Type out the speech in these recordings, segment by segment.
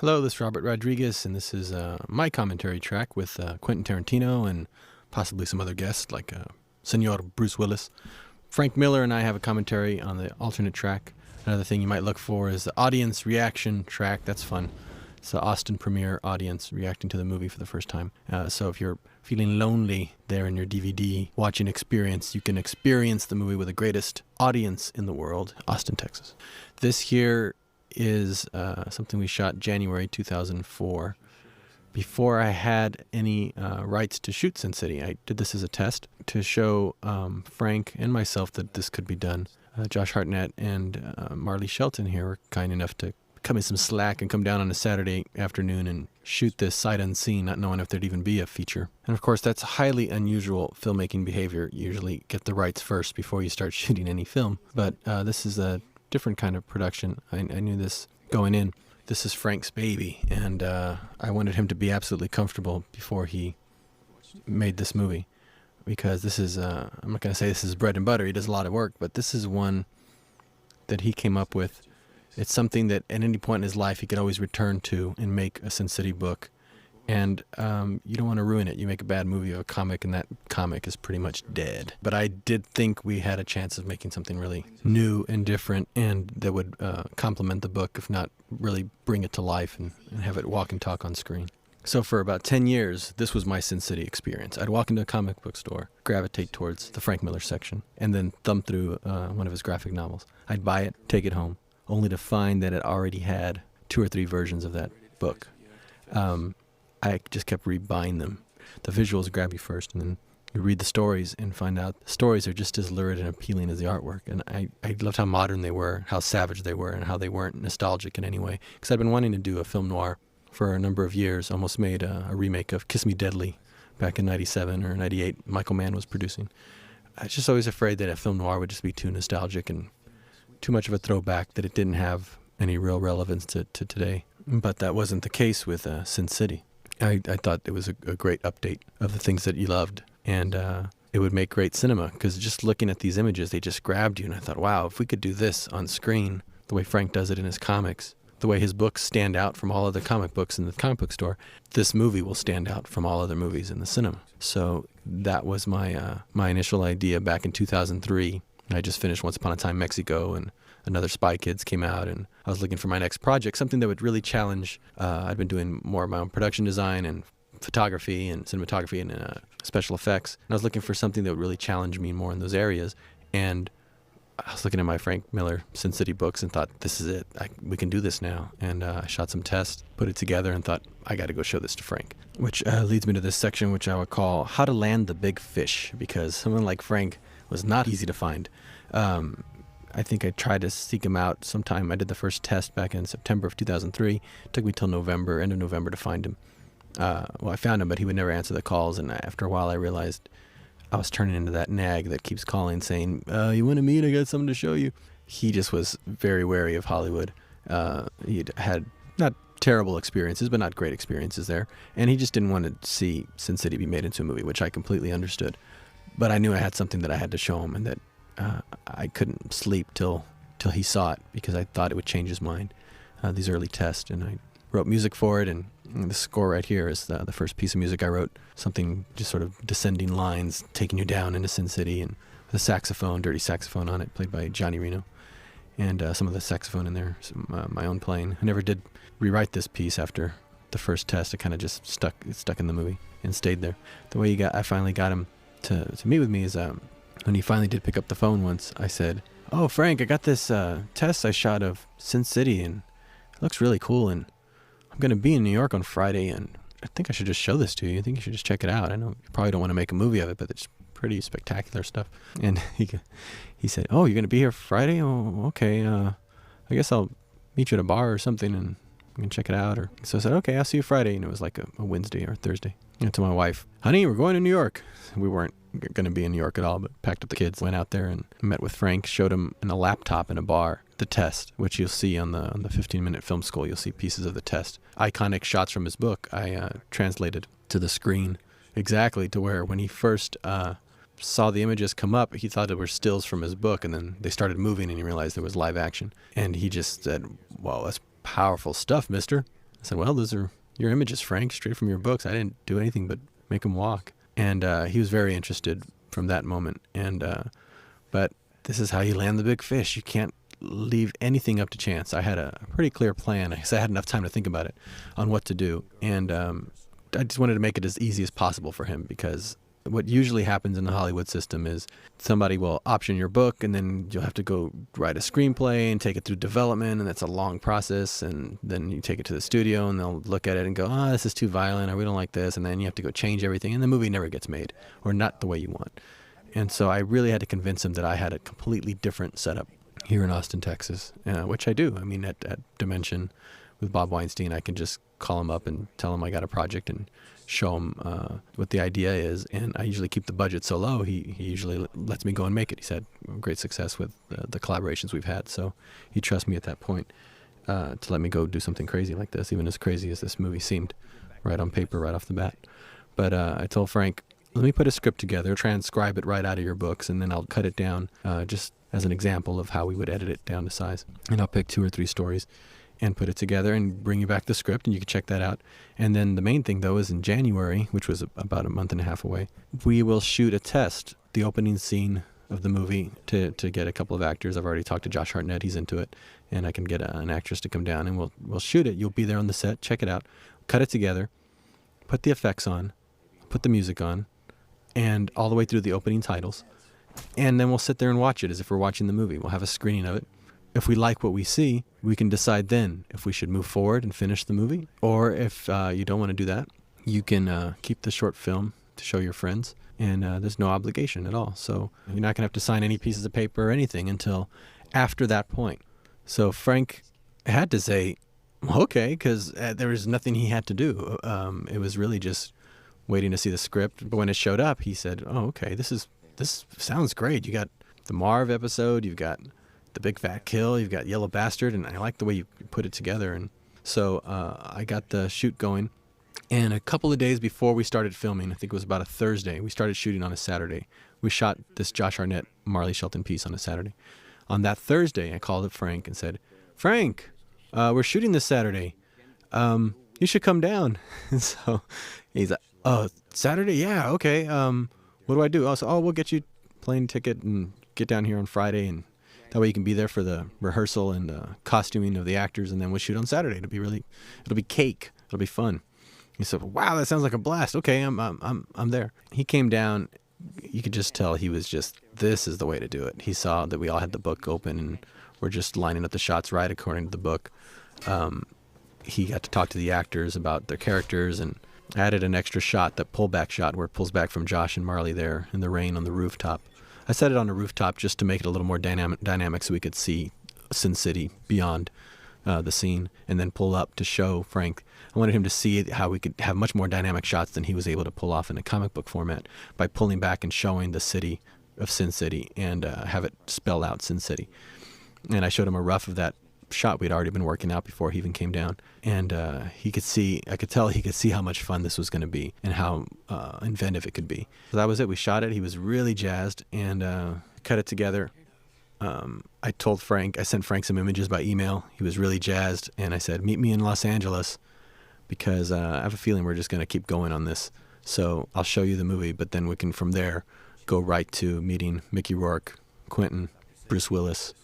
Hello, this is Robert Rodriguez, and this is my commentary track with Quentin Tarantino and possibly some other guests like Senor Bruce Willis. Frank Miller and I have a commentary on the alternate track. Another thing you might look for is the audience reaction track. That's fun. It's the Austin premiere audience reacting to the movie for the first time. So if you're feeling lonely there in your DVD watching experience, you can experience the movie with the greatest audience in the world, Austin, Texas. This here is something we shot January 2004. Before I had any rights to shoot Sin City, I did this as a test to show Frank and myself that this could be done. Josh Hartnett and Marley Shelton here were kind enough to cut me some slack and come down on a Saturday afternoon and shoot this sight unseen, not knowing if there'd even be a feature. And of course, that's highly unusual filmmaking behavior. You usually get the rights first before you start shooting any film. But this is a different kind of production. I knew this going in. This is Frank's baby, and I wanted him to be absolutely comfortable before he made this movie, because this is, I'm not going to say this is bread and butter, he does a lot of work, but this is one that he came up with. It's something that at any point in his life he could always return to and make a Sin City book. And you don't want to ruin it. You make a bad movie of a comic, and that comic is pretty much dead. But I did think we had a chance of making something really new and different, and that would complement the book, if not really bring it to life and have it walk and talk on screen. So for about 10 years, this was my Sin City experience. I'd walk into a comic book store, gravitate towards the Frank Miller section, and then thumb through one of his graphic novels. I'd buy it, take it home, only to find that it already had 2 or 3 versions of that book. I just kept rebuying them. The visuals grab you first, and then you read the stories and find out the stories are just as lurid and appealing as the artwork. And I loved how modern they were, how savage they were, and how they weren't nostalgic in any way. Because I'd been wanting to do a film noir for a number of years, almost made a remake of Kiss Me Deadly back in 97 or 98. Michael Mann was producing. I was just always afraid that a film noir would just be too nostalgic and too much of a throwback, that it didn't have any real relevance to today. But that wasn't the case with Sin City. I thought it was a great update of the things that you loved, and it would make great cinema, because just looking at these images, they just grabbed you, and I thought, wow, if we could do this on screen, the way Frank does it in his comics, the way his books stand out from all other comic books in the comic book store, this movie will stand out from all other movies in the cinema. So that was my initial idea back in 2003. I just finished Once Upon a Time Mexico, and another Spy Kids came out, and I was looking for my next project, something that would really challenge. I'd been doing more of my own production design and photography and cinematography and special effects, and I was looking for something that would really challenge me more in those areas. And I was looking at my Frank Miller Sin City books and thought, this is it. We can do this now. And I shot some tests, put it together, and thought, I got to go show this to Frank. Which leads me to this section, which I would call How to Land the Big Fish, because someone like Frank was not easy to find. I think I tried to seek him out sometime. I did the first test back in September of 2003. It took me till November, end of November, to find him. Well, I found him, but he would never answer the calls, and after a while I realized I was turning into that nag that keeps calling saying, you want to meet? I got something to show you. He just was very wary of Hollywood. He'd had not terrible experiences, but not great experiences there, and he just didn't want to see Sin City be made into a movie, which I completely understood. But I knew I had something that I had to show him, and that I couldn't sleep till he saw it, because I thought it would change his mind, these early tests. And I wrote music for it, and the score right here is the first piece of music I wrote, something just sort of descending lines, taking you down into Sin City, and with a saxophone, dirty saxophone on it, played by Johnny Reno, and some of the saxophone in there, my own playing. I never did rewrite this piece after the first test. It kind of just stuck in the movie and stayed there. The way I finally got him to meet with me is when he finally did pick up the phone once, I said, "Oh, Frank, I got this test I shot of Sin City, and it looks really cool, and I'm going to be in New York on Friday, and I think I should just show this to you. I think you should just check it out. I know you probably don't want to make a movie of it, but it's pretty spectacular stuff." And he said, "Oh, you're going to be here Friday? Oh, okay. I guess I'll meet you at a bar or something, and we can check it out." So I said, "Okay, I'll see you Friday." And it was like a Wednesday or Thursday. And to my wife, "Honey, we're going to New York." We weren't going to be in New York at all, but packed up the kids, went out there and met with Frank, showed him in a laptop in a bar the test, which you'll see on the 15-minute film school. You'll see pieces of the test. Iconic shots from his book I translated to the screen exactly to where when he first saw the images come up, he thought it were stills from his book, and then they started moving and he realized there was live action. And he just said, "Wow, that's powerful stuff, mister." I said, well, those are your images, Frank, straight from your books. I didn't do anything but make them walk. And he was very interested from that moment. But this is how you land the big fish. You can't leave anything up to chance. I had a pretty clear plan. I had enough time to think about it on what to do. And I just wanted to make it as easy as possible for him, because what usually happens in the Hollywood system is somebody will option your book, and then you'll have to go write a screenplay and take it through development, and that's a long process. And then you take it to the studio, and they'll look at it and go, oh, this is too violent, or we don't like this. And then you have to go change everything, and the movie never gets made, or not the way you want. And so I really had to convince him that I had a completely different setup here in Austin, Texas, which I do. I mean, at Dimension with Bob Weinstein, I can just call him up and tell him I got a project and show him what the idea is. And I usually keep the budget so low, he usually lets me go and make it. He's had great success with the collaborations we've had. So he trusts me at that point to let me go do something crazy like this, even as crazy as this movie seemed right on paper, right off the bat. But I told Frank, let me put a script together, transcribe it right out of your books, and then I'll cut it down just as an example of how we would edit it down to size. And I'll pick 2 or 3 stories and put it together and bring you back the script, and you can check that out. And then the main thing, though, is in January, which was about a month and a half away, we will shoot a test, the opening scene of the movie, to get a couple of actors. I've already talked to Josh Hartnett. He's into it. And I can get an actress to come down, and we'll shoot it. You'll be there on the set. Check it out. Cut it together. Put the effects on. Put the music on. And all the way through the opening titles. And then we'll sit there and watch it as if we're watching the movie. We'll have a screening of it. If we like what we see, we can decide then if we should move forward and finish the movie. Or if you don't want to do that, you can keep the short film to show your friends. And there's no obligation at all. So you're not going to have to sign any pieces of paper or anything until after that point. So Frank had to say, okay, because there was nothing he had to do. It was really just waiting to see the script. But when it showed up, he said, oh, okay, this sounds great. You got the Marv episode, you've got the Big Fat Kill, you've got Yellow Bastard, and I like the way you put it together. And so I got the shoot going. And a couple of days before we started filming, I think it was about a Thursday, we started shooting on a Saturday. We shot this Josh Hartnett, Marley Shelton piece on a Saturday. On that Thursday, I called up Frank and said, Frank, we're shooting this Saturday. You should come down. And so he's like, oh, Saturday? Yeah, okay. What do I do? We'll get you plane ticket and get down here on Friday, and that way you can be there for the rehearsal and costuming of the actors, and then we'll shoot on Saturday. It'll be cake. It'll be fun. He said, wow, that sounds like a blast. Okay, I'm there. He came down. You could just tell he was just, this is the way to do it. He saw that we all had the book open, and we're just lining up the shots right according to the book. He got to talk to the actors about their characters, and added an extra shot, that pullback shot where it pulls back from Josh and Marley there in the rain on the rooftop. I set it on a rooftop just to make it a little more dynamic so we could see Sin City beyond the scene, and then pull up to show Frank. I wanted him to see how we could have much more dynamic shots than he was able to pull off in a comic book format by pulling back and showing the city of Sin City and have it spell out Sin City. And I showed him a rough of that shot we'd already been working out before he even came down. And I could tell he could see how much fun this was going to be and how inventive it could be. So that was it. We shot it. He was really jazzed and cut it together. I sent Frank some images by email. He was really jazzed. And I said, meet me in Los Angeles because I have a feeling we're just going to keep going on this. So I'll show you the movie, but then we can from there go right to meeting Mickey Rourke, Quentin, Bruce Willis,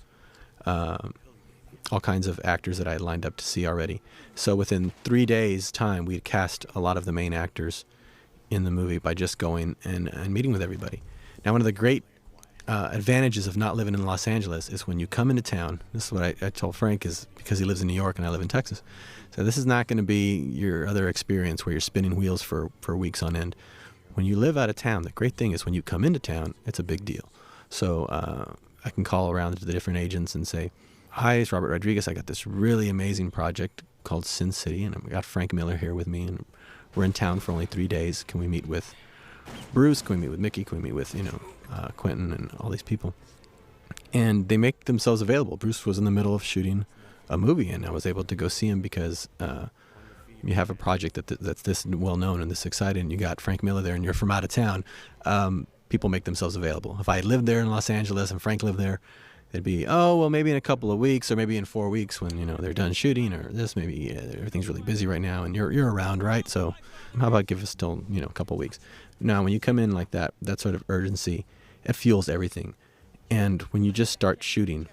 all kinds of actors that I had lined up to see already. So within 3 days' time, we had cast a lot of the main actors in the movie by just going and meeting with everybody. Now, one of the great advantages of not living in Los Angeles is when you come into town, this is what I told Frank, is because he lives in New York and I live in Texas. So this is not going to be your other experience where you're spinning wheels for weeks on end. When you live out of town, the great thing is when you come into town, it's a big deal. So I can call around to the different agents and say, hi, it's Robert Rodriguez. I got this really amazing project called Sin City, and I got Frank Miller here with me, and we're in town for only 3 days. Can we meet with Bruce? Can we meet with Mickey? Can we meet with, Quentin and all these people? And they make themselves available. Bruce was in the middle of shooting a movie, and I was able to go see him because you have a project that's this well-known and this exciting, and you got Frank Miller there, and you're from out of town. People make themselves available. If I lived there in Los Angeles and Frank lived there, It'd be, oh, well, maybe in a couple of weeks, or maybe in 4 weeks when, they're done shooting, or this, maybe everything's really busy right now, and you're around, right? So how about give us still, a couple of weeks? Now, when you come in like that sort of urgency, it fuels everything. And when you just start shooting,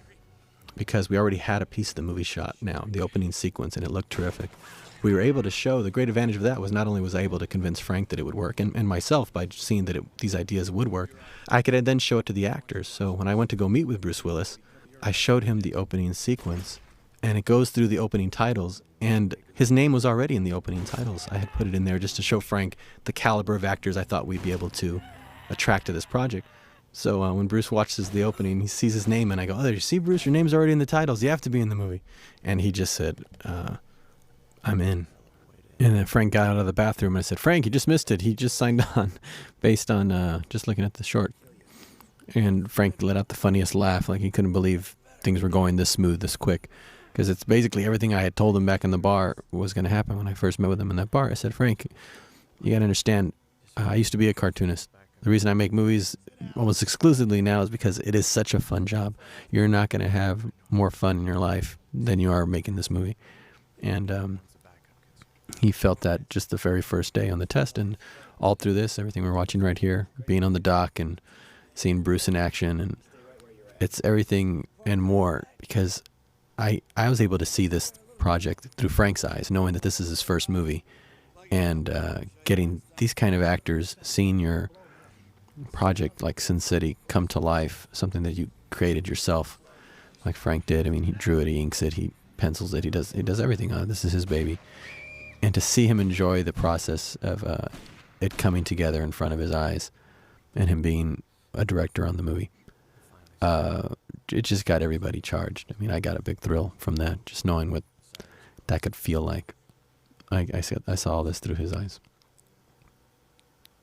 because we already had a piece of the movie shot now, the opening sequence, and it looked terrific, we were able to show, the great advantage of that was not only was I able to convince Frank that it would work, and myself by seeing that these ideas would work, I could then show it to the actors. So when I went to go meet with Bruce Willis, I showed him the opening sequence, and it goes through the opening titles, and his name was already in the opening titles. I had put it in there just to show Frank the caliber of actors I thought we'd be able to attract to this project. So when Bruce watches the opening, he sees his name, and I go, oh, there, you see, Bruce, your name's already in the titles. You have to be in the movie. And he just said, I'm in. And then Frank got out of the bathroom, and I said, Frank, you just missed it. He just signed on based on just looking at the short. And Frank let out the funniest laugh, like he couldn't believe things were going this smooth, this quick. Because it's basically everything I had told him back in the bar was going to happen when I first met with him in that bar. I said, Frank, you got to understand, I used to be a cartoonist. The reason I make movies almost exclusively now is because it is such a fun job. You're not going to have more fun in your life than you are making this movie. And he felt that just the very first day on the test, and all through this, everything we're watching right here, being on the dock and seeing Bruce in action, and it's everything and more, because I was able to see this project through Frank's eyes, knowing that this is his first movie, and getting these kind of actors, seeing your project like Sin City come to life, something that you created yourself, like Frank did. I mean, he drew it, he inks it, he pencils it, he does everything on it. This is his baby. And to see him enjoy the process of it coming together in front of his eyes, and him being a director on the movie, it just got everybody charged. I mean, I got a big thrill from that, just knowing what that could feel like. I saw all this through his eyes,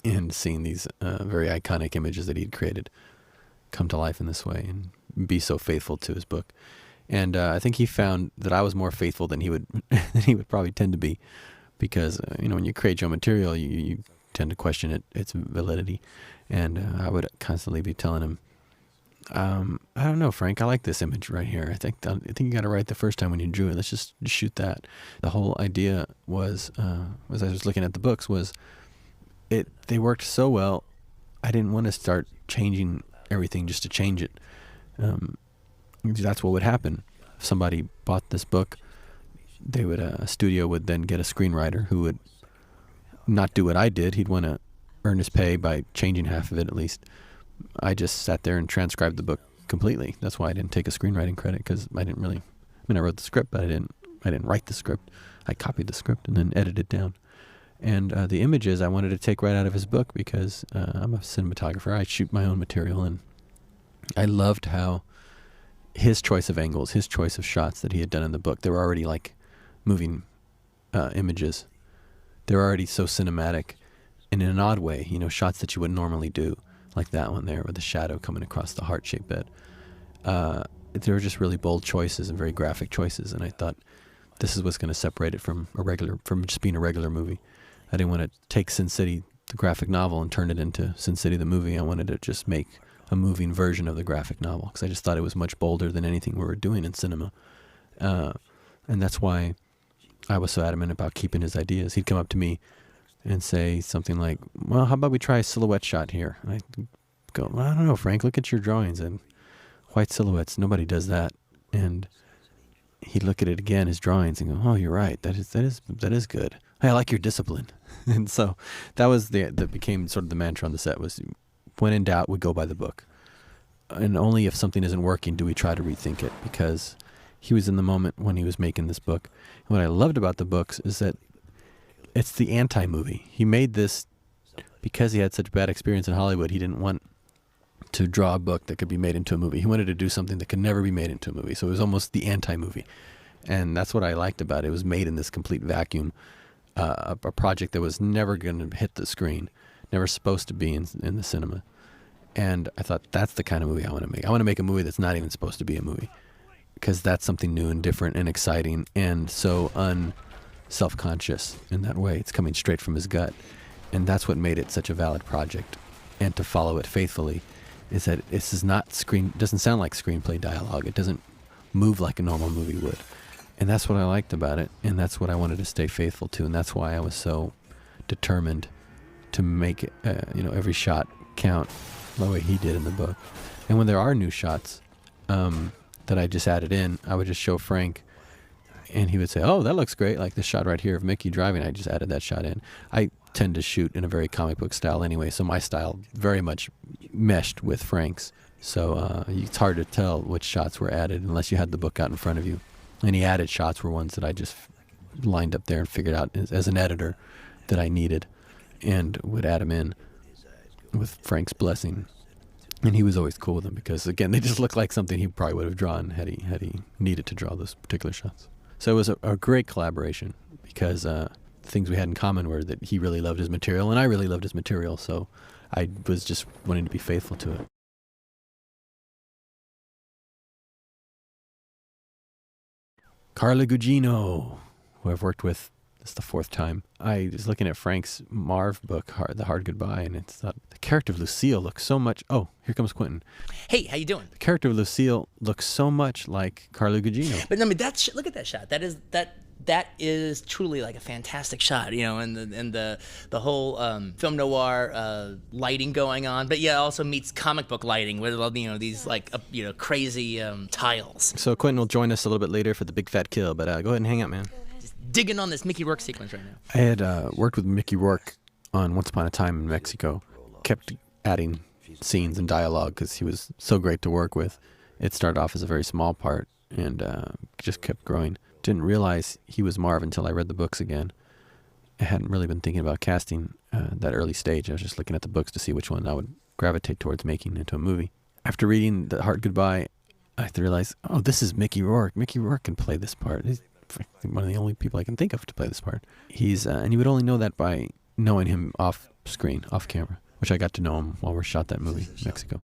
and seeing these very iconic images that he'd created come to life in this way, and be so faithful to his book. And I think he found that I was more faithful than he would probably tend to be, because when you create your material, you tend to question its validity. And I would constantly be telling him, I don't know, Frank, I like this image right here. I think you got it right the first time when you drew it. Let's just shoot that. The whole idea was, as I was looking at the books, was they worked so well, I didn't want to start changing everything just to change it. That's what would happen. If somebody bought this book, a studio would then get a screenwriter who would not do what I did. He'd want to earn his pay by changing half of it at least. I just sat there and transcribed the book completely. That's why I didn't take a screenwriting credit, because I wrote the script, but I didn't write the script. I copied the script and then edited it down. And the images I wanted to take right out of his book, because I'm a cinematographer. I shoot my own material, and I loved how his choice of angles, his choice of shots that he had done in the book, they were already like moving images. They were already so cinematic, and in an odd way, shots that you wouldn't normally do, like that one there with the shadow coming across the heart-shaped bed. They were just really bold choices and very graphic choices, and I thought this is what's going to separate it from just being a regular movie. I didn't want to take Sin City, the graphic novel, and turn it into Sin City the movie. I wanted to just make a moving version of the graphic novel, because I just thought it was much bolder than anything we were doing in cinema. And that's why I was so adamant about keeping his ideas. He'd come up to me and say something like, well, how about we try a silhouette shot here? And I'd go, well, I don't know, Frank, look at your drawings and white silhouettes. Nobody does that. And he'd look at it again, his drawings, and go, oh, you're right. That is good. Hey, I like your discipline. And so that became sort of the mantra on the set, was when in doubt, we go by the book. And only if something isn't working do we try to rethink it, because he was in the moment when he was making this book. And what I loved about the books is that it's the anti-movie. He made this because he had such bad experience in Hollywood. He didn't want to draw a book that could be made into a movie. He wanted to do something that could never be made into a movie. So it was almost the anti-movie. And that's what I liked about it. It was made in this complete vacuum. A project that was never going to hit the screen, never supposed to be in the cinema. And I thought, that's the kind of movie I want to make. I want to make a movie that's not even supposed to be a movie, because that's something new and different and exciting and so self-conscious in that way. It's coming straight from his gut. And that's what made it such a valid project. And to follow it faithfully is that this is not doesn't sound like screenplay dialogue. It doesn't move like a normal movie would. And that's what I liked about it, and that's what I wanted to stay faithful to, and that's why I was so determined to make every shot count the way he did in the book. And when there are new shots that I just added in, I would just show Frank, and he would say, "Oh, that looks great, like this shot right here of Mickey driving. I just added that shot in." I tend to shoot in a very comic book style anyway, so my style very much meshed with Frank's. So it's hard to tell which shots were added unless you had the book out in front of you. Any added shots were ones that I just lined up there and figured out as an editor that I needed, and would add them in with Frank's blessing. And he was always cool with them because, again, they just look like something he probably would have drawn had he needed to draw those particular shots. So it was a great collaboration because the things we had in common were that he really loved his material and I really loved his material. So I was just wanting to be faithful to it. Carla Gugino, who I've worked with, this is the 4th time. I was looking at Frank's Marv book, The Hard Goodbye, and it's the character of Lucille looks so much. Oh, here comes Quentin. Hey, how you doing? The character of Lucille looks so much like Carla Gugino. But I mean, look at that shot. That is truly like a fantastic shot, and the whole film noir lighting going on. But yeah, it also meets comic book lighting with these like crazy tiles. So Quentin will join us a little bit later for the big fat kill. But go ahead and hang out, man. Just digging on this Mickey Rourke sequence right now. I had worked with Mickey Rourke on Once Upon a Time in Mexico. Kept adding scenes and dialogue because he was so great to work with. It started off as a very small part and just kept growing. Didn't realize he was Marv until I read the books again. I hadn't really been thinking about casting that early stage. I was just looking at the books to see which one I would gravitate towards making into a movie. After reading The Hard Goodbye, I realized, oh, this is Mickey Rourke. Mickey Rourke can play this part. He's one of the only people I can think of to play this part. And you would only know that by knowing him off screen, off camera, which I got to know him while we shot that movie, Mexico.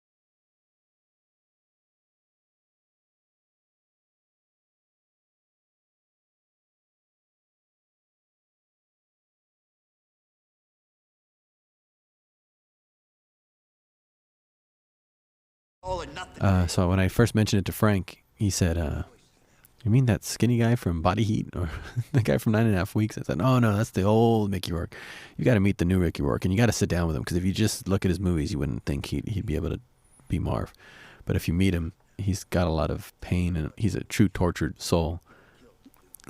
So when I first mentioned it to Frank, he said, "You mean that skinny guy from Body Heat, or the guy from 9.5 Weeks?" I said, "No, that's the old Mickey Rourke. You got to meet the new Mickey Rourke, and you got to sit down with him because if you just look at his movies, you wouldn't think he'd be able to be Marv. But if you meet him, he's got a lot of pain, and he's a true tortured soul,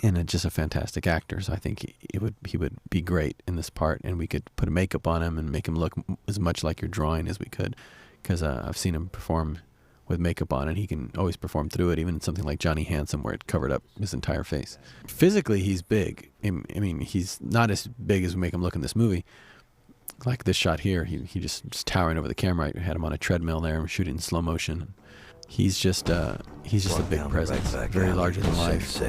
and just a fantastic actor. So I think he would be great in this part, and we could put a makeup on him and make him look as much like your drawing as we could." Because I've seen him perform with makeup on, and he can always perform through it, even something like Johnny Handsome, where it covered up his entire face. Physically, he's big. I mean, he's not as big as we make him look in this movie. Like this shot here, he just towering over the camera. I had him on a treadmill there, shooting in slow motion. He's just a big presence, very larger than life.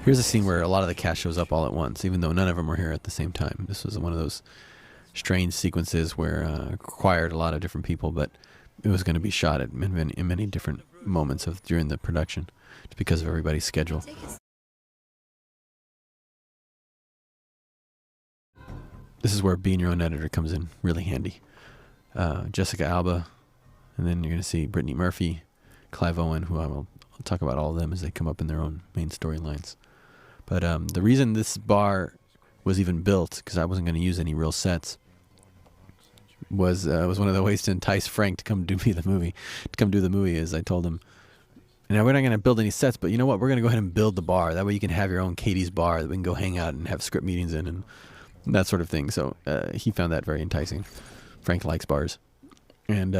Here's a scene where a lot of the cast shows up all at once, even though none of them were here at the same time. This was one of those strange sequences where it required a lot of different people, but it was going to be shot at in many different moments during the production, just because of everybody's schedule. This is where being your own editor comes in really handy. Jessica Alba, and then you're going to see Brittany Murphy, Clive Owen, who I'll talk about all of them as they come up in their own main storylines. But the reason this bar was even built, because I wasn't going to use any real sets, was one of the ways to entice Frank to come do the movie. Is I told him, we're not going to build any sets, but you know what? We're going to go ahead and build the bar. That way you can have your own Katie's bar that we can go hang out and have script meetings in and that sort of thing. So he found that very enticing. Frank likes bars. And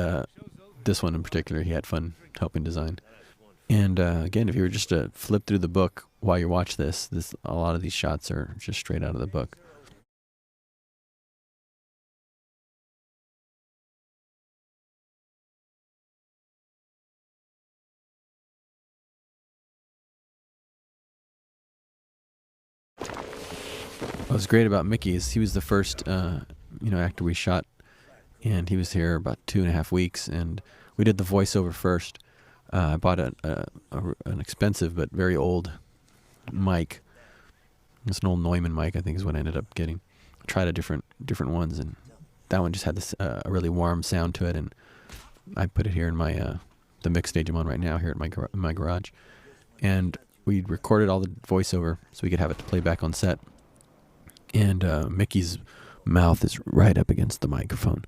this one in particular, he had fun helping design. And again, if you were just to flip through the book while you watch this, a lot of these shots are just straight out of the book. What was great about Mickey is he was the first, actor we shot, and he was here about 2.5 weeks, and we did the voiceover first. I bought an expensive but very old mic. It's an old Neumann mic, I think, is what I ended up getting. I tried different ones, and that one just had this a really warm sound to it, and I put it here in my the mix stage I'm on right now here at my garage, and we recorded all the voiceover so we could have it to play back on set. And Mickey's mouth is right up against the microphone,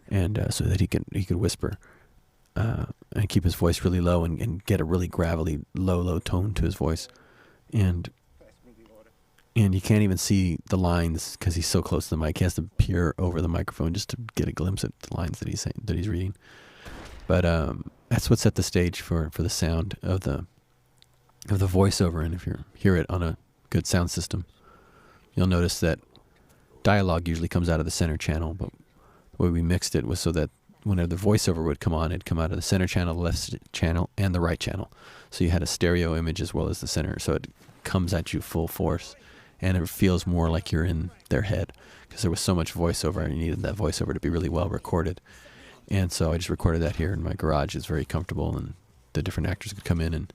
and so that he could whisper and keep his voice really low and get a really gravelly low tone to his voice, and you can't even see the lines because he's so close to the mic. He has to peer over the microphone just to get a glimpse at the lines that he's reading. But that's what set the stage for the sound of the voiceover. And if you hear it on a good sound system, you'll notice that dialogue usually comes out of the center channel. But the way we mixed it was so that whenever the voiceover would come on, it'd come out of the center channel, the left channel, and the right channel. So you had a stereo image as well as the center. So it comes at you full force. And it feels more like you're in their head because there was so much voiceover and you needed that voiceover to be really well recorded. And so I just recorded that here in my garage. It's very comfortable, and the different actors could come in and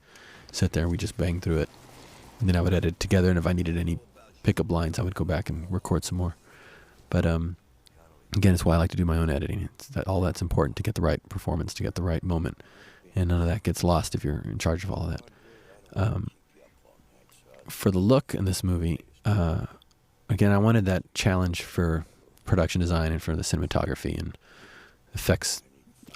sit there, and we just banged through it. And then I would edit it together, and if I needed any pickup lines, I would go back and record some more. But again, it's why I like to do my own editing. All that's important to get the right performance, to get the right moment. And none of that gets lost if you're in charge of all of that. For the look in this movie, again, I wanted that challenge for production design and for the cinematography and effects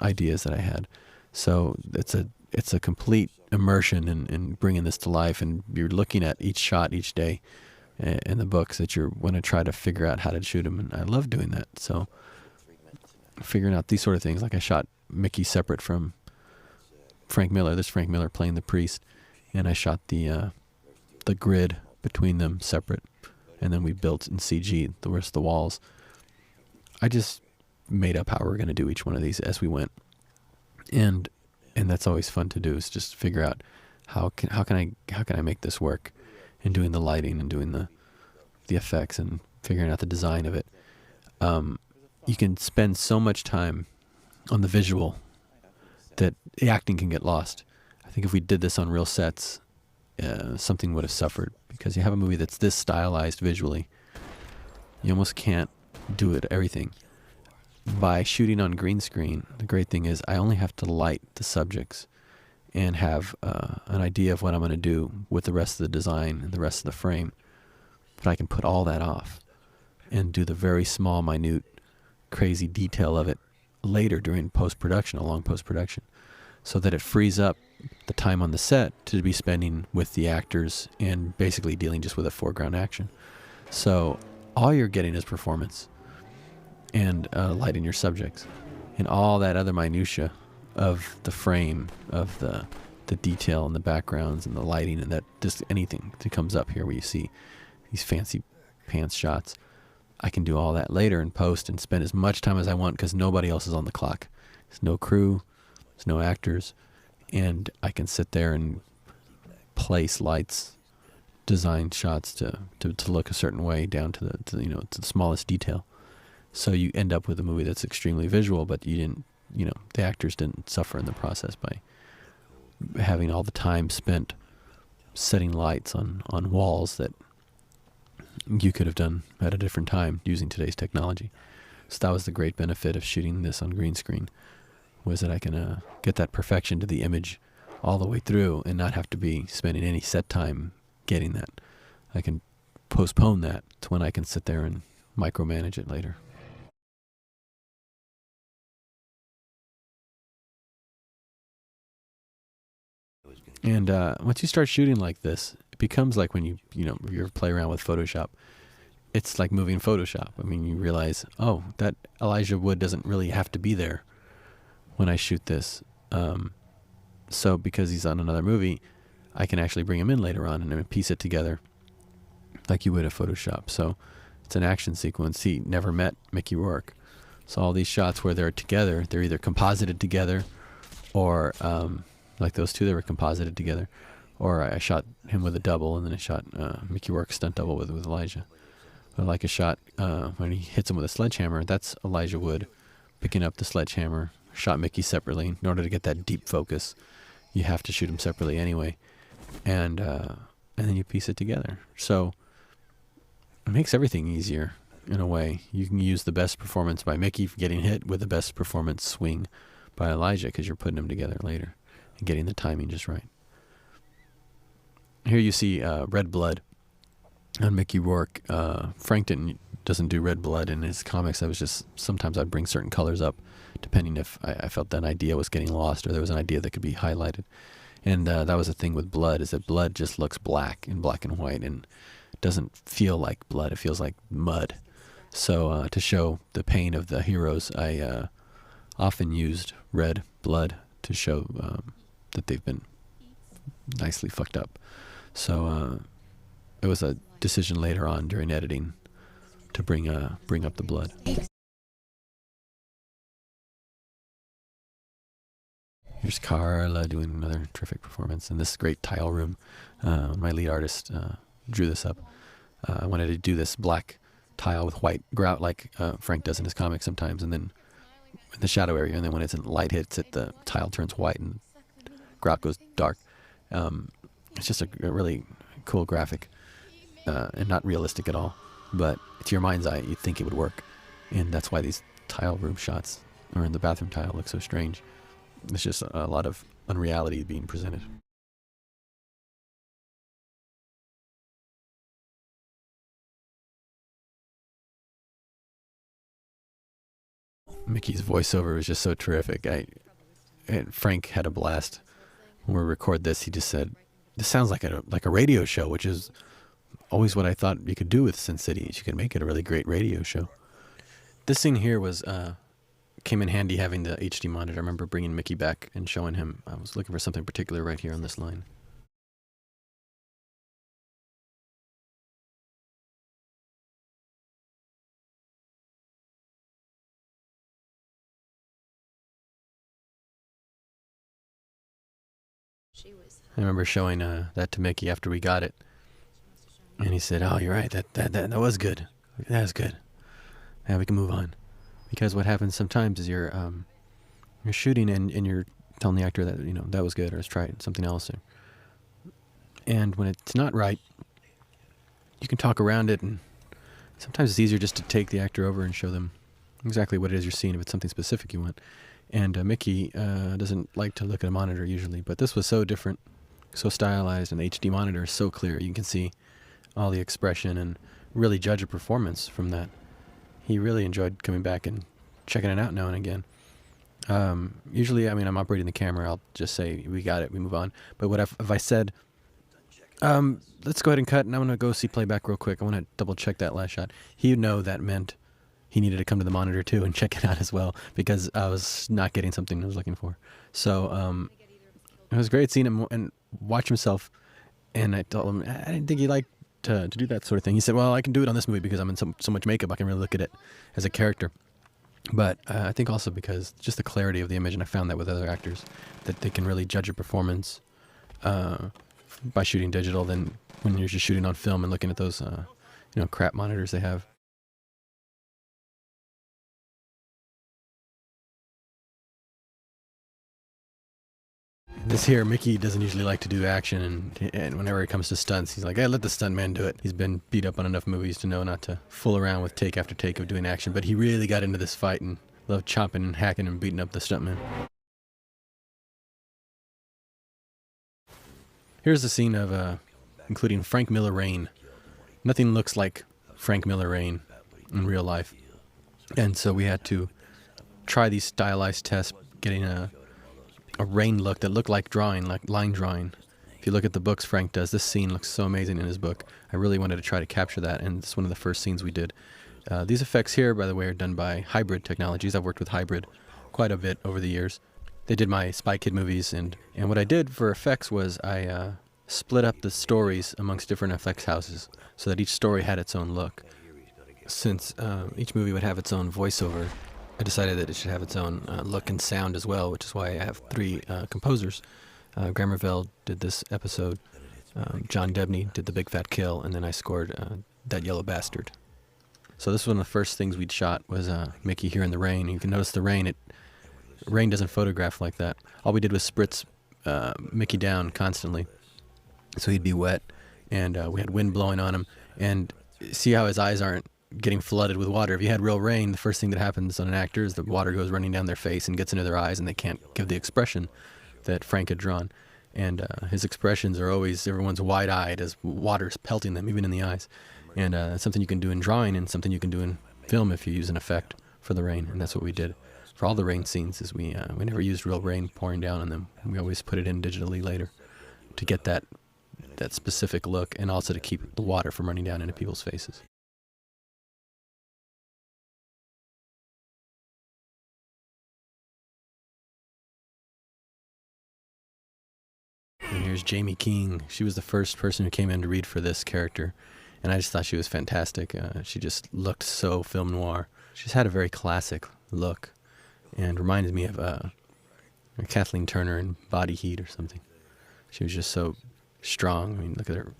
ideas that I had. So it's a complete immersion in bringing this to life, and you're looking at each shot each day in the books that you're want to try to figure out how to shoot them, and I love doing that. So figuring out these sort of things, like I shot Mickey separate from Frank Miller. There's Frank Miller playing the priest, and I shot the grid between them separate, and then we built in CG the rest of the walls. I just made up how we were going to do each one of these as we went, and that's always fun to do, is just figure out how can I make this work, and doing the lighting and doing the effects and figuring out the design of it. You can spend so much time on the visual that the acting can get lost. I think if we did this on real sets, something would have suffered, because you have a movie that's this stylized visually, you almost can't do it everything. By shooting on green screen, the great thing is I only have to light the subjects and have an idea of what I'm going to do with the rest of the design and the rest of the frame. But I can put all that off and do the very small, minute, crazy detail of it later during post-production, a long post-production, so that it frees up the time on the set to be spending with the actors and basically dealing just with a foreground action. So all you're getting is performance and lighting your subjects, and all that other minutia of the frame, of the detail and the backgrounds and the lighting, and that just anything that comes up here where you see these fancy pants shots. I can do all that later in post and spend as much time as I want, because nobody else is on the clock. There's no crew, there's no actors, and I can sit there and place lights, design shots to look a certain way down to the smallest detail. So you end up with a movie that's extremely visual, but the actors didn't suffer in the process by having all the time spent setting lights on walls that you could have done at a different time using today's technology. So that was the great benefit of shooting this on green screen, was that I can get that perfection to the image all the way through and not have to be spending any set time getting that. I can postpone that to when I can sit there and micromanage it later. And once you start shooting like this, it becomes like when you play around with Photoshop. It's like moving Photoshop. I mean, you realize, oh, that Elijah Wood doesn't really have to be there when I shoot this. So because he's on another movie, I can actually bring him in later on and then piece it together like you would a Photoshop. So it's an action sequence. He never met Mickey Rourke. So all these shots where they're together, they're either composited together or like those two, they were composited together, or I shot him with a double, and then I shot Mickey Rourke's stunt double with Elijah. like a shot when he hits him with a sledgehammer. That's Elijah Wood picking up the sledgehammer. Shot Mickey separately in order to get that deep focus. You have to shoot him separately anyway, and then you piece it together. So it makes everything easier in a way. You can use the best performance by Mickey getting hit with the best performance swing by Elijah because you're putting them together later and getting the timing just right. Here you see red blood on Mickey Rourke. Frank doesn't do red blood in his comics. I was just, sometimes I'd bring certain colors up depending if I felt that an idea was getting lost or there was an idea that could be highlighted. And that was the thing with blood, is that blood just looks black and white and doesn't feel like blood. It feels like mud. So to show the pain of the heroes, I often used red blood to show that they've been nicely fucked up. So it was a decision later on during editing to bring up the blood. Here's Carla doing another terrific performance in this great tile room. My lead artist drew this up. I wanted to do this black tile with white grout like Frank does in his comics sometimes, and then in the shadow area, and then when light hits it, the tile turns white and grout goes dark. It's just a really cool graphic and not realistic at all, but to your mind's eye, you'd think it would work, and that's why these tile room shots, or in the bathroom tile, look so strange. It's just a lot of unreality being presented. Mickey's voiceover was just so terrific. Frank had a blast. When we record this, he just said, "This sounds like a radio show," which is always what I thought you could do with Sin City. You could make it a really great radio show. This scene here came in handy having the HD monitor. I remember bringing Mickey back and showing him. I was looking for something particular right here on this line. I remember showing that to Mickey after we got it, and he said, "Oh, you're right. That was good. That was good. Yeah, we can move on." Because what happens sometimes is you're shooting and you're telling the actor that that was good, or let's try something else. And when it's not right, you can talk around it, and sometimes it's easier just to take the actor over and show them exactly what it is you're seeing if it's something specific you want. And Mickey doesn't like to look at a monitor usually, but this was so different, so stylized, and the HD monitor is so clear. You can see all the expression and really judge a performance from that. He really enjoyed coming back and checking it out now and again. Usually, I'm operating the camera. I'll just say, "We got it, we move on." But what if I said, "Let's go ahead and cut, and I'm going to go see playback real quick. I want to double check that last shot." He would know that meant he needed to come to the monitor too and check it out as well, because I was not getting something I was looking for. So it was great seeing him and watch himself. And I told him, I didn't think he liked to do that sort of thing. He said, "Well, I can do it on this movie because I'm in so much makeup. I can really look at it as a character." But I think also because just the clarity of the image, and I found that with other actors, that they can really judge a performance by shooting digital than when you're just shooting on film and looking at those crap monitors they have. This here, Mickey doesn't usually like to do action, and whenever it comes to stunts, he's like, "Hey, let the stunt man do it." He's been beat up on enough movies to know not to fool around with take after take of doing action, but he really got into this fight and loved chopping and hacking and beating up the stuntman. Here's the scene of including Frank Miller Rain. Nothing looks like Frank Miller Rain in real life, and so we had to try these stylized tests, getting a rain look that looked like drawing, like line drawing. If you look at the books Frank does, this scene looks so amazing in his book. I really wanted to try to capture that, and it's one of the first scenes we did. These effects here, by the way, are done by Hybrid Technologies. I've worked with Hybrid quite a bit over the years. They did my Spy Kid movies, and what I did for effects was I split up the stories amongst different effects houses so that each story had its own look. Since each movie would have its own voiceover, I decided that it should have its own look and sound as well, which is why I have three composers. Grammerveld did this episode, John Debney did The Big Fat Kill, and then I scored That Yellow Bastard. So this was one of the first things we'd shot was Mickey here in the rain. You can notice the rain. Rain doesn't photograph like that. All we did was spritz Mickey down constantly, so he'd be wet, and we had wind blowing on him. And see how his eyes aren't getting flooded with water. If you had real rain, the first thing that happens on an actor is the water goes running down their face and gets into their eyes, and they can't give the expression that Frank had drawn. And his expressions are always, everyone's wide-eyed as water's pelting them, even in the eyes. And that's something you can do in drawing and something you can do in film if you use an effect for the rain. And that's what we did for all the rain scenes. Is we never used real rain pouring down on them. We always put it in digitally later to get that specific look, and also to keep the water from running down into people's faces. And here's Jamie King. She was the first person who came in to read for this character, and I just thought she was fantastic. She just looked so film noir. She just had a very classic look, and reminded me of Kathleen Turner in Body Heat or something. She was just so strong. I mean, look at her.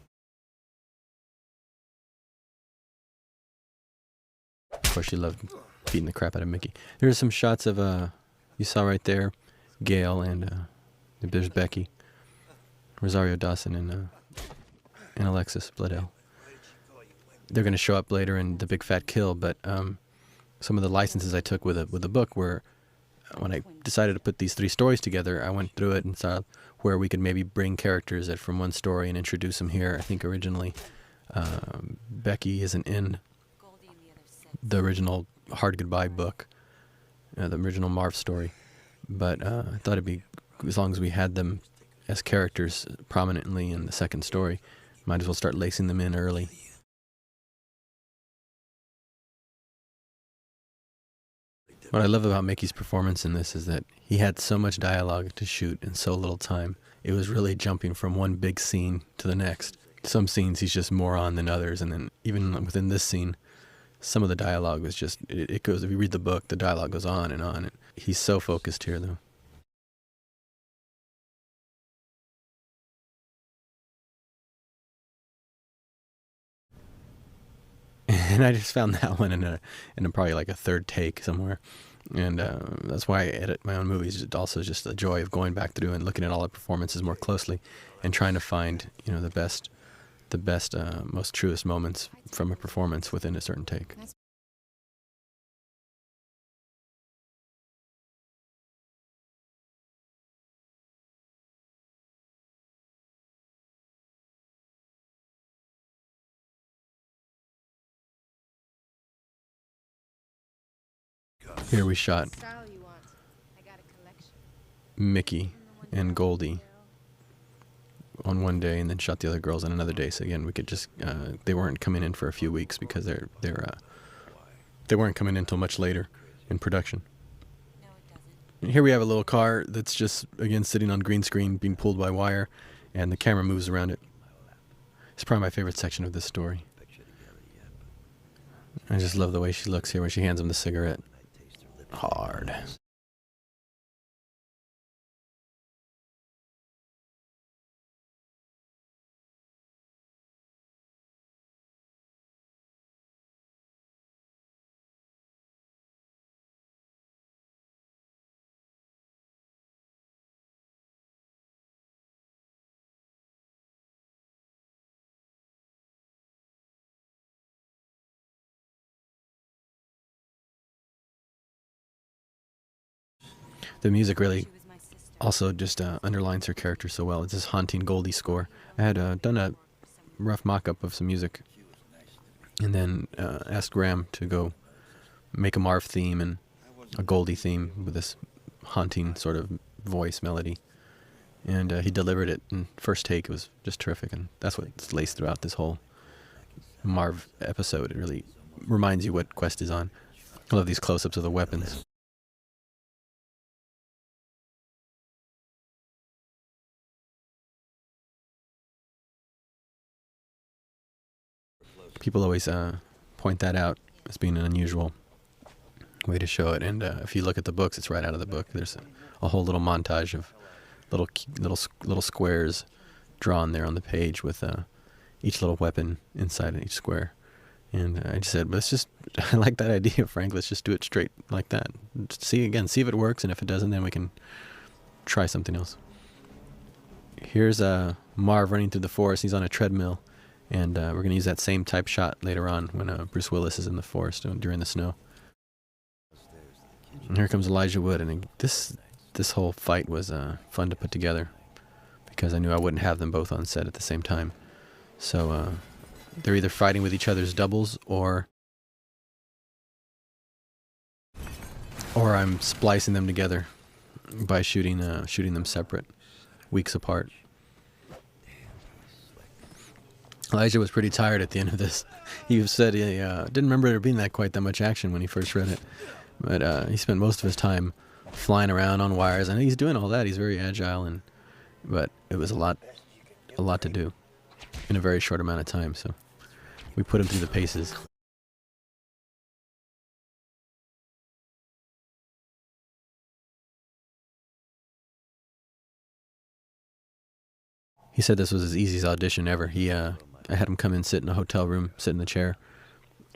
Of course, she loved beating the crap out of Mickey. There's some shots of, you saw right there, Gail, and there's Becky, Rosario Dawson, and Alexis Bledel. They're going to show up later in The Big Fat Kill, but some of the licenses I took with the book were, when I decided to put these 3 stories together, I went through it and saw where we could maybe bring characters that from one story and introduce them here. I think originally Becky isn't in the original Hard Goodbye book, the original Marv story, but I thought it'd be, as long as we had them as characters prominently in the second story, might as well start lacing them in early. What I love about Mickey's performance in this is that he had so much dialogue to shoot in so little time. It was really jumping from one big scene to the next. Some scenes he's just more on than others, and then even within this scene, some of the dialogue was just, it goes, if you read the book, the dialogue goes on and on. He's so focused here, though. And I just found that one in a probably like a third take somewhere. And that's why I edit my own movies. It's also just the joy of going back through and looking at all the performances more closely and trying to find, the best, most truest moments from a performance within a certain take. Here we shot Mickey and Goldie on one day, and then shot the other girls on another day. So again, we could just they weren't coming in for a few weeks because they weren't coming in until much later in production. And here we have a little car that's just, again, sitting on green screen, being pulled by wire, and the camera moves around it. It's probably my favorite section of this story. I just love the way she looks here when she hands him the cigarette. Hard. The music really also just underlines her character so well. It's this haunting Goldie score. I had done a rough mock-up of some music and then asked Graham to go make a Marv theme and a Goldie theme with this haunting sort of voice melody. And he delivered it in first take. It was just terrific, and that's what's laced throughout this whole Marv episode. It really reminds you what Quest is on. I love these close-ups of the weapons. People always point that out as being an unusual way to show it, and if you look at the books, it's right out of the book. There's a whole little montage of little squares drawn there on the page with each little weapon inside each square, And I just said, let's just, I like that idea, Frank. Let's just do it straight like that. See if it works, and if it doesn't, then we can try something else. Here's Marv running through the forest. He's on a treadmill, and we're going to use that same type shot later on when Bruce Willis is in the forest during the snow. And here comes Elijah Wood, and this whole fight was fun to put together because I knew I wouldn't have them both on set at the same time. So they're either fighting with each other's doubles or I'm splicing them together by shooting them separate, weeks apart. Elijah was pretty tired at the end of this. He said he didn't remember there being quite that much action when he first read it, but he spent most of his time flying around on wires. I know he's doing all that. He's very agile, but it was a lot to do in a very short amount of time. So we put him through the paces. He said this was his easiest audition ever. I had him come in, sit in a hotel room, sit in the chair,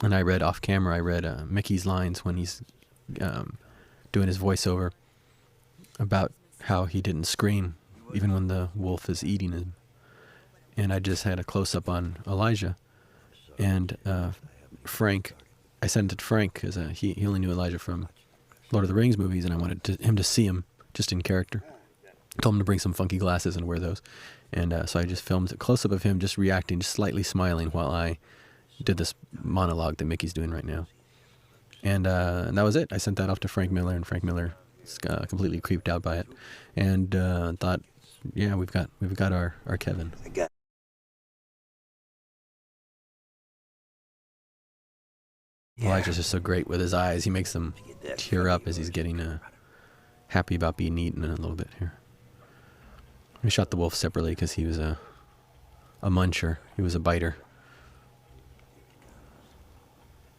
and I read off camera. I read Mickey's lines when he's doing his voiceover about how he didn't scream even when the wolf is eating him. And I just had a close-up on Elijah. And Frank, I sent it to Frank because he only knew Elijah from Lord of the Rings movies, and I wanted him to see him just in character. I told him to bring some funky glasses and wear those. And so I just filmed a close-up of him just reacting, just slightly smiling while I did this monologue that Mickey's doing right now. And that was it. I sent that off to Frank Miller, and Frank Miller was completely creeped out by it, and thought, yeah, we've got our Kevin. Elijah's just so great with his eyes. He makes them tear up as he's getting happy about being eaten in a little bit here. We shot the wolf separately because he was a muncher. He was a biter.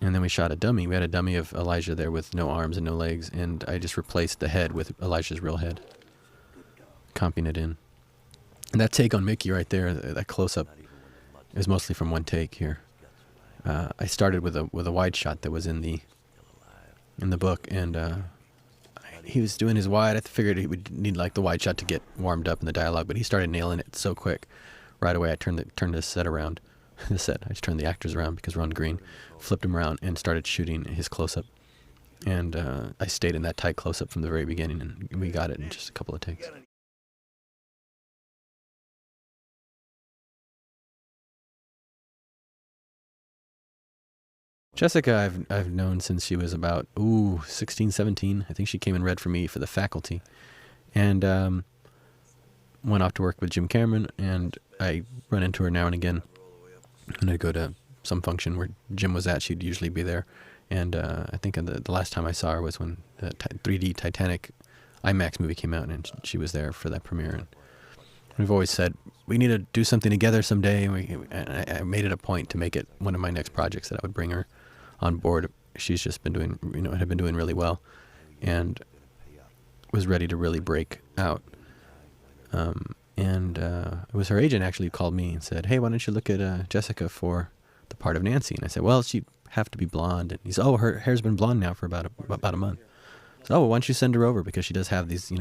And then we shot a dummy. We had a dummy of Elijah there with no arms and no legs, and I just replaced the head with Elijah's real head, comping it in. And that take on Mickey right there, that close-up, is mostly from one take here. I started with a wide shot that was in the book, and he was doing his wide. I figured he would need the wide shot to get warmed up in the dialogue, but he started nailing it so quick. Right away, I turned the set around. I just turned the actors around because we're on green, flipped him around, and started shooting his close-up. And I stayed in that tight close-up from the very beginning, and we got it in just a couple of takes. Jessica I've known since she was about 16, 17. I think she came and read for me for the faculty, and went off to work with Jim Cameron, and I run into her now and again. When I go to some function where Jim was at, she'd usually be there. And I think the last time I saw her was when the 3D Titanic IMAX movie came out, and she was there for that premiere. And we've always said, we need to do something together someday. And I made it a point to make it one of my next projects that I would bring her on board. She's just been doing, had been doing really well, and was ready to really break out. And it was her agent actually who called me and said, hey, why don't you look at Jessica for the part of Nancy? And I said, well, she'd have to be blonde. And he said, oh, her hair's been blonde now for about a month. So, well, why don't you send her over? Because she does have these,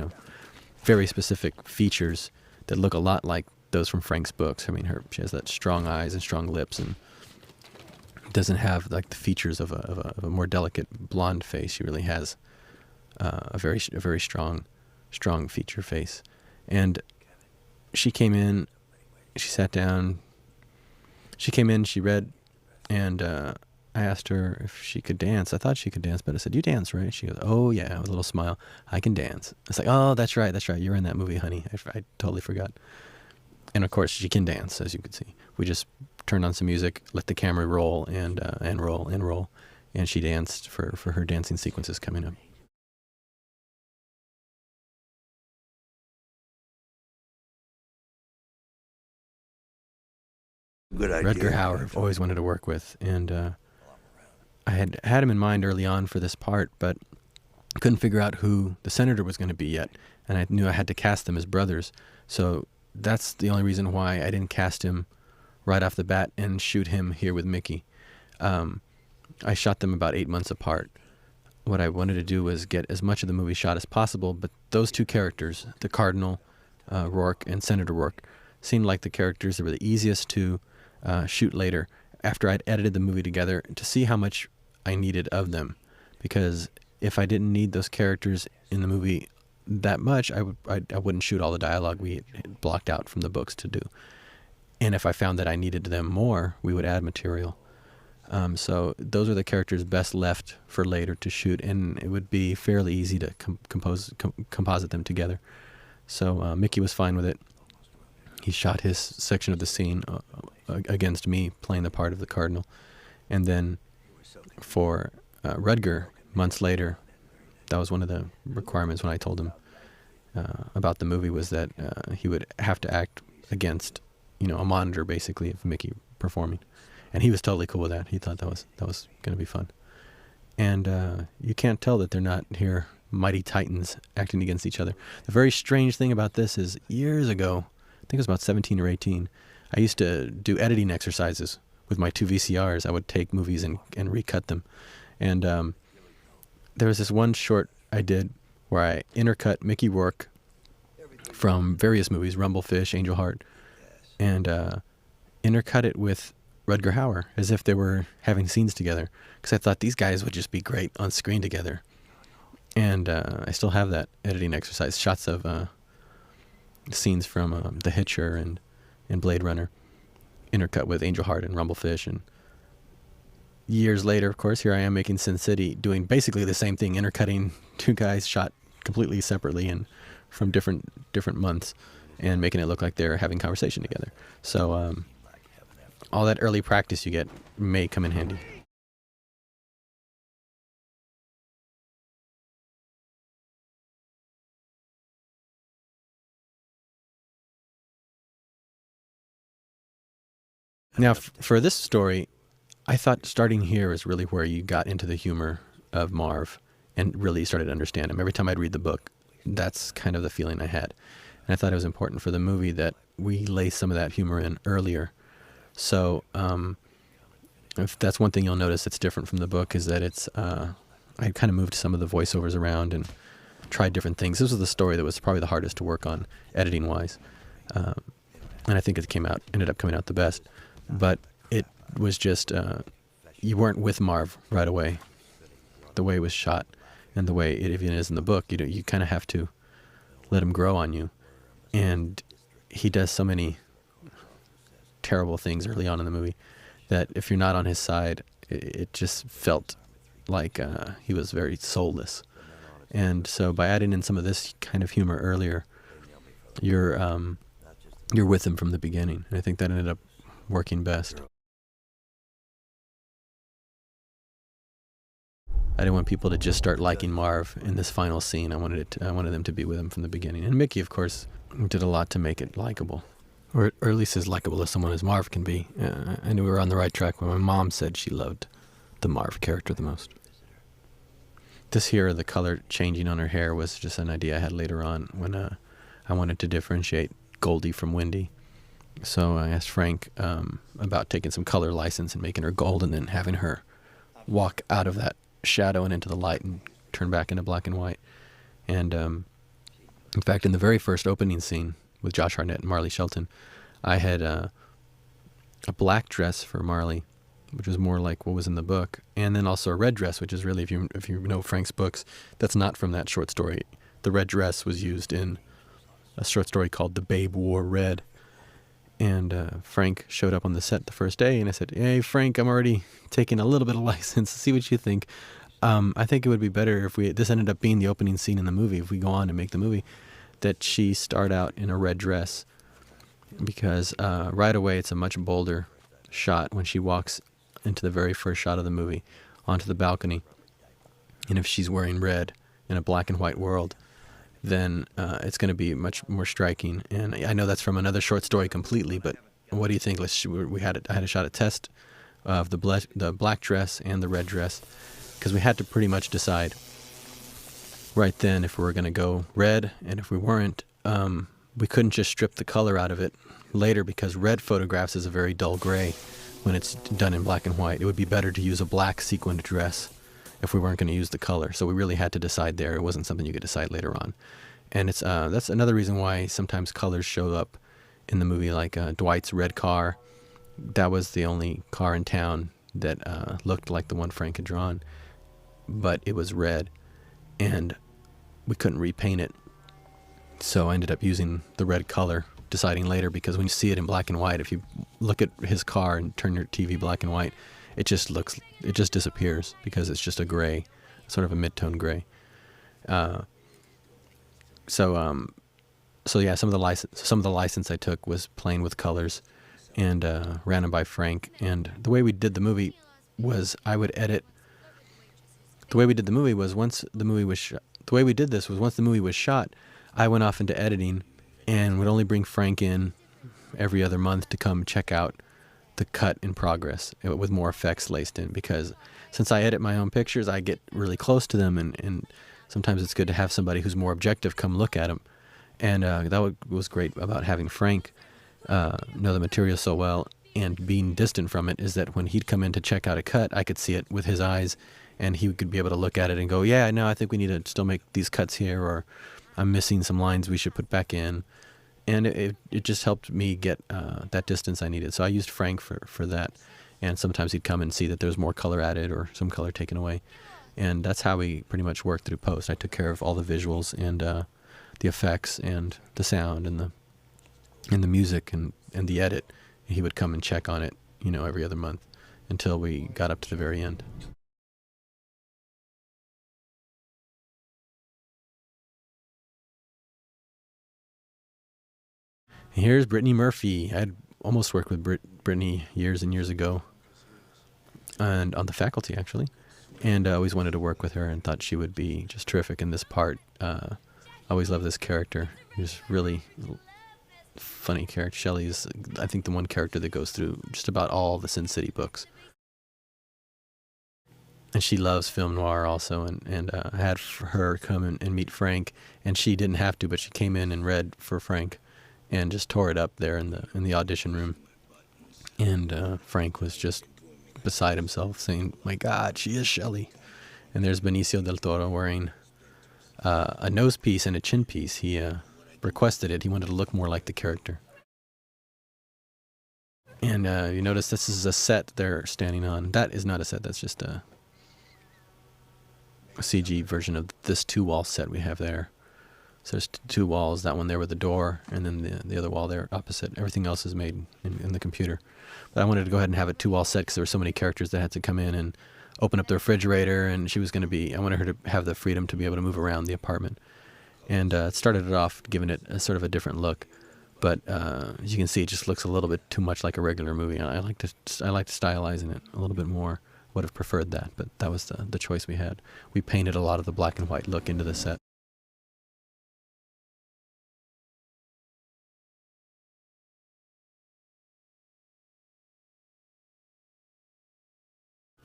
very specific features that look a lot like those from Frank's books. I mean, she has that strong eyes and strong lips, and doesn't have the features of a more delicate blonde face. She really has a very strong feature face. And she came in, she sat down, she came in, she read, and I asked her if she could dance. I thought she could dance, but I said, you dance, right? She goes, oh yeah, with a little smile, I can dance. It's like, oh, that's right, you're in that movie, honey. I totally forgot. And of course, she can dance, as you could see. We just turned on some music, let the camera roll, and roll, and she danced for her dancing sequences coming up. Good idea. Rutger Hauer, I've always wanted to work with, and I had him in mind early on for this part, but couldn't figure out who the senator was going to be yet, and I knew I had to cast them as brothers, so that's the only reason why I didn't cast him right off the bat and shoot him here with Mickey. I shot them about 8 months apart. What I wanted to do was get as much of the movie shot as possible, but those two characters, the Cardinal Rourke and Senator Rourke, seemed like the characters that were the easiest to shoot later after I'd edited the movie together to see how much I needed of them. Because if I didn't need those characters in the movie that much, I wouldn't shoot all the dialogue we had blocked out from the books to do. And if I found that I needed them more, we would add material. So those are the characters best left for later to shoot, and it would be fairly easy to composite them together. So Mickey was fine with it. He shot his section of the scene against me playing the part of the Cardinal. And then for Rutger, months later, that was one of the requirements when I told him about the movie, was that he would have to act against, a monitor basically of Mickey performing. And he was totally cool with that. He thought that was going to be fun. And you can't tell that they're not here mighty titans acting against each other. The very strange thing about this is years ago, I think it was about 17 or 18, I used to do editing exercises with my 2 VCRs. I would take movies and recut them. And there was this one short I did where I intercut Mickey Rourke from various movies, Rumblefish, Angel Heart, and intercut it with Rutger Hauer, as if they were having scenes together, because I thought these guys would just be great on screen together. And I still have that editing exercise, shots of scenes from The Hitcher and Blade Runner, intercut with Angel Heart and Rumblefish. And years later, of course, here I am making Sin City, doing basically the same thing, intercutting two guys shot completely separately and from different months, and making it look like they're having conversation together. So all that early practice you get may come in handy. Now, for this story, I thought starting here is really where you got into the humor of Marv and really started to understand him. Every time I'd read the book, that's kind of the feeling I had. And I thought it was important for the movie that we lay some of that humor in earlier. So if that's one thing you'll notice that's different from the book, is that it's I kind of moved some of the voiceovers around and tried different things. This was the story that was probably the hardest to work on editing-wise. And I think it ended up coming out the best. But it was just, you weren't with Marv right away. The way it was shot and the way it even is in the book, you kind of have to let him grow on you. And he does so many terrible things early on in the movie that if you're not on his side, it just felt like he was very soulless. And so by adding in some of this kind of humor earlier, you're with him from the beginning. And I think that ended up working best. I didn't want people to just start liking Marv in this final scene. I wanted them to be with him from the beginning. And Mickey, of course, did a lot to make it likable, or at least as likable as someone as Marv can be. I knew we were on the right track when my mom said she loved the Marv character the most. This here, the color changing on her hair, was just an idea I had later on when I wanted to differentiate Goldie from Wendy. So I asked Frank about taking some color license and making her gold, and then having her walk out of that shadow and into the light and turn back into black and white. And in fact, in the very first opening scene with Josh Hartnett and Marley Shelton, I had a black dress for Marley, which was more like what was in the book, and then also a red dress, which is really, if you know Frank's books, that's not from that short story. The red dress was used in a short story called The Babe Wore Red. And Frank showed up on the set the first day, and I said, "Hey, Frank, I'm already taking a little bit of license. See what you think. I think it would be better if this ended up being the opening scene in the movie, if we go on to make the movie, that she start out in a red dress, because right away it's a much bolder shot when she walks into the very first shot of the movie onto the balcony. And if she's wearing red in a black and white world, then it's going to be much more striking. And I know that's from another short story completely, but what do you think? I had a shot at test of the black dress and the red dress, because we had to pretty much decide right then if we were going to go red, and if we weren't, we couldn't just strip the color out of it later, because red photographs is a very dull gray, when it's done in black and white. It would be better to use a black sequined dress if we weren't going to use the color. So we really had to decide there. It wasn't something you could decide later on. And it's that's another reason why sometimes colors show up in the movie, like Dwight's red car. That was the only car in town that looked like the one Frank had drawn, but it was red, and we couldn't repaint it. So I ended up using the red color, deciding later, because when you see it in black and white, if you look at his car and turn your TV black and white, it just disappears because it's just a gray, sort of a mid-tone gray. So yeah, some of the license I took was playing with colors, and ran them by Frank. And the way we did the movie was I would edit. The way we did the movie was once the movie was shot. The way we did this was once the movie was shot, I went off into editing, and would only bring Frank in every other month to come check out the cut in progress with more effects laced in, because since I edit my own pictures, I get really close to them, and sometimes it's good to have somebody who's more objective come look at them. And that was great about having Frank know the material so well and being distant from it, is that when he'd come in to check out a cut, I could see it with his eyes, and he could be able to look at it and go, yeah, no, I think we need to still make these cuts here, or I'm missing some lines we should put back in. And it just helped me get that distance I needed. So I used Frank for that. And sometimes he'd come and see that there's more color added or some color taken away. And that's how we pretty much worked through post. I took care of all the visuals and the effects and the sound and the music and the edit. He would come and check on it, every other month until we got up to the very end. Here's Brittany Murphy. I'd almost worked with Brittany years and years ago, and on the faculty actually, and I always wanted to work with her and thought she would be just terrific in this part. I always loved this character. Just really funny character. Shelley's, I think, the one character that goes through just about all the Sin City books. And she loves film noir also, and I had her come and meet Frank, and she didn't have to, but she came in and read for Frank and just tore it up there in the audition room. And Frank was just beside himself, saying, "My God, she is Shelley." And there's Benicio del Toro wearing a nose piece and a chin piece. He requested it. He wanted to look more like the character. And you notice this is a set they're standing on. That is not a set. That's just a CG version of this 2-wall set we have there. So there's 2 walls, that one there with the door, and then the other wall there opposite. Everything else is made in the computer. But I wanted to go ahead and have a 2-wall set because there were so many characters that had to come in and open up the refrigerator, and I wanted her to have the freedom to be able to move around the apartment. And it started it off giving it a sort of a different look. But as you can see, it just looks a little bit too much like a regular movie. I like stylizing it a little bit more. Would have preferred that, but that was the choice we had. We painted a lot of the black and white look into the set.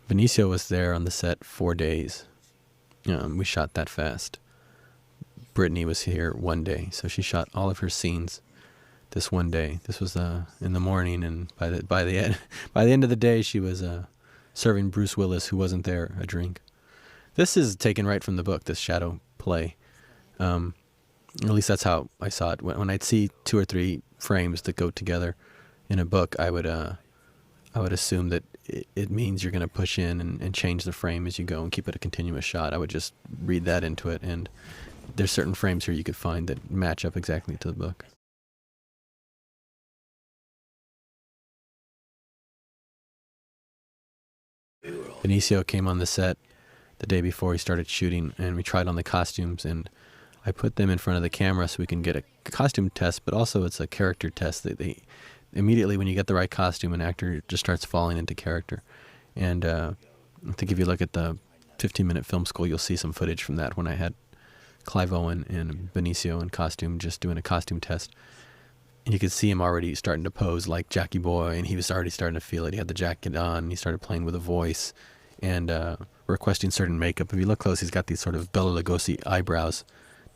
Benicio was there on the set 4 days. We shot that fast. Brittany was here 1 day, so she shot all of her scenes this 1 day. This was in the morning, and by the end of the day, she was serving Bruce Willis, who wasn't there, a drink. This is taken right from the book, this shadow play. At least that's how I saw it. When I'd see 2 or 3 frames that go together in a book, I would assume that it means you're going to push in and change the frame as you go and keep it a continuous shot. I would just read that into it, and there's certain frames here you could find that match up exactly to the book. Benicio came on the set the day before he started shooting, and we tried on the costumes, and I put them in front of the camera so we can get a costume test, but also it's a character test. They immediately, when you get the right costume, an actor just starts falling into character. And I think if you look at the 15-minute film school, you'll see some footage from that when I had Clive Owen and Benicio in costume, just doing a costume test. And you could see him already starting to pose like Jackie Boy, and he was already starting to feel it. He had the jacket on, and he started playing with a voice and requesting certain makeup. If you look close, he's got these sort of Bela Lugosi eyebrows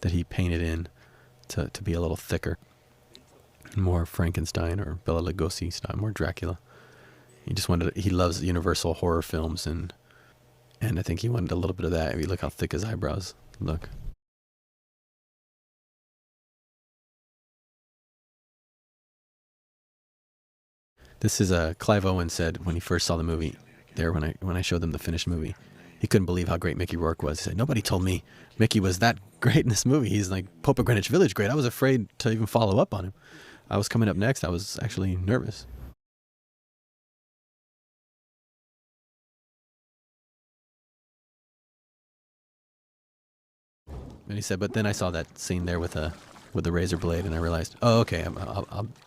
that he painted in to be a little thicker. More Frankenstein or Bela Lugosi style, more Dracula. He just wanted. He loves Universal horror films, and I think he wanted a little bit of that. If you look how thick his eyebrows look. This is Clive Owen said when he first saw the movie. There, when I showed them the finished movie, he couldn't believe how great Mickey Rourke was. He said, "Nobody told me Mickey was that great in this movie. He's like Pope of Greenwich Village great. I was afraid to even follow up on him. I was coming up next. I was actually nervous." And he said, "But then I saw that scene there with the razor blade, and I realized, oh, okay,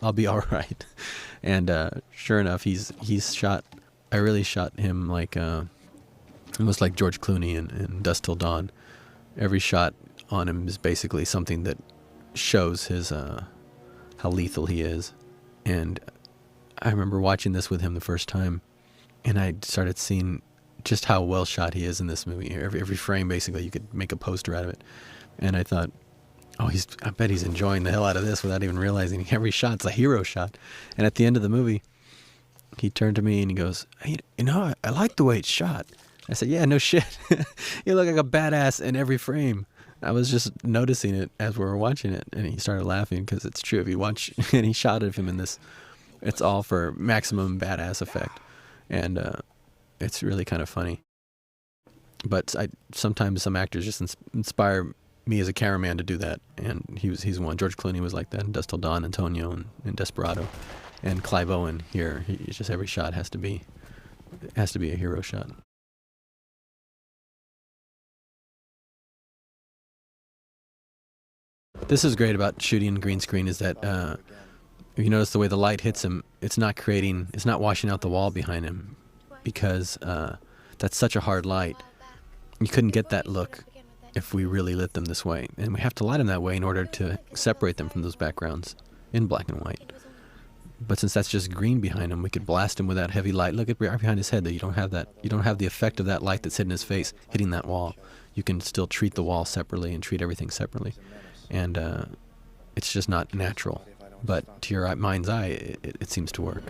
I'll be all right." And sure enough, he's shot. I really shot him like almost like George Clooney in Dusk Till Dawn. Every shot on him is basically something that shows his how lethal he is. And I remember watching this with him the first time, and I started seeing just how well shot he is in this movie. Every frame, basically, you could make a poster out of it. And I thought, oh, I bet he's enjoying the hell out of this without even realizing every shot's a hero shot. And at the end of the movie, he turned to me and he goes, "Hey, I like the way it's shot." I said, "Yeah, no shit. You look like a badass in every frame." I was just noticing it as we were watching it, and he started laughing because it's true. If you watch any shot of him in this, it's all for maximum badass effect, and it's really kind of funny. But sometimes some actors just inspire me as a cameraman to do that, and he's one. George Clooney was like that in Dusk Till Dawn, Antonio in Desperado, and Clive Owen here. He's just every shot has to be a hero shot. This is great about shooting green screen is that if you notice the way the light hits him, it's not washing out the wall behind him, because that's such a hard light. You couldn't get that look if we really lit them this way, and we have to light them that way in order to separate them from those backgrounds in black and white. But since that's just green behind him, we could blast him with that heavy light. Look at right behind his head, though. You don't have that. You don't have the effect of that light that's hitting his face, hitting that wall. You can still treat the wall separately and treat everything separately, and it's just not natural. But to your mind's eye, it seems to work.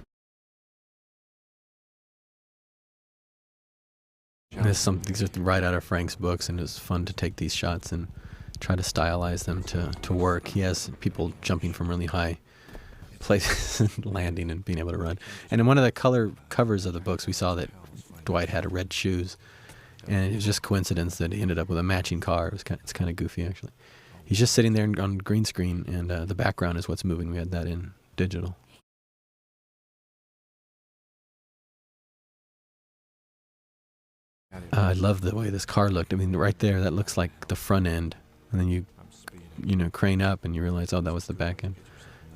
These are right out of Frank's books, and it's fun to take these shots and try to stylize them to work. He has people jumping from really high places and landing and being able to run. And in one of the color covers of the books, we saw that Dwight had red shoes, and it was just coincidence that he ended up with a matching car. It's kind of goofy, actually. He's just sitting there on green screen, and the background is what's moving. We had that in digital. I love the way this car looked. I mean, right there, that looks like the front end, and then you crane up and you realize, oh, that was the back end.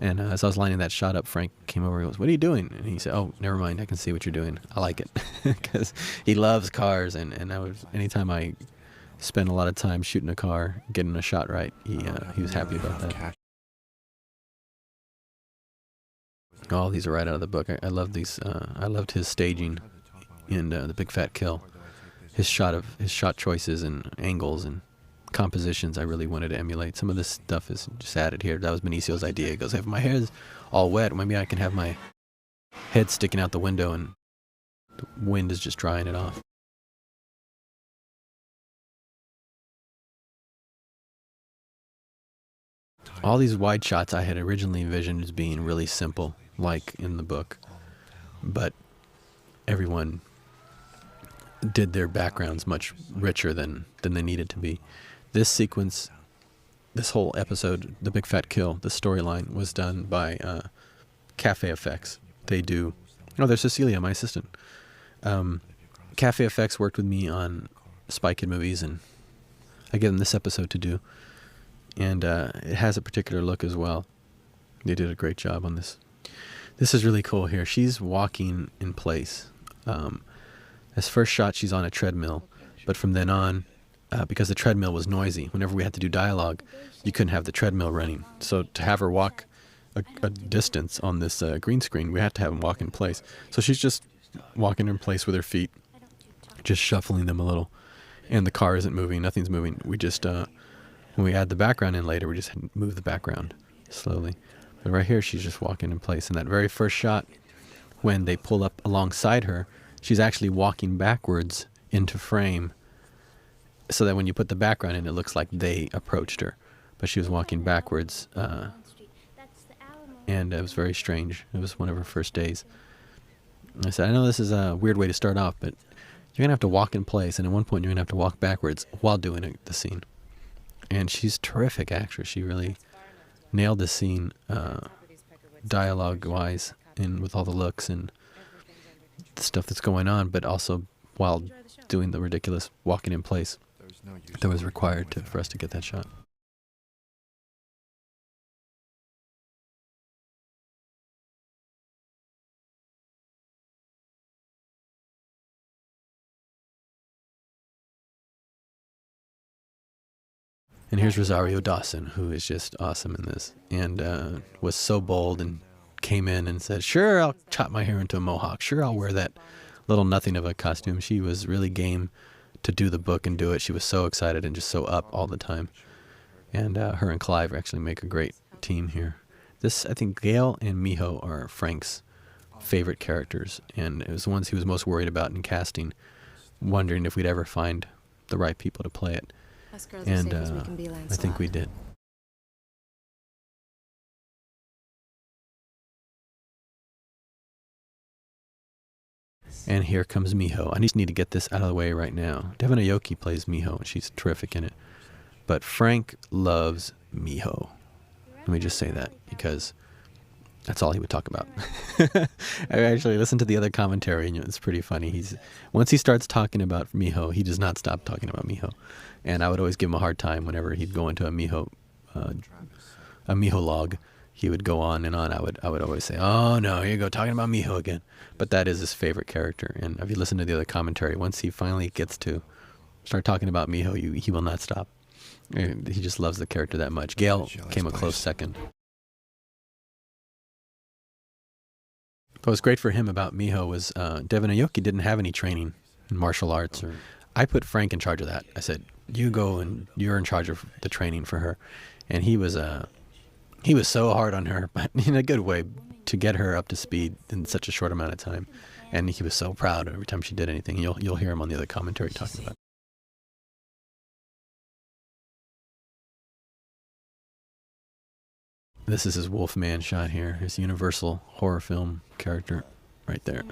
And as I was lining that shot up, Frank came over and goes, "What are you doing?" And he said, "Oh, never mind. I can see what you're doing. I like it," because he loves cars, and anytime I spend a lot of time shooting a car, getting a shot right, he was happy about that. All these are right out of the book. I love these. I loved his staging in The Big Fat Kill. His shot choices and angles and compositions I really wanted to emulate. Some of this stuff is just added here. That was Benicio's idea. He goes, "If my hair's all wet, maybe I can have my head sticking out the window and the wind is just drying it off." All these wide shots I had originally envisioned as being really simple, like in the book, but everyone did their backgrounds much richer than they needed to be. This sequence, this whole episode, The Big Fat Kill, the storyline was done by Cafe Effects. They do, there's Cecilia, my assistant. Cafe Effects worked with me on Spy Kid movies, and I give them this episode to do. And it has a particular look as well. They did a great job on this. This is really cool here. She's walking in place. This first shot, she's on a treadmill, but from then on, because the treadmill was noisy, whenever we had to do dialogue, you couldn't have the treadmill running. So to have her walk a distance on this green screen, we had to have him walk in place. So she's just walking in place with her feet, just shuffling them a little, and the car isn't moving, nothing's moving. We just, when we add the background in later, we just move the background slowly. But right here, she's just walking in place. In that very first shot, when they pull up alongside her, she's actually walking backwards into frame, so that when you put the background in, it looks like they approached her, but she was walking backwards, and it was very strange. It was one of her first days. And I said, I know this is a weird way to start off, but you're gonna have to walk in place, and at one point you're gonna have to walk backwards while doing the scene. And she's a terrific actress. She really nailed the scene, dialogue-wise, and with all the looks and the stuff that's going on, but also while doing the ridiculous walking in place that was required for us to get that shot. And here's Rosario Dawson, who is just awesome in this, and was so bold and came in and said, sure, I'll chop my hair into a mohawk. Sure, I'll wear that little nothing of a costume. She was really game to do the book and do it. She was so excited and just so up all the time. And her and Clive actually make a great team here. This, I think Gail and Miho are Frank's favorite characters, and it was the ones he was most worried about in casting, wondering if we'd ever find the right people to play it. And I think we did. And here comes Miho. I just need to get this out of the way right now. Devon Aoki plays Miho, and she's terrific in it. But Frank loves Miho. Let me just say that, because that's all he would talk about. I actually listened to the other commentary, and it's pretty funny. Once he starts talking about Miho, he does not stop talking about Miho. And I would always give him a hard time whenever he'd go into a Miho log. He would go on and on. I would always say, oh no, here you go, talking about Miho again. But that is his favorite character. And if you listen to the other commentary, once he finally gets to start talking about Miho, he will not stop. And he just loves the character that much. Gail came a close second. What was great for him about Miho was Devon Aoki didn't have any training in martial arts. I put Frank in charge of that. I said, you go and you're in charge of the training for her. And he was so hard on her, but in a good way, to get her up to speed in such a short amount of time. And he was so proud every time she did anything. You'll hear him on the other commentary talking about it. This is his Wolfman shot here, his Universal horror film character right there.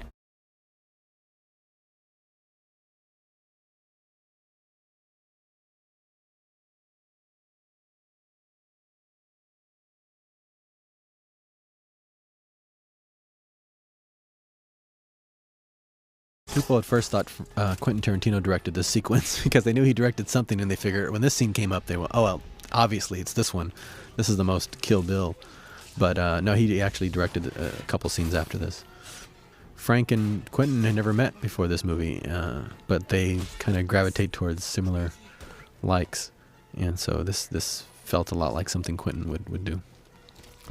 People at first thought Quentin Tarantino directed this sequence because they knew he directed something, and they figured when this scene came up, they went, oh, well, obviously it's this one. This is the most Kill Bill. But no, he actually directed a couple scenes after this. Frank and Quentin had never met before this movie, but they kind of gravitate towards similar likes. And so this felt a lot like something Quentin would do.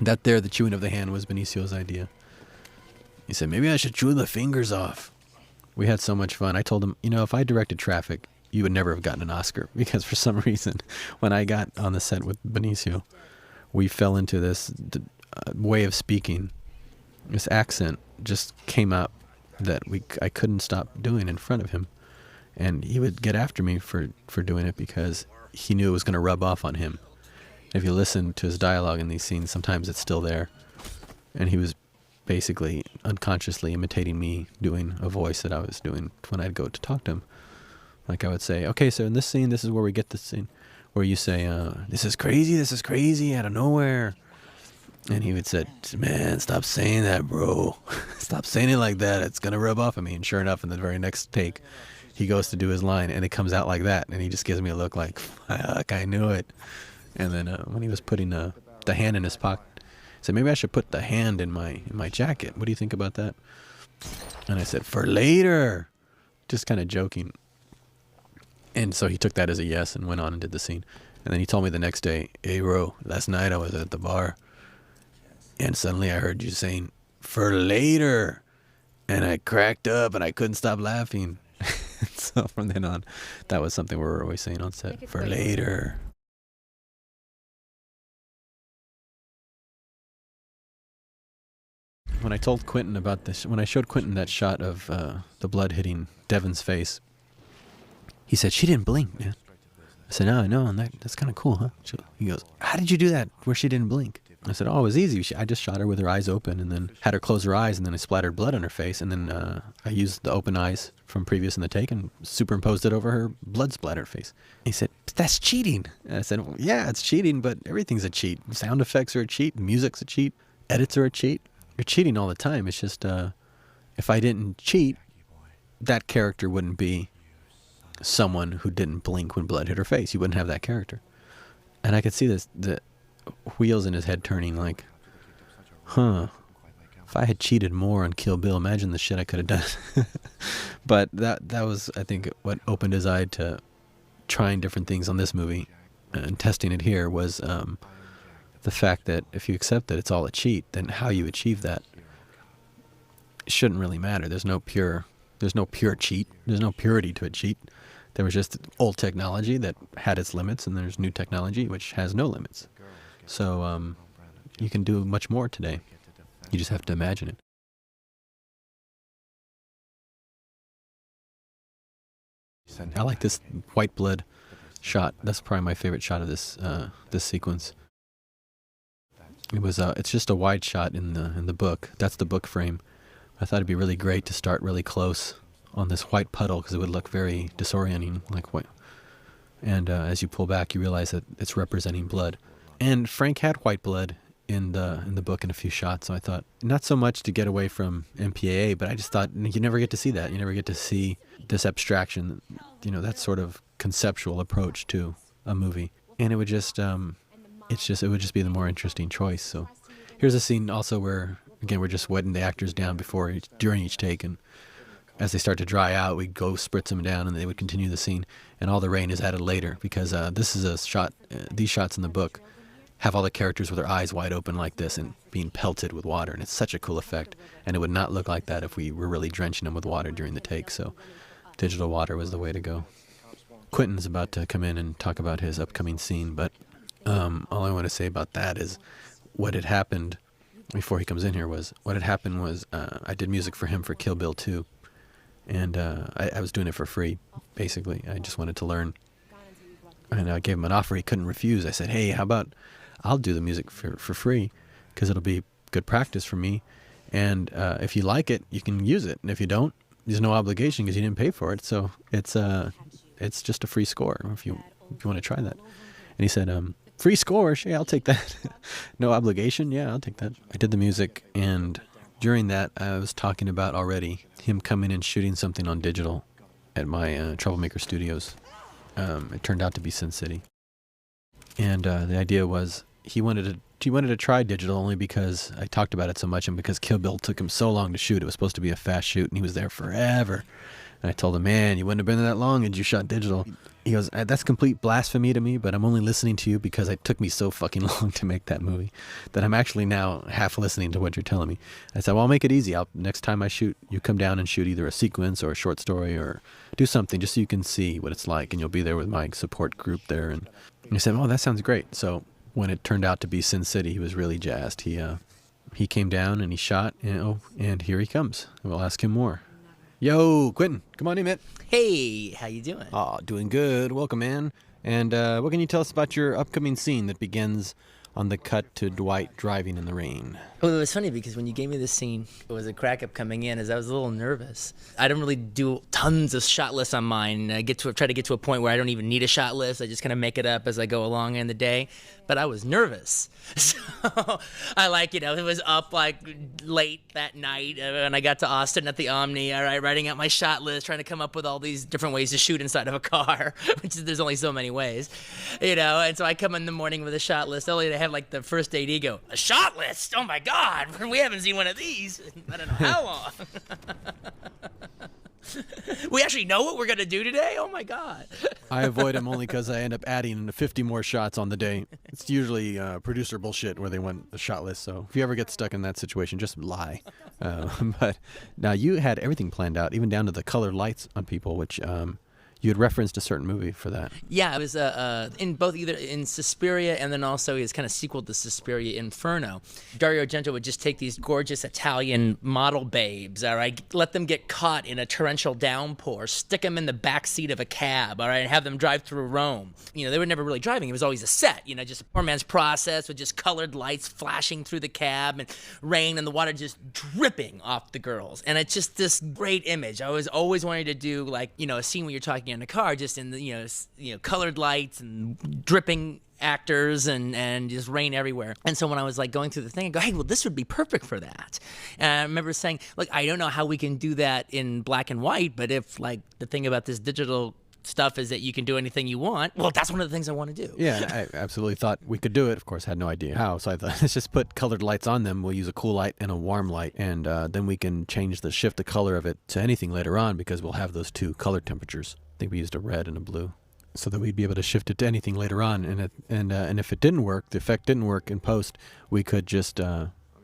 That there, the chewing of the hand, was Benicio's idea. He said, maybe I should chew the fingers off. We had so much fun. I told him, if I directed Traffic, you would never have gotten an Oscar, because for some reason, when I got on the set with Benicio, we fell into this way of speaking. This accent just came out that I couldn't stop doing in front of him. And he would get after me for doing it because he knew it was going to rub off on him. If you listen to his dialogue in these scenes, sometimes it's still there. And he was basically unconsciously imitating me doing a voice that I was doing when I'd go to talk to him. Like I would say, okay, so in this scene, this is where we get this scene where you say, this is crazy out of nowhere. And he would say, man, stop saying that, bro. Stop saying it like that. It's going to rub off on me. And sure enough, in the very next take, he goes to do his line, and it comes out like that. And he just gives me a look like, fuck, I knew it. And then when he was putting the hand in his pocket, he said, maybe I should put the hand in my jacket. What do you think about that? And I said, for later. Just kind of joking. And so he took that as a yes and went on and did the scene. And then he told me the next day, hey, bro, last night I was at the bar, and suddenly I heard you saying, for later. And I cracked up, and I couldn't stop laughing. So from then on, that was something we were always saying on set, for later. when I told Quentin about this, when I showed Quentin that shot of the blood hitting Devin's face, he said, "She didn't blink, man." I said, "No, I know, and that's kind of cool, huh?" He goes, "How did you do that where she didn't blink?" I said, "Oh, it was easy. I just shot her with her eyes open and then had her close her eyes, and then I splattered blood on her face, and then I used the open eyes from previous in the take and superimposed it over her blood splattered face." He said, "But that's cheating." And I said, "Well, yeah, it's cheating, but everything's a cheat. Sound effects are a cheat. Music's a cheat. Edits are a cheat. You're cheating all the time. It's just if I didn't cheat, that character wouldn't be someone who didn't blink when blood hit her face. You wouldn't have that character." And I could see the wheels in his head turning like, if I had cheated more on Kill Bill, imagine the shit I could have done. But that was, I think, what opened his eye to trying different things on this movie and testing it here was the fact that if you accept that it's all a cheat, then how you achieve that shouldn't really matter. There's no pure cheat. There's no purity to a cheat. There was just old technology that had its limits, and there's new technology which has no limits. So you can do much more today. You just have to imagine it. I like this white blood shot. That's probably my favorite shot of this sequence. It was it's just a wide shot in the book. That's the book frame. I thought it'd be really great to start really close on this white puddle because it would look very disorienting, like white. And as you pull back, you realize that it's representing blood. And Frank had white blood in the book in a few shots, so I thought not so much to get away from MPAA, but I just thought you never get to see that. You never get to see this abstraction, that sort of conceptual approach to a movie, and it would just it would just be the more interesting choice. So here's a scene also where again we're just wetting the actors down during each take, and as they start to dry out, we'd go spritz them down, and they would continue the scene, and all the rain is added later because this is a shot. These shots in the book have all the characters with their eyes wide open like this and being pelted with water, and it's such a cool effect. And it would not look like that if we were really drenching them with water during the take. So digital water was the way to go. Quentin's about to come in and talk about his upcoming scene, but all I want to say about that is what had happened before he comes in here was I did music for him for Kill Bill 2, and I was doing it for free, basically. I just wanted to learn, and I gave him an offer he couldn't refuse. I said, "Hey, how about I'll do the music for free because it'll be good practice for me, and if you like it, you can use it, and if you don't, there's no obligation because you didn't pay for it. So it's just a free score if you want to try that." And he said, "Free score? Yeah, I'll take that." "No obligation? Yeah, I'll take that." I did the music, and during that, I was talking about already him coming and shooting something on digital at my Troublemaker Studios. It turned out to be Sin City, and the idea was he wanted to try digital only because I talked about it so much, and because Kill Bill took him so long to shoot. It was supposed to be a fast shoot, and he was there forever. And I told him, "Man, you wouldn't have been there that long had you shot digital." He goes, "That's complete blasphemy to me, but I'm only listening to you because it took me so fucking long to make that movie that I'm actually now half listening to what you're telling me." I said, "Well, I'll make it easy. Next time I shoot, you come down and shoot either a sequence or a short story or do something just so you can see what it's like, and you'll be there with my support group there." And he said, "Oh, that sounds great." So when it turned out to be Sin City, he was really jazzed. He came down and he shot, and here he comes. We'll ask him more. Yo, Quentin, come on in, man. Hey, how you doing? Oh, doing good. Welcome, man. And what can you tell us about your upcoming scene that begins on the cut to Dwight driving in the rain? Well, it was funny because when you gave me this scene, it was a crack up coming in as I was a little nervous. I don't really do tons of shot lists on mine. I try to get to a point where I don't even need a shot list. I just kind of make it up as I go along in the day. But I was nervous. So it was up like late that night and I got to Austin at the Omni, all right, writing out my shot list, trying to come up with all these different ways to shoot inside of a car, which is, there's only so many ways, and so I come in the morning with a shot list. Only to have like the first AD go, "A shot list? Oh my God, we haven't seen one of these I don't know how long." We actually know what we're going to do today? Oh my God. I avoid them only because I end up adding 50 more shots on the day. It's usually producer bullshit where they want the shot list. So if you ever get stuck in that situation, just lie. But now you had everything planned out, even down to the colored lights on people, which You had referenced a certain movie for that. Yeah, it was in both either in Suspiria and then also his kind of sequel to Suspiria, Inferno. Dario Argento would just take these gorgeous Italian model babes, all right, let them get caught in a torrential downpour, stick them in the back seat of a cab, all right, and have them drive through Rome. You know, they were never really driving. It was always a set, you know, just a poor man's process with just colored lights flashing through the cab and rain and the water just dripping off the girls. And it's just this great image. I was always wanting to do, like, you know, a scene where you're talking in a car, just in the, you know, colored lights and dripping actors and just rain everywhere. And so when I was like going through the thing, I go, hey, well, this would be perfect for that. And I remember saying, look, I don't know how we can do that in black and white, but if, like, the thing about this digital stuff is that you can do anything you want, well, that's one of the things I want to do. Yeah, I absolutely thought we could do it. Of course, had no idea how. So I thought, let's just put colored lights on them. We'll use a cool light and a warm light, and then we can shift the color of it to anything later on, because we'll have those two color temperatures. I think we used a red and a blue, so that we'd be able to shift it to anything later on. And if it didn't work, the effect didn't work in post, we could just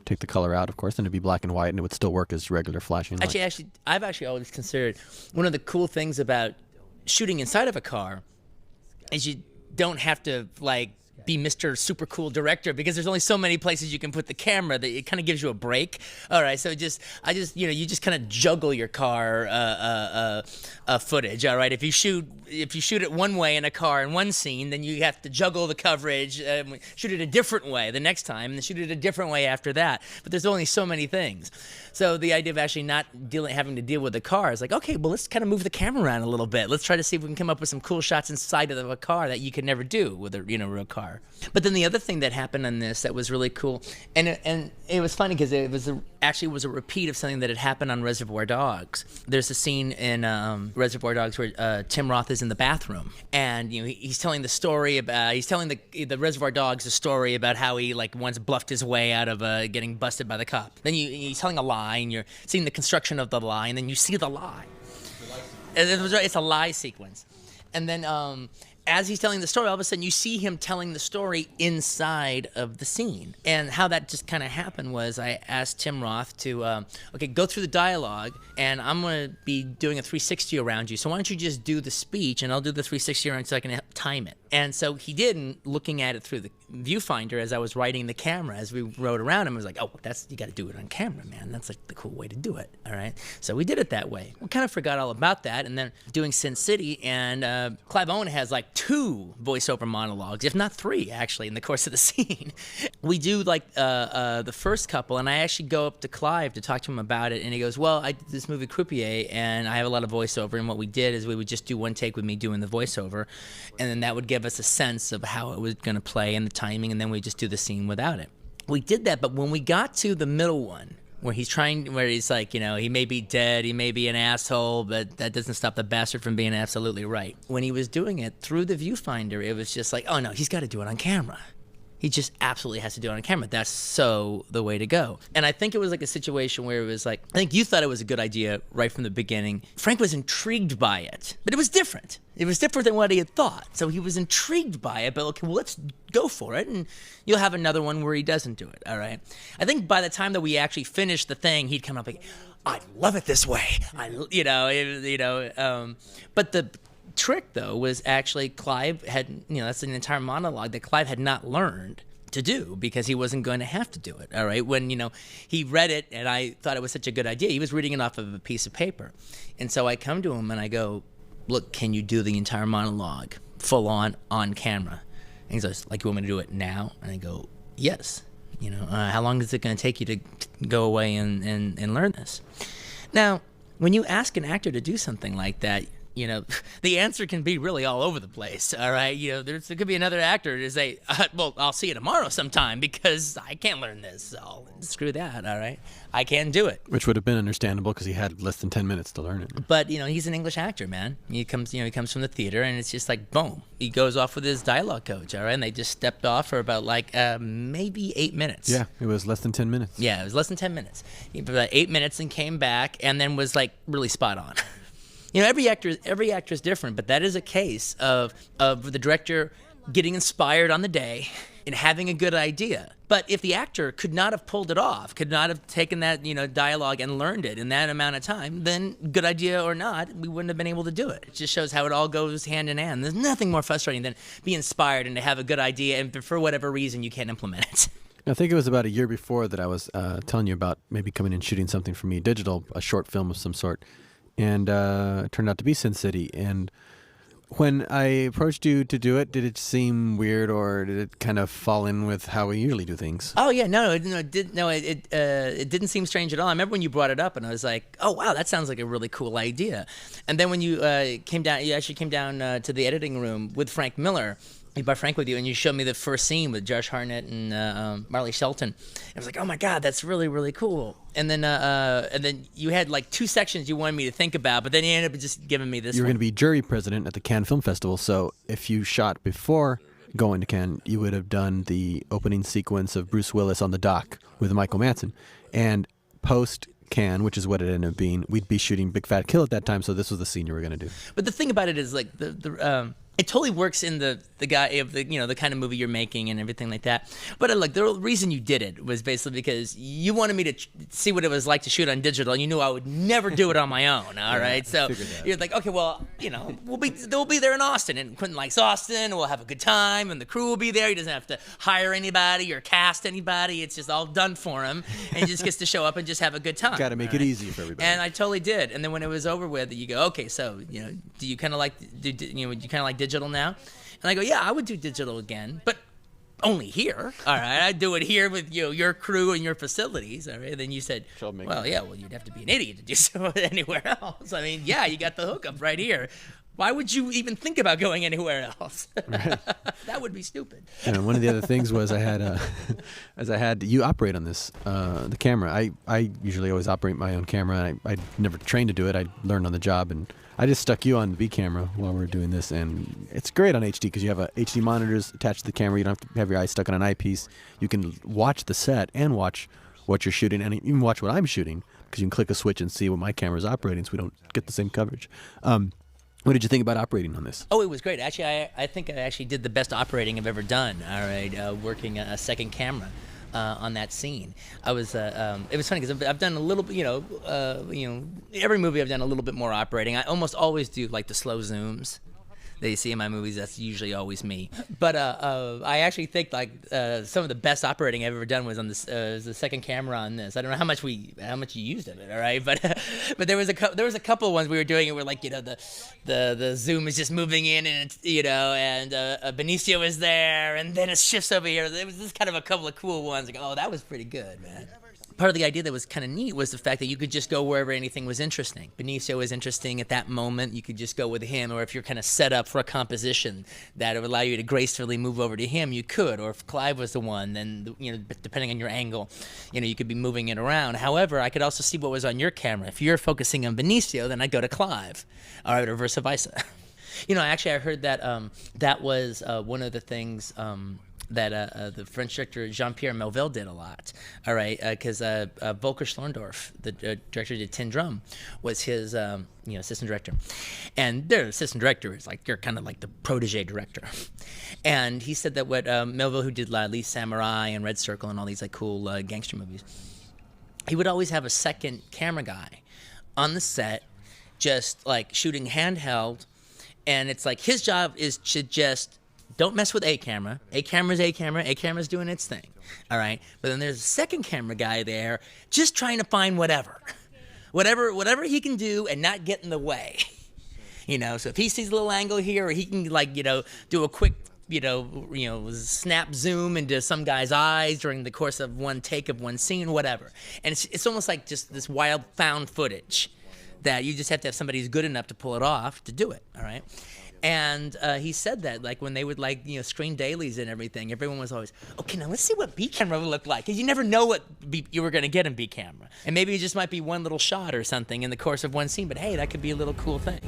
take the color out, of course, and it'd be black and white, and it would still work as regular flashing light. Actually, I've always considered one of the cool things about shooting inside of a car is you don't have to, like, be Mr. Super Cool Director, because there's only so many places you can put the camera that it kind of gives you a break. All right, so you know, you just kind of juggle your car footage. All right, if you shoot it one way in a car in one scene, then you have to juggle the coverage, shoot it a different way the next time, and then shoot it a different way after that. But there's only so many things. So the idea of actually not having to deal with the car is like, okay, well, let's kind of move the camera around a little bit. Let's try to see if we can come up with some cool shots inside of a car that you could never do with a real car. But then the other thing that happened on this that was really cool, and it was funny because it was a repeat of something that had happened on Reservoir Dogs. There's a scene in Reservoir Dogs where Tim Roth is in the bathroom, and you know he's telling the story about the Reservoir Dogs a story about how he, like, once bluffed his way out of getting busted by the cop. Then he's telling a lie, and you're seeing the construction of the lie, and then you see the lie. It's a lie sequence, and then as he's telling the story, all of a sudden you see him telling the story inside of the scene. And how that just kind of happened was I asked Tim Roth to, go through the dialogue, and I'm going to be doing a 360 around you. So why don't you just do the speech, and I'll do the 360 around so I can time it. And so he did, looking at it through the viewfinder as I was writing the camera, as we rode around him, I was like, oh, you got to do it on camera, man. That's like the cool way to do it, all right? So we did it that way. We kind of forgot all about that, and then doing Sin City, and Clive Owen has like 2 voiceover monologues, if not 3, actually, in the course of the scene. We do like the first couple, and I actually go up to Clive to talk to him about it, and he goes, well, I did this movie Croupier, and I have a lot of voiceover, and what we did is we would just do one take with me doing the voiceover, and then that would give us a sense of how it was going to play and the timing, and then we just do the scene without it. We did that, but when we got to the middle one, where he's like, you know, he may be dead, he may be an asshole, but that doesn't stop the bastard from being absolutely right. When he was doing it through the viewfinder, it was just like, oh no, he's got to do it on camera. He just absolutely has to do it on camera. That's so the way to go. And I think it was like a situation where it was like, I think you thought it was a good idea right from the beginning. Frank was intrigued by it, but it was different. It was different than what he had thought. So he was intrigued by it, but okay, well, let's go for it, and you'll have another one where he doesn't do it, all right? I think by the time that we actually finished the thing, he'd come up like, I love it this way. But the trick, though, was actually Clive had, that's an entire monologue that Clive had not learned to do because he wasn't going to have to do it, all right? When, he read it and I thought it was such a good idea, he was reading it off of a piece of paper. And so I come to him and I go, look, can you do the entire monologue full on camera? And he goes, like, you want me to do it now? And I go, yes. How long is it going to take you to go away and learn this? Now, when you ask an actor to do something like that, the answer can be really all over the place, all right? There could be another actor to say, well, I'll see you tomorrow sometime because I can't learn this. So screw that, all right? I can't do it. Which would have been understandable because he had less than 10 minutes to learn it. But, he's an English actor, man. He comes from the theater, and it's just like, boom. He goes off with his dialogue coach, all right? And they just stepped off for about, maybe 8 minutes. Yeah, it was less than 10 minutes. Yeah, it was less than 10 minutes. He about 8 minutes and came back and then was, really spot on. Every actor is different, but that is a case of the director getting inspired on the day, and having a good idea. But if the actor could not have pulled it off, could not have taken that, dialogue and learned it in that amount of time, then good idea or not, we wouldn't have been able to do it. It just shows how it all goes hand in hand. There's nothing more frustrating than be inspired and to have a good idea and for whatever reason you can't implement it. I think it was about a year before that I was telling you about maybe coming and shooting something for me digital, a short film of some sort, and it turned out to be Sin City. And when I approached you to do it, did it seem weird, or did it kind of fall in with how we usually do things? Oh yeah, it didn't seem strange at all. I remember when you brought it up, and I was like, oh wow, that sounds like a really cool idea. And then when you actually came down to the editing room with Frank Miller. You brought Frank with you, and you showed me the first scene with Josh Hartnett and Marley Shelton. I was like, oh my God, that's really, really cool. And then you had like 2 sections you wanted me to think about, but then you ended up just giving me this. You were one. going to be jury president at the Cannes Film Festival, so if you shot before going to Cannes, you would have done the opening sequence of Bruce Willis on the dock with Michael Madsen. And post Cannes, which is what it ended up being, we'd be shooting Big Fat Kill at that time, so this was the scene you were going to do. But the thing about it is like it totally works in the guy of the kind of movie you're making and everything like that. But look, the reason you did it was basically because you wanted me to see what it was like to shoot on digital, and you knew I would never do it on my own. All right, so you're like, okay, well, we'll be there in Austin, and Quentin likes Austin. We'll have a good time, and the crew will be there. He doesn't have to hire anybody or cast anybody. It's just all done for him, and he just gets to show up and just have a good time. Got to make it easy for everybody. And I totally did. And then when it was over with, you go, okay, so do you kind of like digital now? And I go, yeah, I would do digital again, but only here. All right, I'd do it here with your crew and your facilities. All right. And then you said, well, yeah, well, you'd have to be an idiot to do so anywhere else. I mean, yeah, you got the hookup right here. Why would you even think about going anywhere else? Right. That would be stupid. One of the other things was I had you operate on this the camera. I usually always operate my own camera, and I never trained to do it. I learned on the job, and I just stuck you on the B camera while we were doing this, and it's great on HD because you have HD monitors attached to the camera. You don't have to have your eyes stuck on an eyepiece. You can watch the set and watch what you're shooting, and even watch what I'm shooting because you can click a switch and see what my camera is operating, so we don't get the same coverage. What did you think about operating on this? Oh, it was great. Actually, I think I actually did the best operating I've ever done. All right, working a second camera. On that scene, it was funny because I've done a little bit, every movie I've done a little bit more operating. I almost always do like the slow zooms that you see in my movies. That's usually always me. But I actually think like some of the best operating I've ever done was on this the second camera on this. I don't know how much you used of it, all right? But there was a couple of ones we were doing it where like the zoom is just moving in, and it's, and Benicio is there, and then it shifts over here. There was just kind of a couple of cool ones. Like, oh, that was pretty good, man. Part of the idea that was kind of neat was the fact that you could just go wherever anything was interesting. Benicio was interesting at that moment. You could just go with him, or if you're kind of set up for a composition that would allow you to gracefully move over to him, you could. Or if Clive was the one, then depending on your angle, you could be moving it around. However, I could also see what was on your camera. If you're focusing on Benicio, then I'd go to Clive, all right, or vice versa. Actually, I heard that that was one of the things. That the French director Jean-Pierre Melville did a lot, all right, because Volker Schlorndorff, the director who did Tin Drum, was his assistant director, and their assistant director is like you're kind of like the protege director, and he said that what Melville, who did La Liste Samurai and Red Circle and all these like cool gangster movies, he would always have a second camera guy on the set, just like shooting handheld, and it's like his job is to just don't mess with A camera. A camera's A camera. A camera's doing its thing. All right? But then there's a second camera guy there just trying to find whatever he can do and not get in the way. So if he sees a little angle here, or he can do a quick snap zoom into some guy's eyes during the course of one take of one scene, whatever. And it's almost like just this wild found footage that you just have to have somebody who's good enough to pull it off to do it. All right? And he said that, like, when they would, screen dailies and everything, everyone was always, okay, now let's see what B camera would look like. Because you never know what you were going to get in B camera. And maybe it just might be one little shot or something in the course of one scene, but hey, that could be a little cool thing.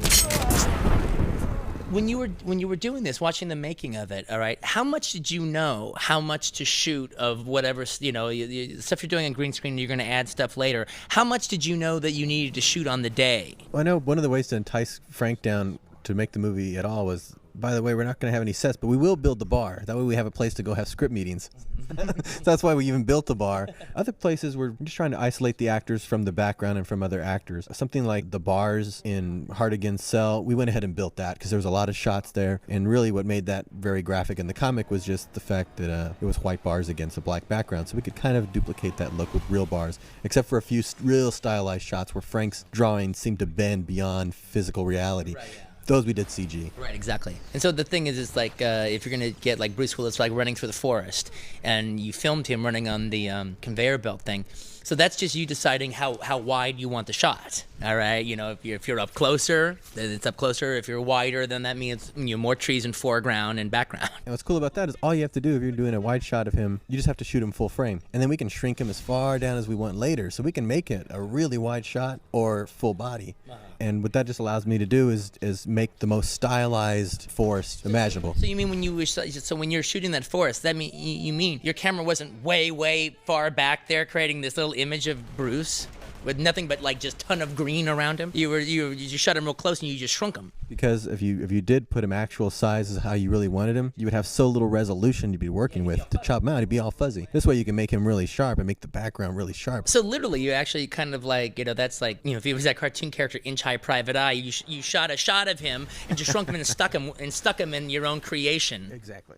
When you were doing this, watching the making of it, all right, how much did you know how much to shoot of whatever, stuff you're doing on green screen, you're going to add stuff later. How much did you know that you needed to shoot on the day? Well, I know one of the ways to entice Frank down to make the movie at all was by the way, we're not going to have any sets, but we will build the bar. That way we have a place to go have script meetings. So that's why we even built the bar. Other places, we're just trying to isolate the actors from the background and from other actors. Something like the bars in Hardigan's cell, we went ahead and built that because there was a lot of shots there. And really what made that very graphic in the comic was just the fact that it was white bars against a black background. So we could kind of duplicate that look with real bars, except for a few real stylized shots where Frank's drawing seemed to bend beyond physical reality. Right, yeah. Those we did CG. Right, exactly. And so the thing is like if you're going to get like Bruce Willis like running through the forest and you filmed him running on the conveyor belt thing, so that's just you deciding how wide you want the shot. All right, you know, if you're up closer, then it's up closer. If you're wider, then that means more trees in foreground and background. And what's cool about that is all you have to do if you're doing a wide shot of him, you just have to shoot him full frame. And then we can shrink him as far down as we want later. So we can make it a really wide shot or full body. And what that just allows me to do is make the most stylized forest imaginable. So you mean when you're shooting that forest, that you mean your camera wasn't way far back there creating this little image of Bruce with nothing but like just ton of green around him? You just shot him real close and you just shrunk him. Because if you did put him actual size as how you really wanted him, you would have so little resolution to be working with to chop him out. He'd be all fuzzy. This way you can make him really sharp and make the background really sharp. So literally you actually kind of like, that's like, if he was that cartoon character Inch High Private Eye, you shot a shot of him and just shrunk him and stuck him in your own creation. Exactly.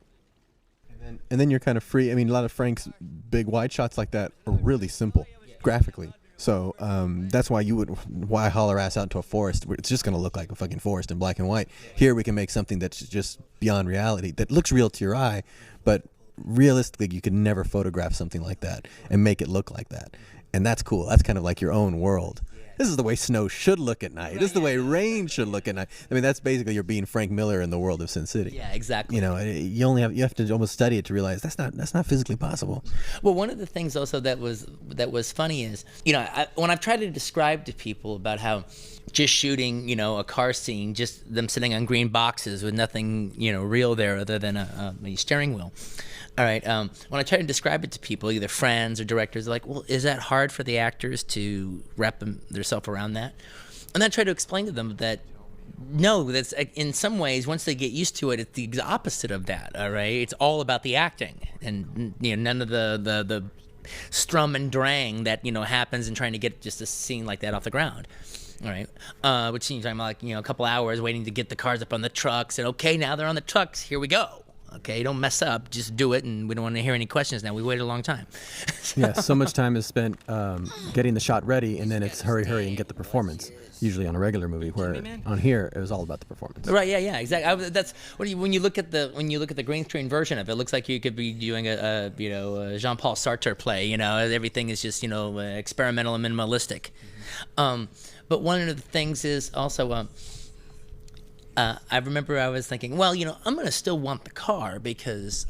And then you're kind of free. I mean, a lot of Frank's big wide shots like that are really simple graphically. So that's why why holler ass out to a forest? It's just going to look like a fucking forest in black and white. Here we can make something that's just beyond reality, that looks real to your eye, but realistically you could never photograph something like that and make it look like that. And that's cool. That's kind of like your own world. This is the way snow should look at night. This is the way rain should look at night. I mean, that's basically you're being Frank Miller in the world of Sin City. Yeah, exactly. You know, you have to almost study it to realize that's not physically possible. Well, one of the things also that was funny is, when I've tried to describe to people about how just shooting, a car scene, just them sitting on green boxes with nothing, real there other than a steering wheel. All right. When I try to describe it to people, either friends or directors, they're like, well, is that hard for the actors to wrap themselves around that? And I try to explain to them that no, that's in some ways, once they get used to it, it's the opposite of that. All right. It's all about the acting and, none of the strum and drang that, happens in trying to get just a scene like that off the ground. All right. Which seems like, a couple hours waiting to get the cars up on the trucks and okay, now they're on the trucks. Here we go. Okay, don't mess up. Just do it, and we don't want to hear any questions now. We waited a long time. Yeah, so much time is spent getting the shot ready, and then it's hurry, and get the performance. Usually on a regular movie, where on here it was all about the performance. Right? Yeah, exactly. That's when you look at the green screen version of it. It looks like you could be doing a Jean-Paul Sartre play. Everything is just experimental and minimalistic. But one of the things is also. I remember I was thinking, well, I'm going to still want the car because,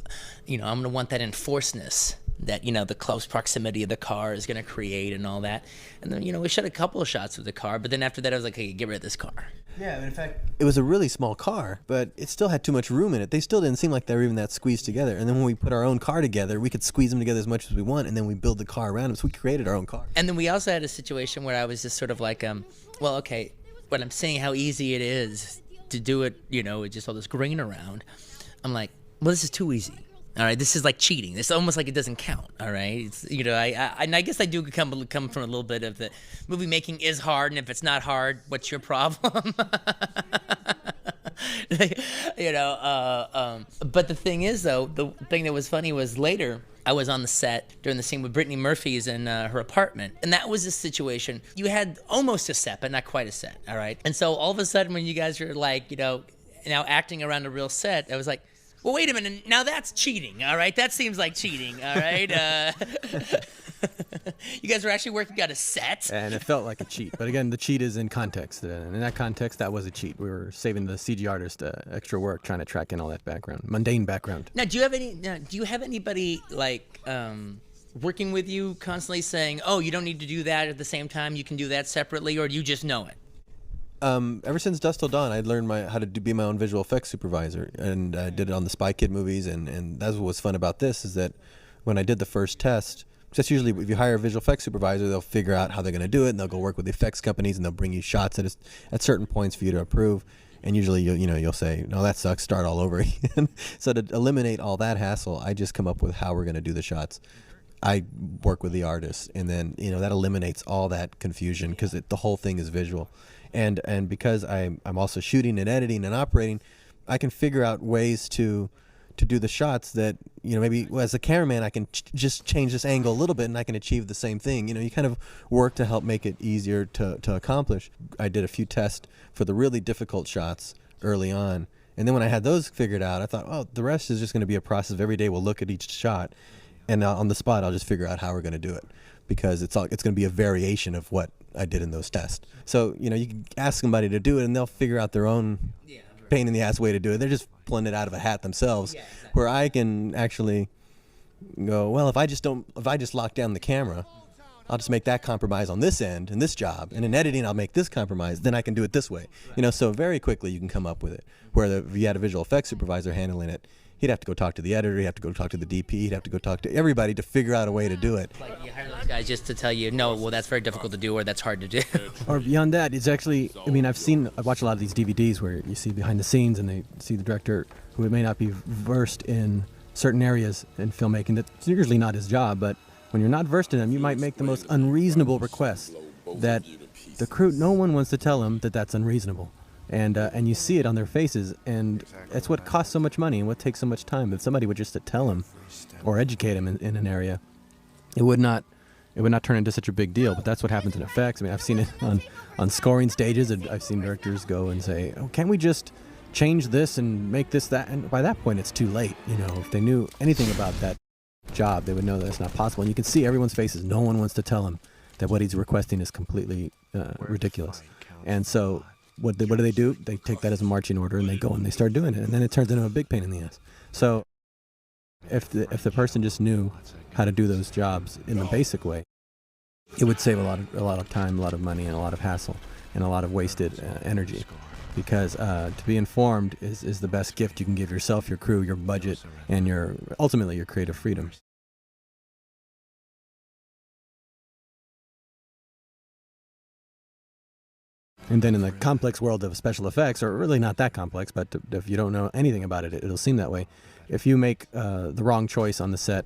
I'm going to want that enforcedness that, the close proximity of the car is going to create and all that. And then, we shot a couple of shots with the car, but then after that I was like, hey, get rid of this car. Yeah, in fact, it was a really small car, but it still had too much room in it. They still didn't seem like they were even that squeezed together. And then when we put our own car together, we could squeeze them together as much as we want, and then we build the car around them. So we created our own car. And then we also had a situation where I was just sort of like, well, okay, but I'm seeing how easy it is to do it, with just all this green around. I'm like, well, this is too easy. All right, this is like cheating. It's almost like it doesn't count. All right, it's, I guess I do come from a little bit of the movie making is hard, and if it's not hard, what's your problem? But the thing is, though, the thing that was funny was later. I was on the set during the scene with Brittany Murphy's in her apartment. And that was a situation. You had almost a set, but not quite a set, all right? And so all of a sudden when you guys were like, now acting around a real set, I was like, well, wait a minute. Now that's cheating, all right? That seems like cheating, all right? You guys were actually working on a set? And it felt like a cheat. But again, the cheat is in context. And in that context, that was a cheat. We were saving the CG artist extra work trying to track in all that background, mundane background. Now, do you have anybody like working with you constantly saying, oh, you don't need to do that at the same time, you can do that separately, or do you just know it? Ever since Dusk Till Dawn, I'd learned how to be my own visual effects supervisor, and I did it on the Spy Kid movies, and that's what was fun about this, is that when I did the first test, that's usually if you hire a visual effects supervisor, they'll figure out how they're going to do it, and they'll go work with the effects companies, and they'll bring you shots at certain points for you to approve. And usually you'll say, no, that sucks, start all over again. So to eliminate all that hassle, I just come up with how we're going to do the shots. I work with the artist, and then that eliminates all that confusion because the whole thing is visual, and because I'm also shooting and editing and operating, I can figure out ways to do the shots that maybe as a cameraman I can just change this angle a little bit and I can achieve the same thing. You kind of work to help make it easier to accomplish. I did a few tests for the really difficult shots early on, and then when I had those figured out, I thought, oh, the rest is just going to be a process of every day we'll look at each shot, and on the spot I'll just figure out how we're going to do it, because it's going to be a variation of what I did in those tests. So you can ask somebody to do it and they'll figure out their own pain in the ass way to do it. They're just pulling it out of a hat themselves. Yeah, exactly. Where I can actually go, well, if I just lock down the camera, I'll just make that compromise on this end in this job, and in editing I'll make this compromise, then I can do it this way. So very quickly you can come up with it. Where if you had a visual effects supervisor handling it, he'd have to go talk to the editor, he'd have to go talk to the DP, he'd have to go talk to everybody to figure out a way to do it. Like you hire those guys just to tell you, no, well, that's very difficult to do, or that's hard to do. Or beyond that, it's actually, I've watched a lot of these DVDs where you see behind the scenes and they see the director who may not be versed in certain areas in filmmaking. That's usually not his job, but when you're not versed in them, you might make the most unreasonable requests that the crew, no one wants to tell them that that's unreasonable. And you see it on their faces, and that's what costs so much money and what takes so much time. If somebody would just to tell them or educate them in an area, it would not turn into such a big deal. But that's what happens in effects. I've seen it on scoring stages, and I've seen directors go and say, oh, can't we just change this and make this that? And by that point, it's too late. If they knew anything about that job, they would know that it's not possible. And you can see everyone's faces. No one wants to tell him that what he's requesting is completely ridiculous. And so what do? They take that as a marching order and they go and they start doing it, and then it turns into a big pain in the ass. So if the person just knew how to do those jobs in the basic way, it would save a lot of time, a lot of money, and a lot of hassle, and a lot of wasted energy. Because to be informed is the best gift you can give yourself, your crew, your budget, and ultimately your creative freedom. And then in the complex world of special effects, or really not that complex, but if you don't know anything about it, it'll seem that way. If you make the wrong choice on the set,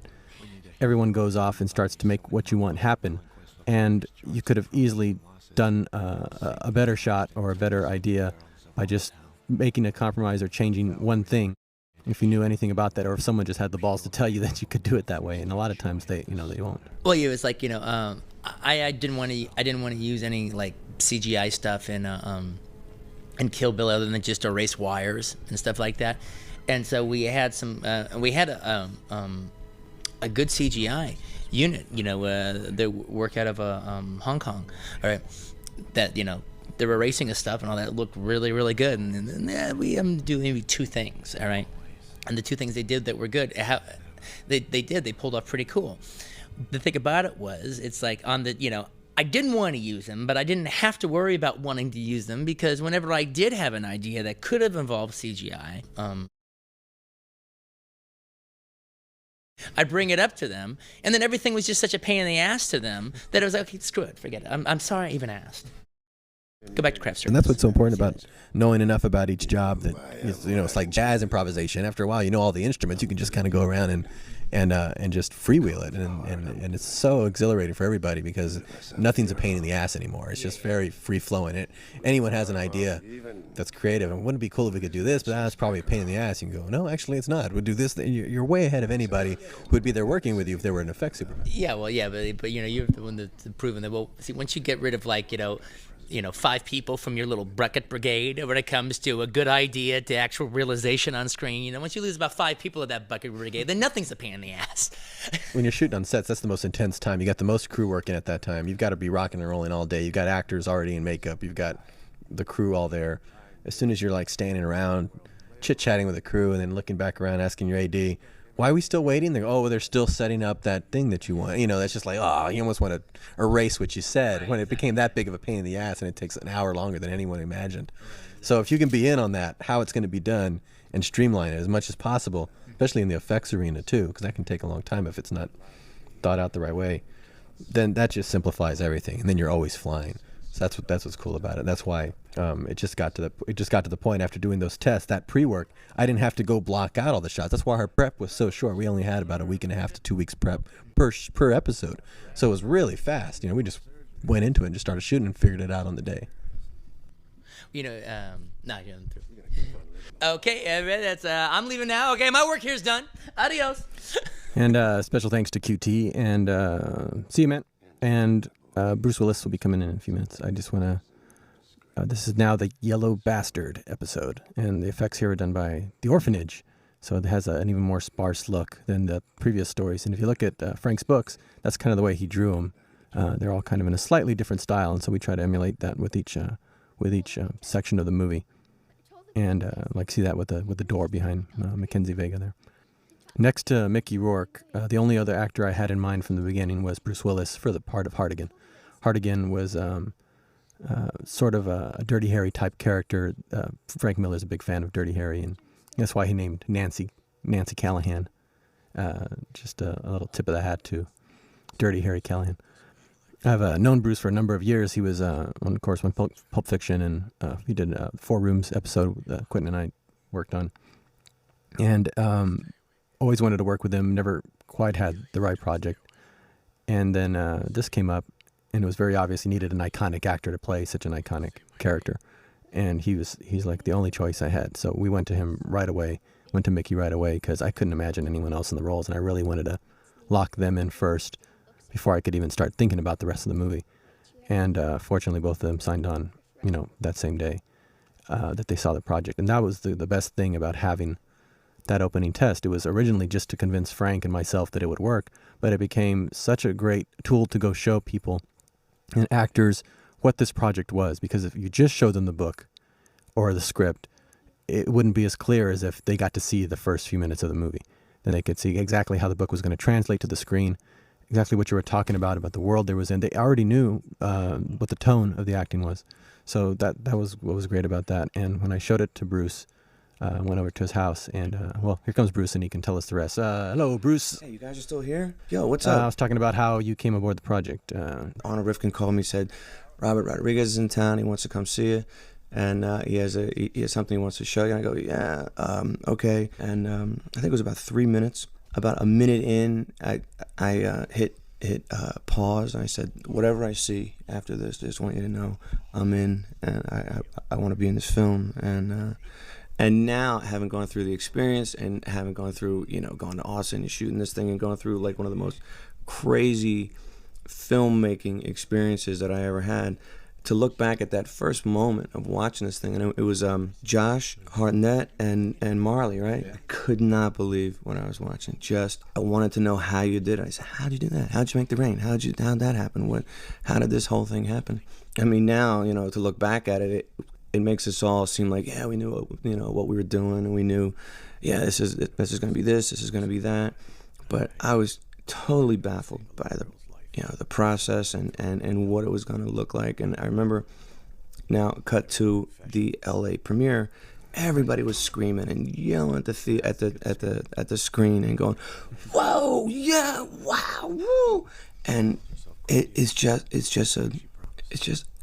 everyone goes off and starts to make what you want happen. And you could have easily done a better shot or a better idea by just making a compromise or changing one thing. If you knew anything about that, or if someone just had the balls to tell you that you could do it that way, and a lot of times they won't. Well, it was like I didn't want to use any like CGI stuff in Kill Bill other than just erase wires and stuff like that, and so we had a good CGI unit, that work out of Hong Kong, all right, that they were erasing the stuff and all that looked really, really good, and we do maybe two things, all right, and the two things they did that were good, they pulled off pretty cool. The thing about it was, it's like on the, I didn't want to use them, but I didn't have to worry about wanting to use them, because whenever I did have an idea that could have involved CGI, I'd bring it up to them, and then everything was just such a pain in the ass to them that I was like, okay, screw it, forget it. I'm sorry I even asked. Go back to craft service. And that's what's so important about knowing enough about each job that it's like jazz improvisation. After a while, you know all the instruments. You can just kind of go around and just freewheel it, and it's so exhilarating for everybody because nothing's a pain in the ass anymore. It's just very free flowing. Anyone has an idea that's creative, and wouldn't it be cool if we could do this? But that's probably a pain in the ass. You can go, no, actually, it's not. We'll do this. You're way ahead of anybody who would be there working with you if they were an effects supervisor. Yeah, well, yeah, but you're the one that's proven that. Well, see, once you get rid of 5 people from your little bucket brigade when it comes to a good idea to actual realization on screen, once you lose about 5 people of that bucket brigade, then nothing's a pain in the ass. When you're shooting on sets, that's the most intense time. You got the most crew working at that time. You've got to be rocking and rolling all day. You've got actors already in makeup. You've got the crew all there. As soon as you're like standing around, chit-chatting with the crew, and then looking back around asking your AD, why are we still waiting? They go, oh, well, they're still setting up that thing that you want. That's just like, oh, you almost want to erase what you said when it became that big of a pain in the ass, and it takes an hour longer than anyone imagined. So if you can be in on that, how it's going to be done, and streamline it as much as possible, especially in the effects arena too, because that can take a long time if it's not thought out the right way, then that just simplifies everything, and then you're always flying. So that's what's cool about it. That's why It just got to the point after doing those tests, that pre-work, I didn't have to go block out all the shots. That's why our prep was so short. We only had about a week and a half to 2 weeks prep per episode, so it was really fast. We just went into it and just started shooting and figured it out on the day. Not getting through. Okay, that's I'm leaving now. Okay, my work here's done. Adios. And special thanks to QT and see you, man. And Bruce Willis will be coming in a few minutes. I just want to. This is now the Yellow Bastard episode, and the effects here are done by The Orphanage, so it has an even more sparse look than the previous stories. And if you look at Frank's books, that's kind of the way he drew them. They're all kind of in a slightly different style, and so we try to emulate that with each section of the movie. And see that with the door behind Mackenzie Vega there. Next to Mickey Rourke, the only other actor I had in mind from the beginning was Bruce Willis for the part of Hartigan. Hartigan was sort of a Dirty Harry type character. Frank Miller's a big fan of Dirty Harry, and that's why he named Nancy Callahan. Just a little tip of the hat to Dirty Harry Callahan. I've known Bruce for a number of years. He was on Pulp Fiction, and he did a 4 Rooms episode Quentin and I worked on. And always wanted to work with him, never quite had the right project. And then this came up, and it was very obvious he needed an iconic actor to play such an iconic character. And he's like the only choice I had. So we went to him right away, went to Mickey right away, because I couldn't imagine anyone else in the roles, and I really wanted to lock them in first before I could even start thinking about the rest of the movie. And fortunately, both of them signed on, that same day that they saw the project. And that was the best thing about having that opening test. It was originally just to convince Frank and myself that it would work, but it became such a great tool to go show people and actors what this project was. Because if you just showed them the book or the script, it wouldn't be as clear as if they got to see the first few minutes of the movie. Then they could see exactly how the book was going to translate to the screen, exactly what you were talking about the world there was in. They already knew what the tone of the acting was. So that was what was great about that. And when I showed it to Bruce, I went over to his house, and here comes Bruce, and he can tell us the rest. Hello, Bruce. Hey, you guys are still here? Yo, what's up? I was talking about how you came aboard the project. Honor Rifkin called me, said, Robert Rodriguez is in town. He wants to come see you, and he has something he wants to show you. And I go, yeah, okay. And I think it was about 3 minutes. About a minute in, I hit pause, and I said, whatever I see after this, I just want you to know I'm in, and I want to be in this film. And now, having gone through the experience and having gone through, going to Austin and shooting this thing and going through like one of the most crazy filmmaking experiences that I ever had, to look back at that first moment of watching this thing, and it was Josh Hartnett and Marley, right? Yeah. I could not believe what I was watching. I wanted to know how you did it. I said, how'd you do that? How'd you make the rain? How'd that happen? How did this whole thing happen? I mean, now, to look back at it, it makes us all seem like, yeah, we knew what we were doing, and we knew, yeah, this is going to be this is going to be that. But I was totally baffled by the process and what it was going to look like. And I remember, now cut to the LA premiere, everybody was screaming and yelling at the screen and going, whoa, yeah, wow, woo. And it's just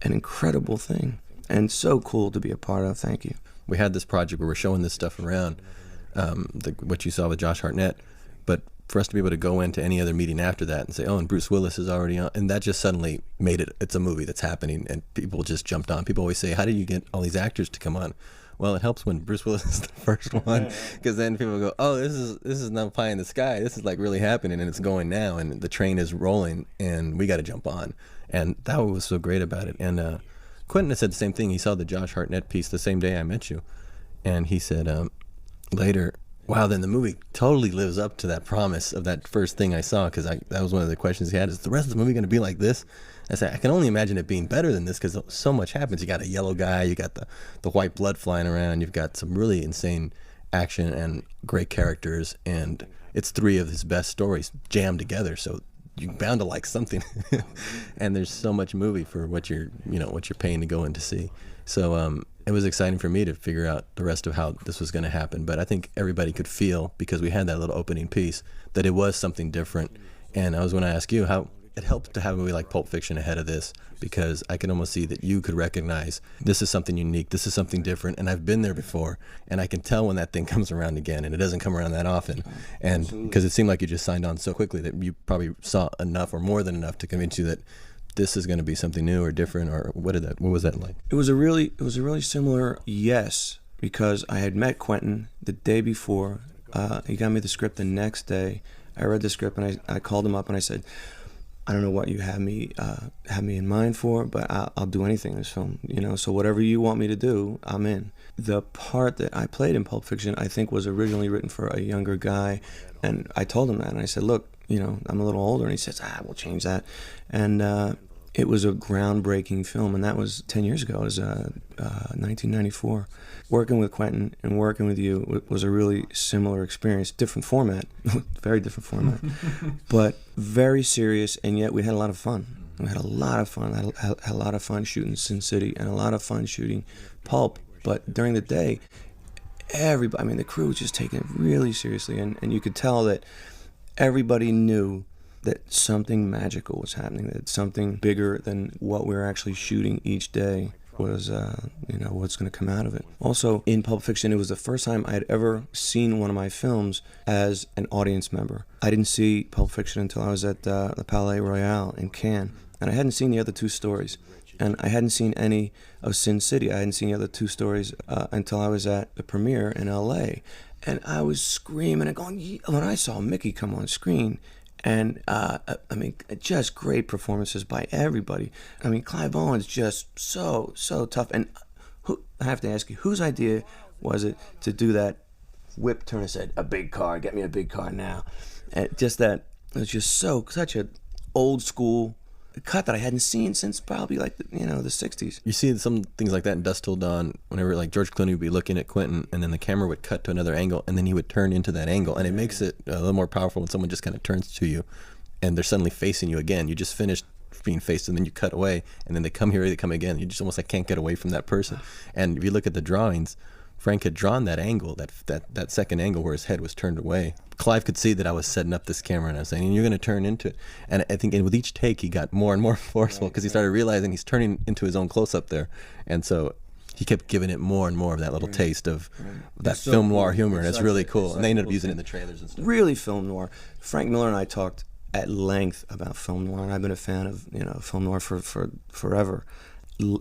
an incredible thing, and so cool to be a part of. Thank you. We had this project where we're showing this stuff around, what you saw with Josh Hartnett, but for us to be able to go into any other meeting after that and say, oh, and Bruce Willis is already on, and that just suddenly made it's a movie that's happening, and people just jumped on. People always say, how did you get all these actors to come on? Well, it helps when Bruce Willis is the first one, because then people go, oh, this is not pie in the sky. This is like really happening, and it's going now, and the train is rolling, and we got to jump on. And that was so great about it. And Quentin said the same thing. He saw the Josh Hartnett piece the same day I met you, and he said later, wow, then the movie totally lives up to that promise of that first thing I saw, because that was one of the questions he had, is the rest of the movie going to be like this? I said, I can only imagine it being better than this, because so much happens. You got a yellow guy, you got the white blood flying around, you've got some really insane action and great characters, and it's 3 of his best stories jammed together, so you're bound to like something. And there's so much movie for what you're paying to go in to see. So it was exciting for me to figure out the rest of how this was going to happen. But I think everybody could feel, because we had that little opening piece, that it was something different. And I was going to ask you, how it helped to have a movie like Pulp Fiction ahead of this, because I can almost see that you could recognize this is something unique, this is something different, and I've been there before, and I can tell when that thing comes around again, and it doesn't come around that often. And because it seemed like you just signed on so quickly that you probably saw enough or more than enough to convince you that this is going to be something new or different. Or what was that like? It was a really similar yes, because I had met Quentin the day before. He got me the script the next day. I read the script and I called him up and I said, I don't know what you have me in mind for, but I'll do anything in this film, so whatever you want me to do, I'm in. The part that I played in Pulp Fiction, I think, was originally written for a younger guy, and I told him that, and I said, look, I'm a little older, and he says, we'll change that. And it was a groundbreaking film, and that was 10 years ago. It was 1994. Working with Quentin and working with you was a really similar experience. Different format, very different format, but very serious, and yet we had a lot of fun. We had a lot of fun. I had a lot of fun shooting Sin City and a lot of fun shooting Pulp. But during the day, everybody, the crew was just taking it really seriously, and you could tell that everybody knew that something magical was happening, that something bigger than what we were actually shooting each day was, what's going to come out of it. Also, in Pulp Fiction, it was the first time I had ever seen one of my films as an audience member. I didn't see Pulp Fiction until I was at the Palais Royal in Cannes, and I hadn't seen the other two stories. And I hadn't seen any of Sin City. I hadn't seen the other two stories until I was at the premiere in L.A. And I was screaming and going, when I saw Mickey come on screen, and just great performances by everybody. Clive Owen's just so tough. And I have to ask you, whose idea was it to do that whip turn and said, a big car, get me a big car now? And just that, it was just such an old school cut that I hadn't seen since probably the 60s. You see some things like that in Dusk Till Dawn, whenever George Clooney would be looking at Quentin, and then the camera would cut to another angle, and then he would turn into that angle, and it makes it a little more powerful when someone just kind of turns to you and they're suddenly facing you again. You just finished being faced, and then you cut away, and then they come here, they come again. You just almost can't get away from that person. And if you look at the drawings, Frank had drawn that angle, that second angle where his head was turned away. Clive could see that I was setting up this camera, and I was saying, you're going to turn into it. And I think with each take, he got more and more forceful, because he started realizing he's turning into his own close-up there. And so he kept giving it more and more of that little taste of that film noir humor, and it's really cool. And they ended up using it in the trailers and stuff. Really film noir. Frank Miller and I talked at length about film noir, and I've been a fan of film noir for forever.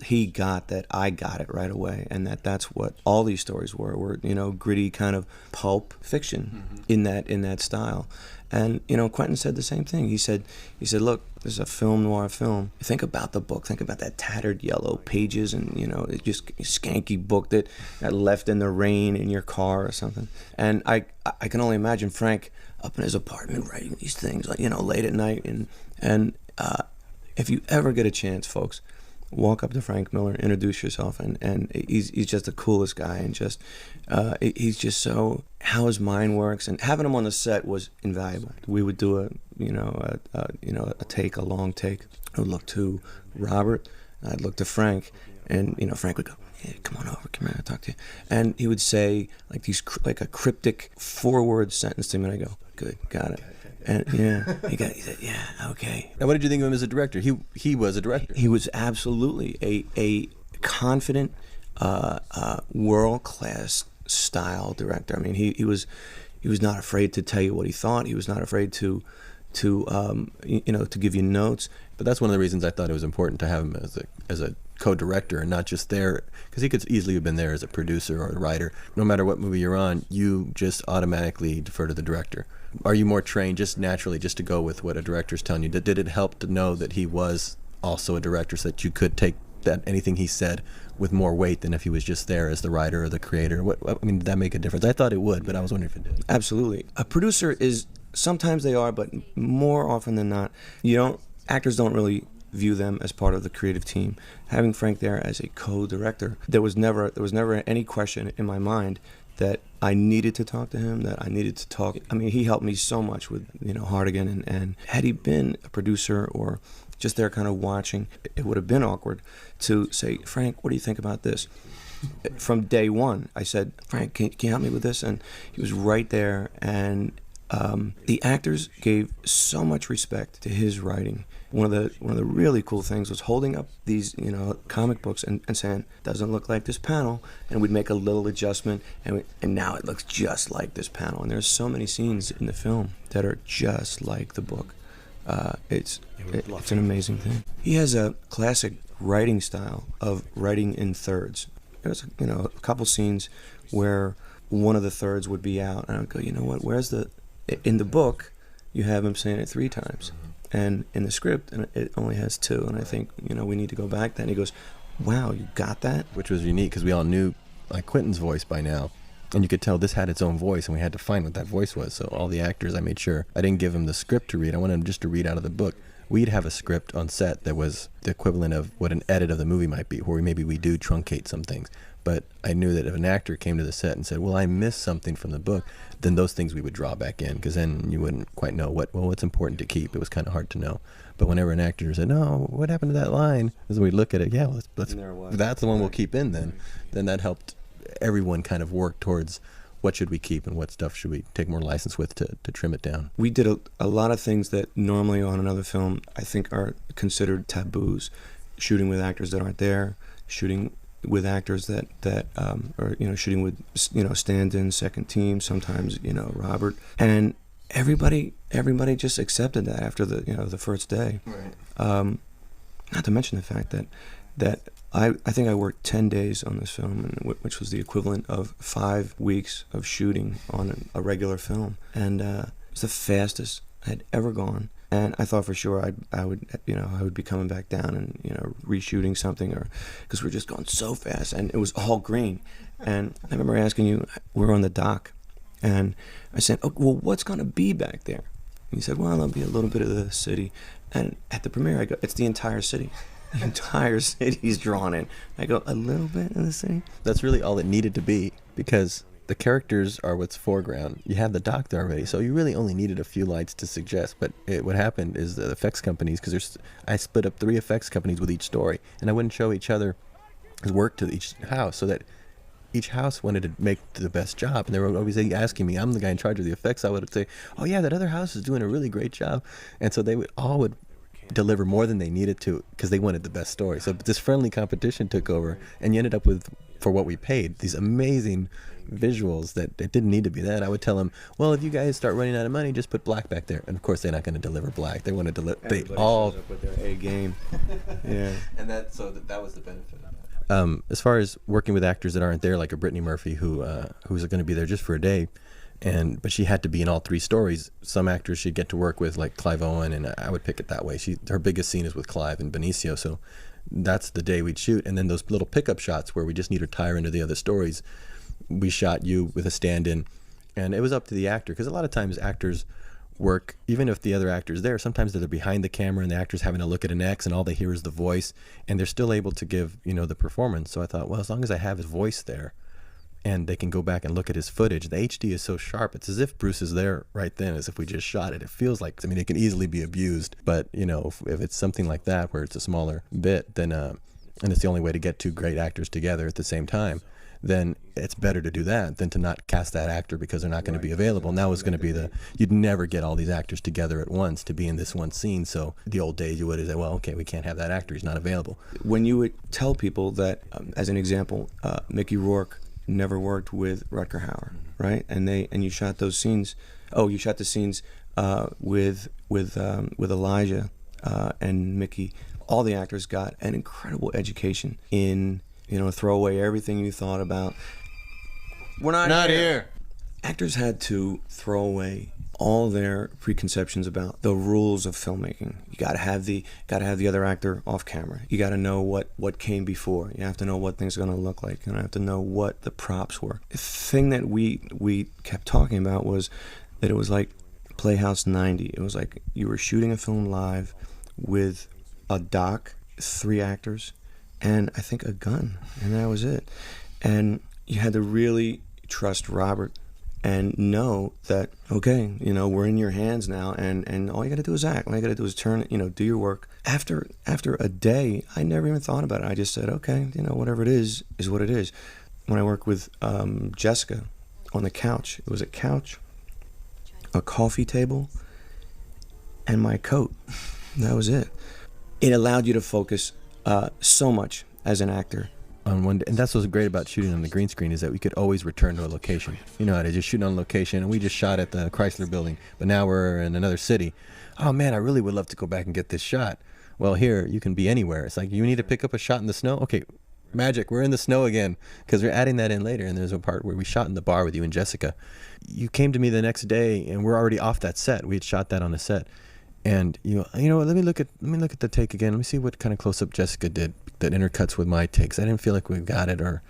He got that, I got it right away, and that's what all these stories were gritty kind of pulp fiction in that style. And Quentin said the same thing. He said, look, this is a film noir film. Think about the book. Think about that tattered yellow pages, and it's just a skanky book that left in the rain in your car or something. And I can only imagine Frank up in his apartment writing these things late at night. And if you ever get a chance, folks, walk up to Frank Miller, introduce yourself, and he's just the coolest guy, and just he's just so, how his mind works, and having him on the set was invaluable. We would do a long take. I would look to Robert, I'd look to Frank, and Frank would go, hey, come on over, come here, I'll talk to you. And he would say like a cryptic 4-word sentence to me, and I go, good, got it. And he said, yeah, okay. Now, what did you think of him as a director? He was a director. He was absolutely a confident, world-class style director. He was not afraid to tell you what he thought. He was not afraid to give you notes. But that's one of the reasons I thought it was important to have him as a co-director, and not just there, because he could easily have been there as a producer or a writer. No matter what movie you're on, you just automatically defer to the director. Are you more trained just naturally just to go with what a director's telling you? Did it help to know that he was also a director, so that you could take anything he said with more weight than if he was just there as the writer or the creator? Did that make a difference? I thought it would, but I was wondering if it did. Absolutely. A producer is, sometimes they are, but more often than not, actors don't really view them as part of the creative team. Having Frank there as a co-director, there was never any question in my mind that I needed to talk to him, that I needed to talk. He helped me so much with, Hardigan, and had he been a producer or just there kind of watching, it would have been awkward to say, Frank, what do you think about this? From day one, I said, Frank, can you help me with this? And he was right there, and The actors gave so much respect to his writing. One of the really cool things was holding up these, comic books and saying, doesn't look like this panel, and we'd make a little adjustment, and now it looks just like this panel. And there's so many scenes in the film that are just like the book. It's an amazing thing. He has a classic writing style of writing in thirds. There's a couple scenes where one of the thirds would be out, and I would go, you know what? In the book, you have him saying it 3 times. And in the script, it only has 2. And I think, we need to go back then. He goes, wow, you got that? Which was unique because we all knew Quentin's voice by now. And you could tell this had its own voice, and we had to find what that voice was. So all the actors, I made sure I didn't give them the script to read. I wanted them just to read out of the book. We'd have a script on set that was the equivalent of what an edit of the movie might be, where maybe we do truncate some things. But I knew that if an actor came to the set and said, well, I missed something from the book, then those things we would draw back in, because then you wouldn't quite know what's important to keep. It was kind of hard to know. But whenever an actor said, no, what happened to that line? As we'd look at it, yeah, that's the one we'll keep in then. Then that helped everyone kind of work towards what should we keep and what stuff should we take more license with to trim it down. We did a lot of things that normally on another film I think are considered taboos. Shooting with actors that aren't there, shooting with actors that or shooting with stand-in second team, sometimes Robert, and everybody just accepted that after the first day. Right. Not to mention the fact that I think I worked 10 days on this film, which was the equivalent of 5 weeks of shooting on a regular film, and it was the fastest I had ever gone. And I thought for sure I would be coming back down and reshooting something, or because we're just going so fast, and it was all green. And I remember asking you, we're on the dock, and I said, oh, well, what's going to be back there? And he said, well, there'll be a little bit of the city. And at the premiere, I go, it's the entire city. The entire city's drawn in. I go, a little bit of the city? That's really all it needed to be, because the characters are what's foreground. You have the doc there already, so you really only needed a few lights to suggest. But what happened is the effects companies, because I split up 3 effects companies with each story, and I wouldn't show each other's work to each house, so that each house wanted to make the best job, and they were always asking me. I'm the guy in charge of the effects. I would say, oh yeah, that other house is doing a really great job, and so they would deliver more than they needed to because they wanted the best story. So this friendly competition took over, and you ended up with, for what we paid, these amazing visuals that it didn't need to be that. I would tell them, well, if you guys start running out of money, just put black back there. And of course, they're not going to deliver black. They want to deliver. They all shows up with their A game. Yeah, and that was the benefit of that. As far as working with actors that aren't there, like a Brittany Murphy, who's going to be there just for a day, but she had to be in all 3 stories. Some actors she'd get to work with, like Clive Owen, and I would pick it that way. Her biggest scene is with Clive and Benicio, so that's the day we'd shoot. And then those little pickup shots where we just need to tie her into the other stories, we shot you with a stand-in, and it was up to the actor, because a lot of times actors work, even if the other actor's there, sometimes they're behind the camera and the actor's having to look at an X and all they hear is the voice, and they're still able to give the performance. So I thought, well, as long as I have his voice there and they can go back and look at his footage, the HD is so sharp, it's as if Bruce is there right then, as if we just shot it. It feels like, it can easily be abused, but if it's something like that where it's a smaller bit, then and it's the only way to get 2 great actors together at the same time, then it's better to do that than to not cast that actor because they're not going to be available. Now it's going to be you'd never get all these actors together at once to be in this one scene. So the old days you would have said, well, okay, we can't have that actor, he's not available. When you would tell people that, as an example, Mickey Rourke never worked with Rutger Hauer, right? And you shot those scenes. Oh, you shot the scenes with Elijah and Mickey. All the actors got an incredible education in throw away everything you thought about. We're not here. Actors had to throw away all their preconceptions about the rules of filmmaking. You gotta have the other actor off camera. You gotta know what came before. You have to know what things are gonna look like. You have to know what the props were. The thing that we kept talking about was that it was like Playhouse 90. It was like you were shooting a film live with a doc, 3 actors, and I think a gun, and that was it. And you had to really trust Robert and know that, okay, we're in your hands now, and all you got to do is act. All you got to do is turn, do your work. After a day, I never even thought about it. I just said, okay, whatever it is what it is. When I worked with Jessica on the couch, it was a couch a coffee table, and my coat. That was it. It allowed you to focus so much as an actor. On one day, and that's what's great about shooting on the green screen, is that we could always return to a location. You know how to just shoot on location, and we just shot at the Chrysler Building, but now we're in another city. Oh man, I really would love to go back and get this shot. Well, here you can be anywhere. It's like, you need to pick up a shot in the snow. Okay, magic, we're in the snow again, because we're adding that in later. And there's a part where we shot in the bar with you and Jessica. You came to me the next day, and we're already off that set. We had shot that on the set, and you know what? Let me look at the take again. Let me see what kind of close up Jessica did that intercuts with my takes. I didn't feel like we got it, or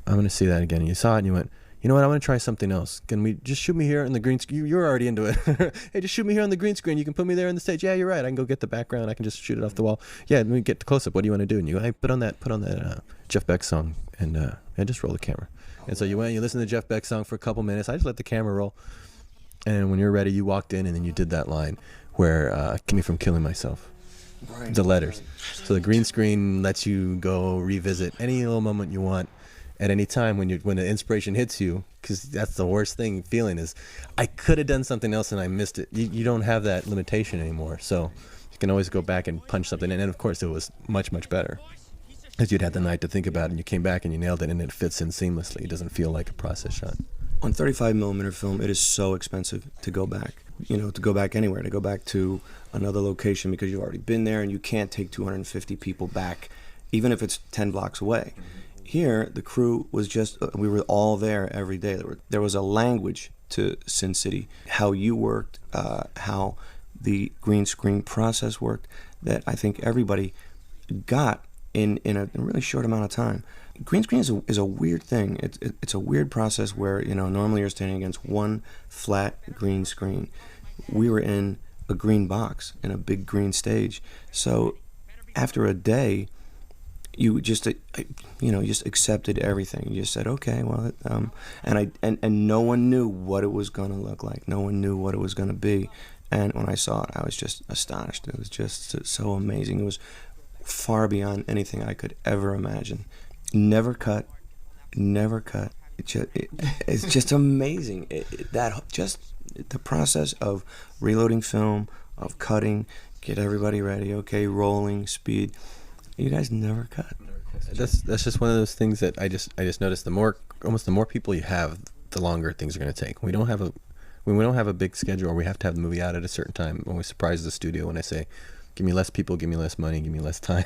I'm going to see that again. And you saw it, and you went, you know what? I want to try something else. Can we just shoot me here on the green screen? You're already into it. Hey, just shoot me here on the green screen. You can put me there on the stage. Yeah, you're right. I can go get the background. I can just shoot it off the wall. Yeah, let me get the close up. What do you want to do? And you, hey, put on that Jeff Beck song, and just roll the camera. And so you went, you listened to the Jeff Beck song for a couple minutes. I just let the camera roll. And when you're ready, you walked in, and then you did that line where keep me from killing myself. Right. The letters. So the green screen lets you go revisit any little moment you want at any time when the inspiration hits you, because that's the worst thing feeling is, I could have done something else and I missed it. You don't have that limitation anymore, so you can always go back and punch something in. And of course it was much, much better, because you'd had the night to think about it, and you came back and you nailed it, and it fits in seamlessly. It doesn't feel like a process shot. On 35mm film, it is so expensive to go back. To go back anywhere, to go back to another location, because you've already been there, and you can't take 250 people back, even if it's 10 blocks away. Here, the crew was just, we were all there every day. There was a language to Sin City, how you worked, how the green screen process worked, that I think everybody got in a really short amount of time. Green screen is a weird thing. It's a weird process where, normally you're standing against one flat green screen. We were in a green box in a big green stage. So after a day, you just just accepted everything. You just said, okay, well, and no one knew what it was going to look like. No one knew what it was going to be. And when I saw it, I was just astonished. It was just so amazing. It was far beyond anything I could ever imagine. Never cut. It's just amazing. Just the process of reloading film, of cutting, get everybody ready. Okay, rolling, speed. You guys never cut. That's just one of those things that I just noticed. The more people you have, the longer things are going to take. When we don't have a big schedule, or we have to have the movie out at a certain time, when we surprise the studio, when I say, give me less people, give me less money, give me less time.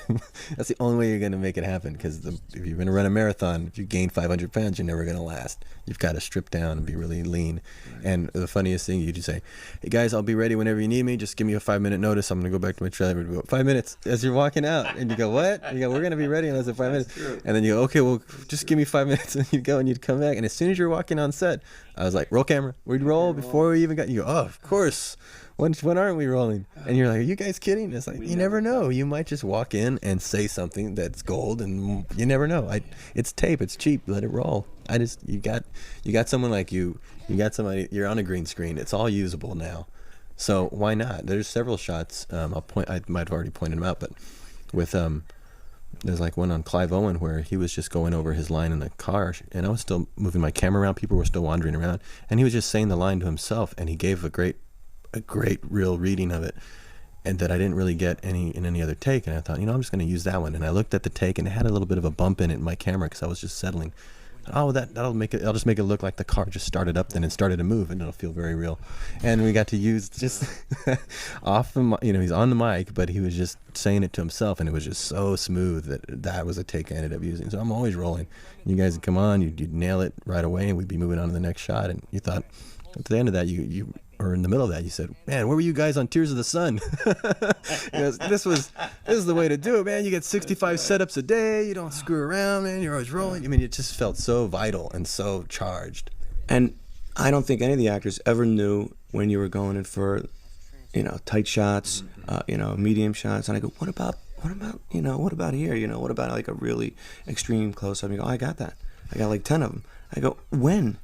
That's the only way you're going to make it happen, because if you're going to run a marathon, if you gain 500 pounds, you're never going to last. You've got to strip down and be really lean. Right. And the funniest thing, you just say, hey guys, I'll be ready whenever you need me. Just give me a 5-minute notice. I'm going to go back to my trailer. We go, 5 minutes as you're walking out. And you go, what? And you go, we're going to be ready in less than 5 minutes. True. And then you go, okay, well, just give me 5 minutes. And you'd go and you'd come back. And as soon as you're walking on set, I was like, roll camera. We'd roll before we even got, you go, oh, of course. When aren't we rolling? And you're like, are you guys kidding? It's like, you never know. You might just walk in and say something that's gold, and you never know. It's tape. It's cheap. Let it roll. You got someone like you. You got somebody. You're on a green screen. It's all usable now. So why not? There's several shots. I might have already pointed them out, but with there's like one on Clive Owen where he was just going over his line in the car, and I was still moving my camera around. People were still wandering around, and he was just saying the line to himself, and he gave a great real reading of it, and that I didn't really get in any other take. And I thought, I'm just going to use that one. And I looked at the take, and it had a little bit of a bump in it in my camera, because I was just settling. Oh, I'll just make it look like the car just started up then and started to move, and it'll feel very real. And we got to use just off the, he's on the mic, but he was just saying it to himself, and it was just so smooth that was a take I ended up using. So I'm always rolling. You guys would come on, you'd nail it right away, and we'd be moving on to the next shot. And you thought, at the end of that, or in the middle of that, you said, man, where were you guys on Tears of the Sun? This is the way to do it, man. You get 65 setups a day. You don't screw around, man. You're always rolling. I mean, it just felt so vital and so charged. And I don't think any of the actors ever knew when you were going in for, tight shots, medium shots. And I go, what about here? What about like a really extreme close-up? And you go, I got that. I got like 10 of them. I go, when?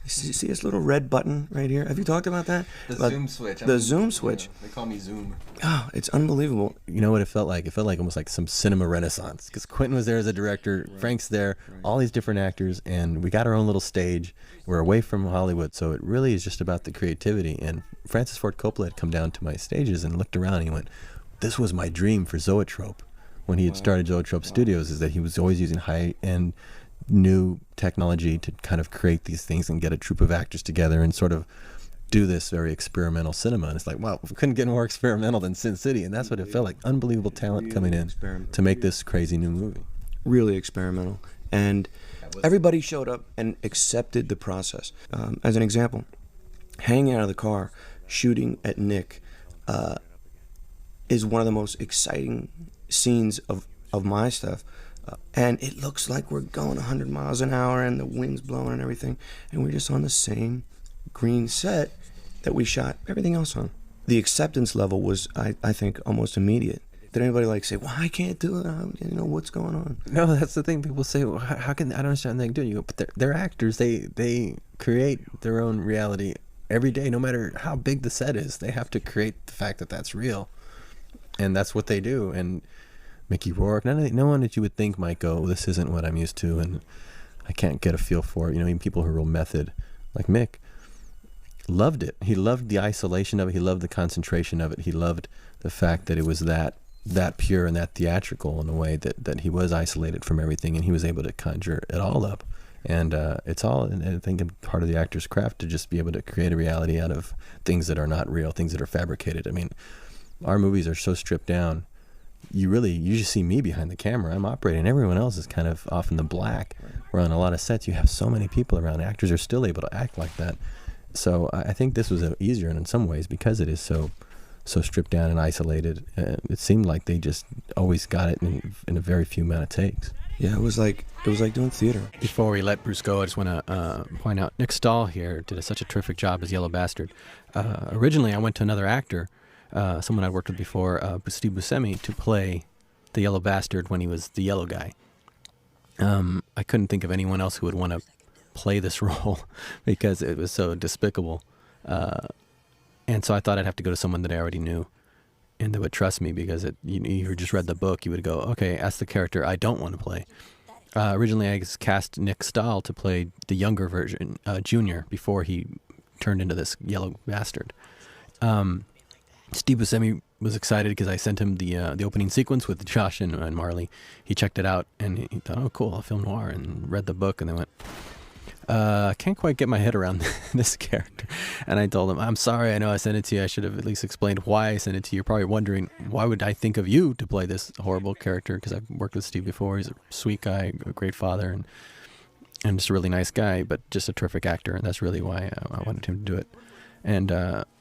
See this little red button right here? Have you talked about that? The About zoom switch. The zoom switch. They call me Zoom. Oh, it's unbelievable. You know what it felt like? It felt like almost like some cinema renaissance, because Quentin was there as a director, Frank's there, all these different actors, and we got our own little stage. We're away from Hollywood, so it really is just about the creativity. And Francis Ford Coppola had come down to my stages and looked around, and he went, "This was my dream for Zoetrope." When he had started Zoetrope Studios, is that he was always using high-end new technology to kind of create these things and get a troupe of actors together and sort of do this very experimental cinema. And it's like, wow, we couldn't get more experimental than Sin City. And that's what it felt like. Unbelievable talent coming in to make this crazy new movie. Really experimental. And everybody showed up and accepted the process. As an example, hanging out of the car, shooting at Nick is one of the most exciting scenes of my stuff. And it looks like we're going 100 miles an hour and the wind's blowing and everything. And we're just on the same green set that we shot everything else on. The acceptance level was, I think, almost immediate. Did anybody like say, "Well, I can't do it. You know what's going on?" No, that's the thing. People say, well, how can I don't understand what they do? You go, but they're actors. They create their own reality every day, no matter how big the set is. They have to create the fact that that's real, and that's what they do. And Mickey Rourke, no one that you would think might go, "This isn't what I'm used to," and I can't get a feel for it. You know, even people who are real method, like Mick, loved it. He loved the isolation of it. He loved the concentration of it. He loved the fact that it was that pure and that theatrical in a way that he was isolated from everything, and he was able to conjure it all up. And it's all, I think, part of the actor's craft to just be able to create a reality out of things that are not real, things that are fabricated. I mean, our movies are so stripped down. You just see me behind the camera. I'm operating. Everyone else is kind of off in the black. Where on a lot of sets, you have so many people around. Actors are still able to act like that. So I think this was easier, and in some ways, because it is so stripped down and isolated, it seemed like they just always got it in a very few amount of takes. Yeah, it was like doing theater. Before we let Bruce go, I just want to point out Nick Stahl here did such a terrific job as Yellow Bastard. Originally, I went to another actor, someone I'd worked with before, Steve Buscemi, to play the Yellow Bastard when he was the yellow guy. I couldn't think of anyone else who would want to play this role because it was so despicable. And so I thought I'd have to go to someone that I already knew and that would trust me, because you just read the book, you would go, okay, that's the character I don't want to play. Originally, I cast Nick Stahl to play the younger version, Junior, before he turned into this Yellow Bastard. Steve Buscemi was excited because I sent him the opening sequence with Josh and Marley. He checked it out and he thought, oh, cool, a film noir, and read the book, and they went, I can't quite get my head around this character. And I told him, I'm sorry, I know I sent it to you. I should have at least explained why I sent it to you. You're probably wondering, why would I think of you to play this horrible character? Because I've worked with Steve before. He's a sweet guy, a great father, and just a really nice guy, but just a terrific actor. And that's really why I wanted him to do it. And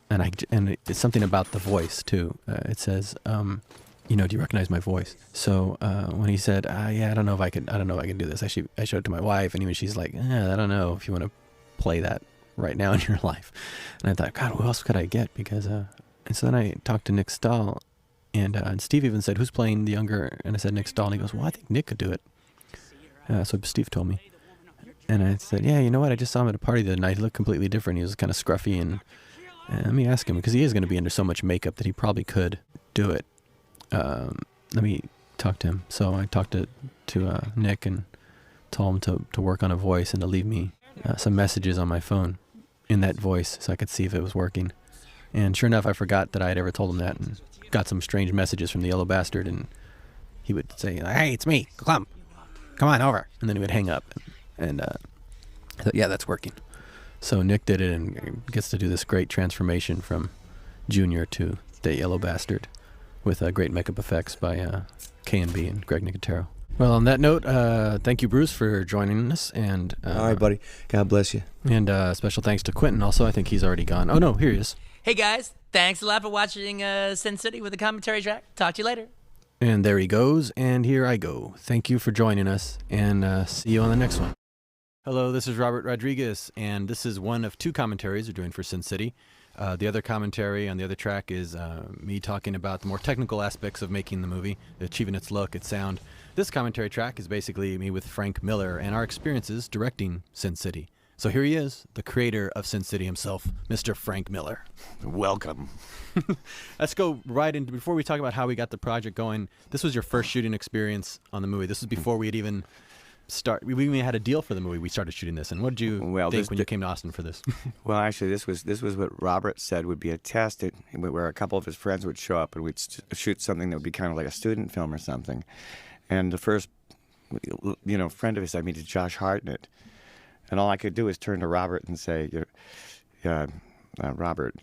it's something about the voice too. It says, do you recognize my voice? So when he said, yeah, I don't know if I can do this. I showed it to my wife, and even she's like, I don't know if you want to play that right now in your life. And I thought, God, who else could I get? Because and so then I talked to Nick Stahl, and Steve even said, who's playing the younger? And I said Nick Stahl, and he goes, well, I think Nick could do it. So Steve told me, and I said, yeah, you know what? I just saw him at a party the other night. He looked completely different. He was kind of scruffy, and let me ask him, because he is going to be under so much makeup that he probably could do it. Let me talk to him. So I talked to Nick and told him to work on a voice and to leave me some messages on my phone in that voice so I could see if it was working. And sure enough, I forgot that I had ever told him that, and got some strange messages from the Yellow Bastard, and he would say, hey, it's me, come on over. And then he would hang up, and I thought, yeah, that's working. So Nick did it and gets to do this great transformation from Junior to the Yellow Bastard with great makeup effects by K&B and Greg Nicotero. Well, on that note, thank you, Bruce, for joining us. And all right, buddy. God bless you. And special thanks to Quentin also. I think he's already gone. Oh, no, here he is. Hey, guys. Thanks a lot for watching Sin City with the commentary track. Talk to you later. And there he goes, and here I go. Thank you for joining us, and see you on the next one. Hello, this is Robert Rodriguez, and this is one of two commentaries we're doing for Sin City. The other commentary on the other track is me talking about the more technical aspects of making the movie, achieving its look, its sound. This commentary track is basically me with Frank Miller and our experiences directing Sin City. So here he is, the creator of Sin City himself, Mr. Frank Miller. Welcome. Let's go right into, before we talk about how we got the project going, this was your first shooting experience on the movie. This was before we had even we even had a deal for the movie. We started shooting this. And what did you think when you came to Austin for this? Well, actually, this was what Robert said would be a test where a couple of his friends would show up and we'd shoot something that would be kind of like a student film or something. And the first, friend of his I meet is Josh Hartnett. And all I could do is turn to Robert and say, Robert,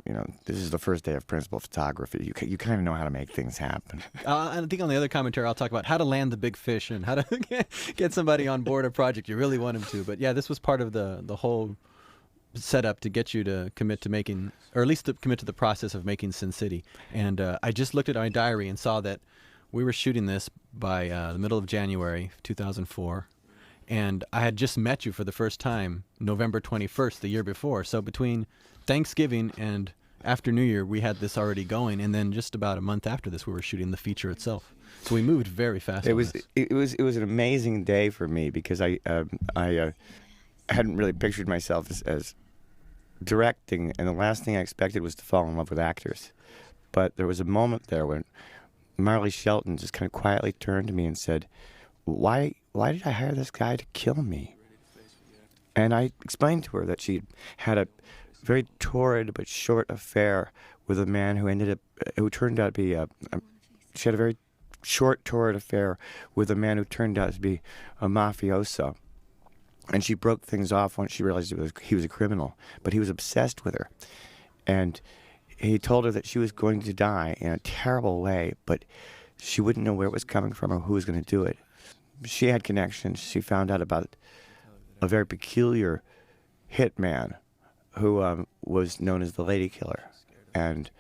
this is the first day of principal photography. You kind of know how to make things happen. I think on the other commentary, I'll talk about how to land the big fish and how to get somebody on board a project you really want them to. But yeah, this was part of the whole setup to get you to commit to making, or at least to commit to the process of making Sin City. And I just looked at my diary and saw that we were shooting this by the middle of January 2004. And I had just met you for the first time November 21st, the year before. So between Thanksgiving and after New Year, we had this already going, and then just about a month after this, we were shooting the feature itself. So we moved very fast. It was an amazing day for me because I hadn't really pictured myself as directing, and the last thing I expected was to fall in love with actors. But there was a moment there when Marley Shelton just kind of quietly turned to me and said, "Why did I hire this guy to kill me?" And I explained to her that she had a very torrid but short affair with a man who turned out to be she had a very short, torrid affair with a man who turned out to be a mafioso. And she broke things off once she realized he was a criminal, but he was obsessed with her. And he told her that she was going to die in a terrible way, but she wouldn't know where it was coming from or who was going to do it. She had connections. She found out about a very peculiar hitman who was known as the Lady Killer, and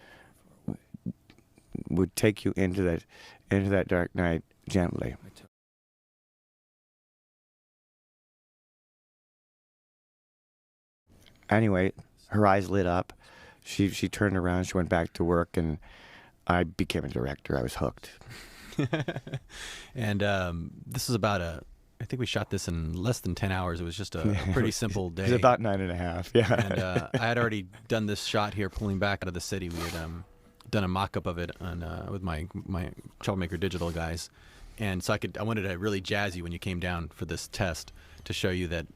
would take you into that dark night gently. Anyway, her eyes lit up. She turned around. She went back to work, and I became a director. I was hooked. And this is about I think we shot this in less than 10 hours. It was just a pretty simple day. It was about 9.5, yeah. And I had already done this shot here pulling back out of the city. We had done a mock-up of it with my Troublemaker Digital guys. And so I wanted to really jazz you when you came down for this test to show you that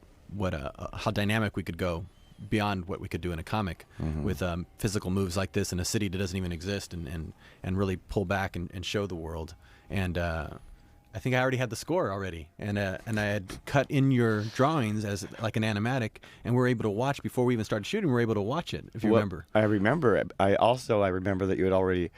how dynamic we could go beyond what we could do in a comic with physical moves like this in a city that doesn't even exist, and really pull back and show the world. And I think I already had the score already, and I had cut in your drawings as like an animatic, and we were able to watch before we even started shooting. We were able to watch it, if you remember. I remember. I remember that you had already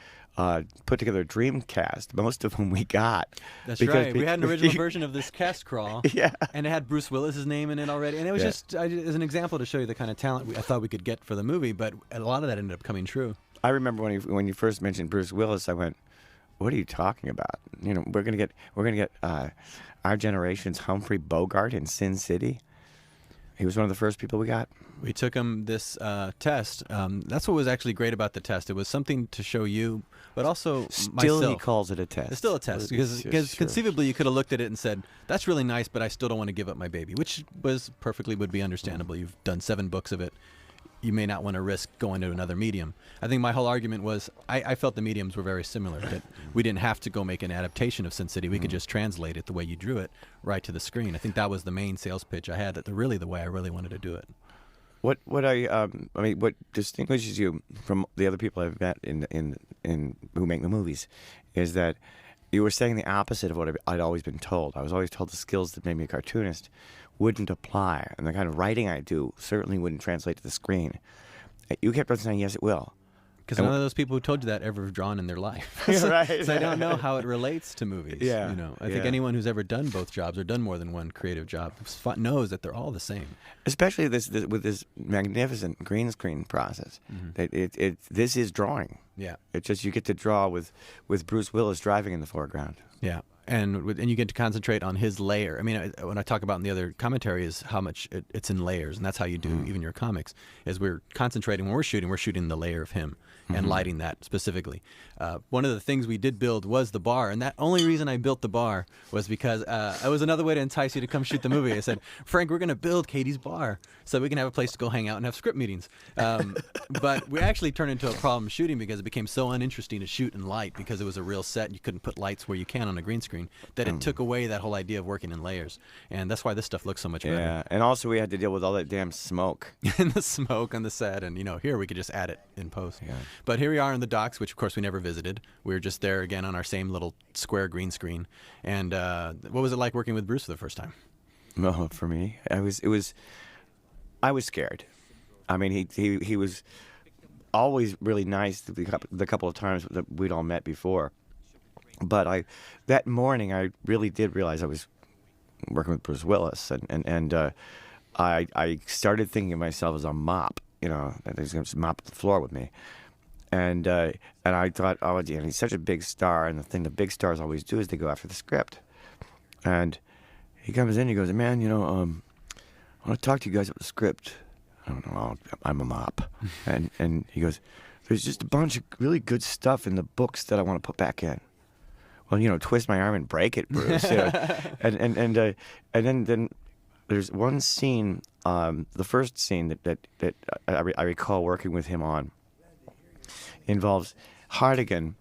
put together a dream cast, most of whom we got. That's right. We had an original version of this cast crawl, yeah, and it had Bruce Willis's name in it already, and it was just as an example to show you the kind of talent I thought we could get for the movie. But a lot of that ended up coming true. I remember when you first mentioned Bruce Willis, I went, "What are you talking about? We're gonna get our generation's Humphrey Bogart in Sin City." He was one of the first people we got. We took him this test. That's what was actually great about the test. It was something to show you, but also Still, myself. he calls it a test. It's still a test because conceivably you could have looked at it and said, "That's really nice, but I still don't want to give up my baby," which would be understandable. You've done 7 books of it. You may not want to risk going to another medium. I think my whole argument was I felt the mediums were very similar, that we didn't have to go make an adaptation of Sin City. We could just translate it the way you drew it right to the screen. I think that was the main sales pitch I had, the way I really wanted to do it. What distinguishes you from the other people I've met in who make the movies is that you were saying the opposite of what I'd always been told. I was always told the skills that made me a cartoonist wouldn't apply, and the kind of writing I do certainly wouldn't translate to the screen. You kept on saying, "Yes, it will." Because none of those people who told you that ever have drawn in their life. Right. So I don't know how it relates to movies. Yeah. I think anyone who's ever done both jobs or done more than one creative job knows that they're all the same. Especially with this magnificent green screen process. This is drawing. Yeah. It's just you get to draw with Bruce Willis driving in the foreground. Yeah. and you get to concentrate on his layer. I mean, when I talk about in the other commentary is how much it's in layers, and that's how you do even your comics. Is we're concentrating when we're shooting the layer of him and lighting that specifically. One of the things we did build was the bar, and that only reason I built the bar was because it was another way to entice you to come shoot the movie. I said, Frank, we're going to build Katie's bar so we can have a place to go hang out and have script meetings. But we actually turned into a problem shooting because it became so uninteresting to shoot in light because it was a real set and you couldn't put lights where you can on a green screen, that it took away that whole idea of working in layers. And that's why this stuff looks so much better. Yeah, and also we had to deal with all that damn smoke. And the smoke on the set, and here we could just add it in post. Yeah. But here we are in the docks, which of course we never visited. We were just there again on our same little square green screen. And what was it like working with Bruce for the first time? No, for me, I was scared. I mean, he was always really nice the couple of times that we'd all met before. But that morning I really did realize I was working with Bruce Willis, and I started thinking of myself as a mop, that he's going to mop the floor with me. And I thought, oh, he's such a big star, and the thing the big stars always do is they go after the script. And he comes in, he goes, man, I want to talk to you guys about the script. I don't know, I'm a mop. and he goes, there's just a bunch of really good stuff in the books that I want to put back in. Well, twist my arm and break it, Bruce. And then there's one scene, the first scene that I recall working with him on, involves Hartigan,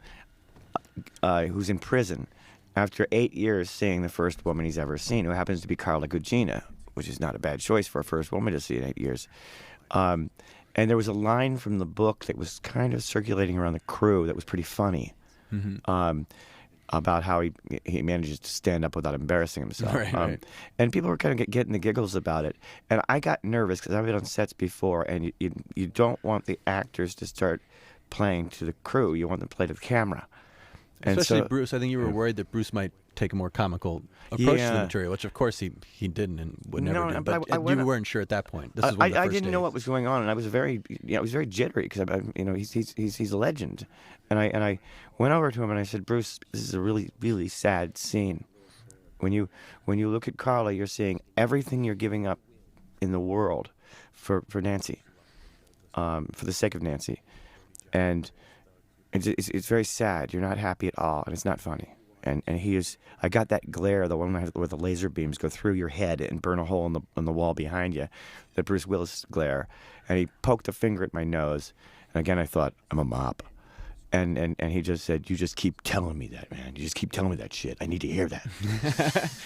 who's in prison after 8 years seeing the first woman he's ever seen, who happens to be Carla Gugino, which is not a bad choice for a first woman to see in 8 years. And there was a line from the book that was kind of circulating around the crew that was pretty funny. About how he manages to stand up without embarrassing himself. Right. And people were kind of getting the giggles about it. And I got nervous because I've been on sets before, and you don't want the actors to start playing to the crew. You want them to play to the camera. And especially Bruce. I think you were worried that Bruce might take a more comical approach to the material, which of course he didn't and would never do. But you weren't sure at that point. This is one of the first didn't know days. what was going on, and I was very jittery because he's a legend, and I went over to him and I said, Bruce, this is a really, really sad scene. When you look at Carla, you're seeing everything you're giving up in the world for Nancy, for the sake of Nancy, and it's very sad. You're not happy at all, and it's not funny. And I got that glare, the one where the laser beams go through your head and burn a hole in the wall behind you, the Bruce Willis glare. And he poked a finger at my nose. And again, I thought, I'm a mop. And he just said, you just keep telling me that, man. You just keep telling me that shit. I need to hear that.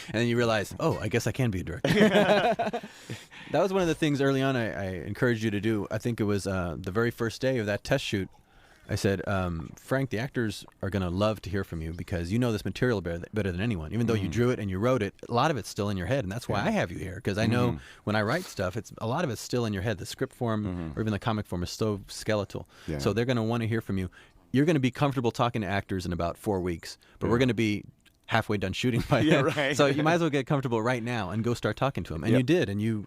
And then you realize, oh, I guess I can be a director. That was one of the things early on I encouraged you to do. I think it was the very first day of that test shoot. I said, Frank, the actors are going to love to hear from you because you know this material better than anyone. Even though you drew it and you wrote it, a lot of it's still in your head, and that's why I have you here. Because I know when I write stuff, a lot of it's still in your head. The script form or even the comic form is so skeletal. Yeah. So they're going to want to hear from you. You're going to be comfortable talking to actors in about 4 weeks, but we're going to be halfway done shooting by then. Right. So you might as well get comfortable right now and go start talking to him. And you did, and you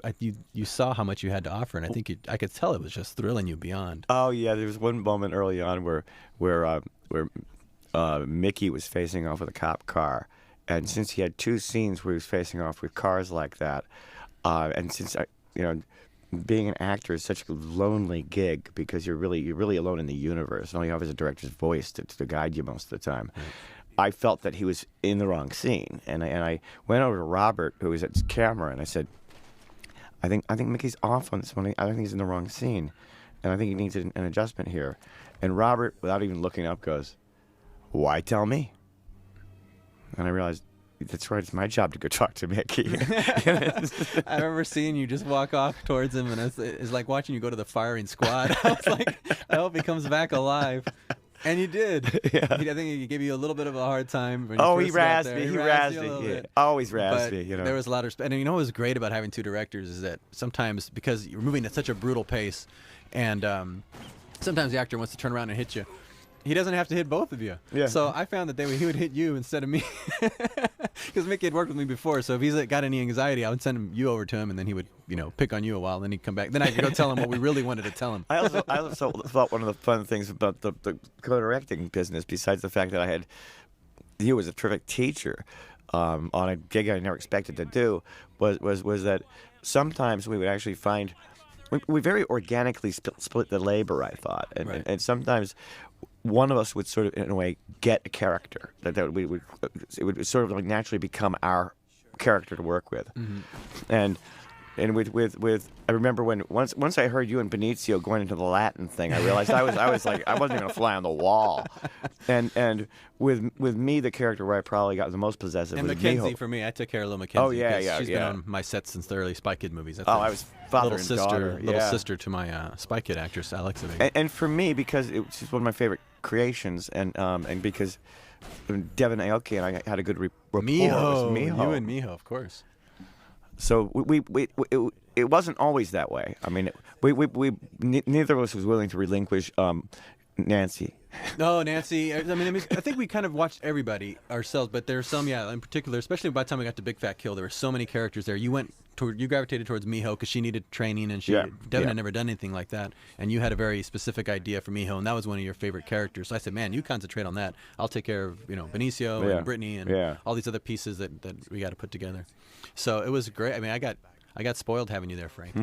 saw how much you had to offer, and I think I could tell it was just thrilling you beyond. Oh yeah, there was one moment early on where Mickey was facing off with a cop car, and since he had 2 scenes where he was facing off with cars like that, and since being an actor is such a lonely gig because you're really alone in the universe. All you have is a director's voice to guide you most of the time. Right. I felt that he was in the wrong scene, and I went over to Robert, who was at his camera, and I said, I think Mickey's off on this one. I think he's in the wrong scene, and I think he needs an adjustment here. And Robert, without even looking up, goes, "Why tell me?" And I realized, that's right, it's my job to go talk to Mickey. I remember seeing you just walk off towards him, and it's like watching you go to the firing squad. I was like, I hope he comes back alive. And you did. Yeah. I think he gave you a little bit of a hard time. When you he razzed me. He razzed me. Yeah. Always razzed me. There was a lot of respect. And what was great about having 2 directors is that sometimes, because you're moving at such a brutal pace, and sometimes the actor wants to turn around and hit you, he doesn't have to hit both of you. Yeah. So I found that he would hit you instead of me. Because Mickey had worked with me before, so if he's got any anxiety, I would send you over to him, and then he would, pick on you a while, and then he'd come back. Then I could go tell him what we really wanted to tell him. I also thought one of the fun things about the co-directing business, besides the fact that I had you as a terrific teacher on a gig I never expected to do was that sometimes we would actually find we very organically split the labor, I thought, and, Right. and sometimes one of us would sort of, in a way, get a character that it would sort of like naturally become our character to work with, and with I remember when once I heard you and Benicio going into the Latin thing, I realized I was like I wasn't going to fly on the wall, and with me the character where I probably got the most possessive And was Mackenzie Miho. for me, I took care of little Mackenzie. Oh, yeah, because yeah, she's yeah. been on my set since the early Spy Kid movies. That's Oh, a I was father little and sister, daughter. little Yeah. sister to my Spy Kid actress Alexa. Vega. And for me, because it was one of my favorite creations, and because Devin Aoki and I had a good rapport. It was Miho. You and Miho, of course. So it wasn't always that way. I mean, neither of us was willing to relinquish Nancy. No, Nancy. I mean, I think we kind of watched everybody ourselves, but there's some, in particular, especially by the time we got to Big Fat Kill, there were so many characters there. You gravitated towards Miho because she needed training, and Devin had never done anything like that, and you had a very specific idea for Miho, and that was one of your favorite characters. So I said, man, you concentrate on that. I'll take care of Benicio and Brittany and all these other pieces that we got to put together. So it was great. I mean, I got spoiled having you there, Frank.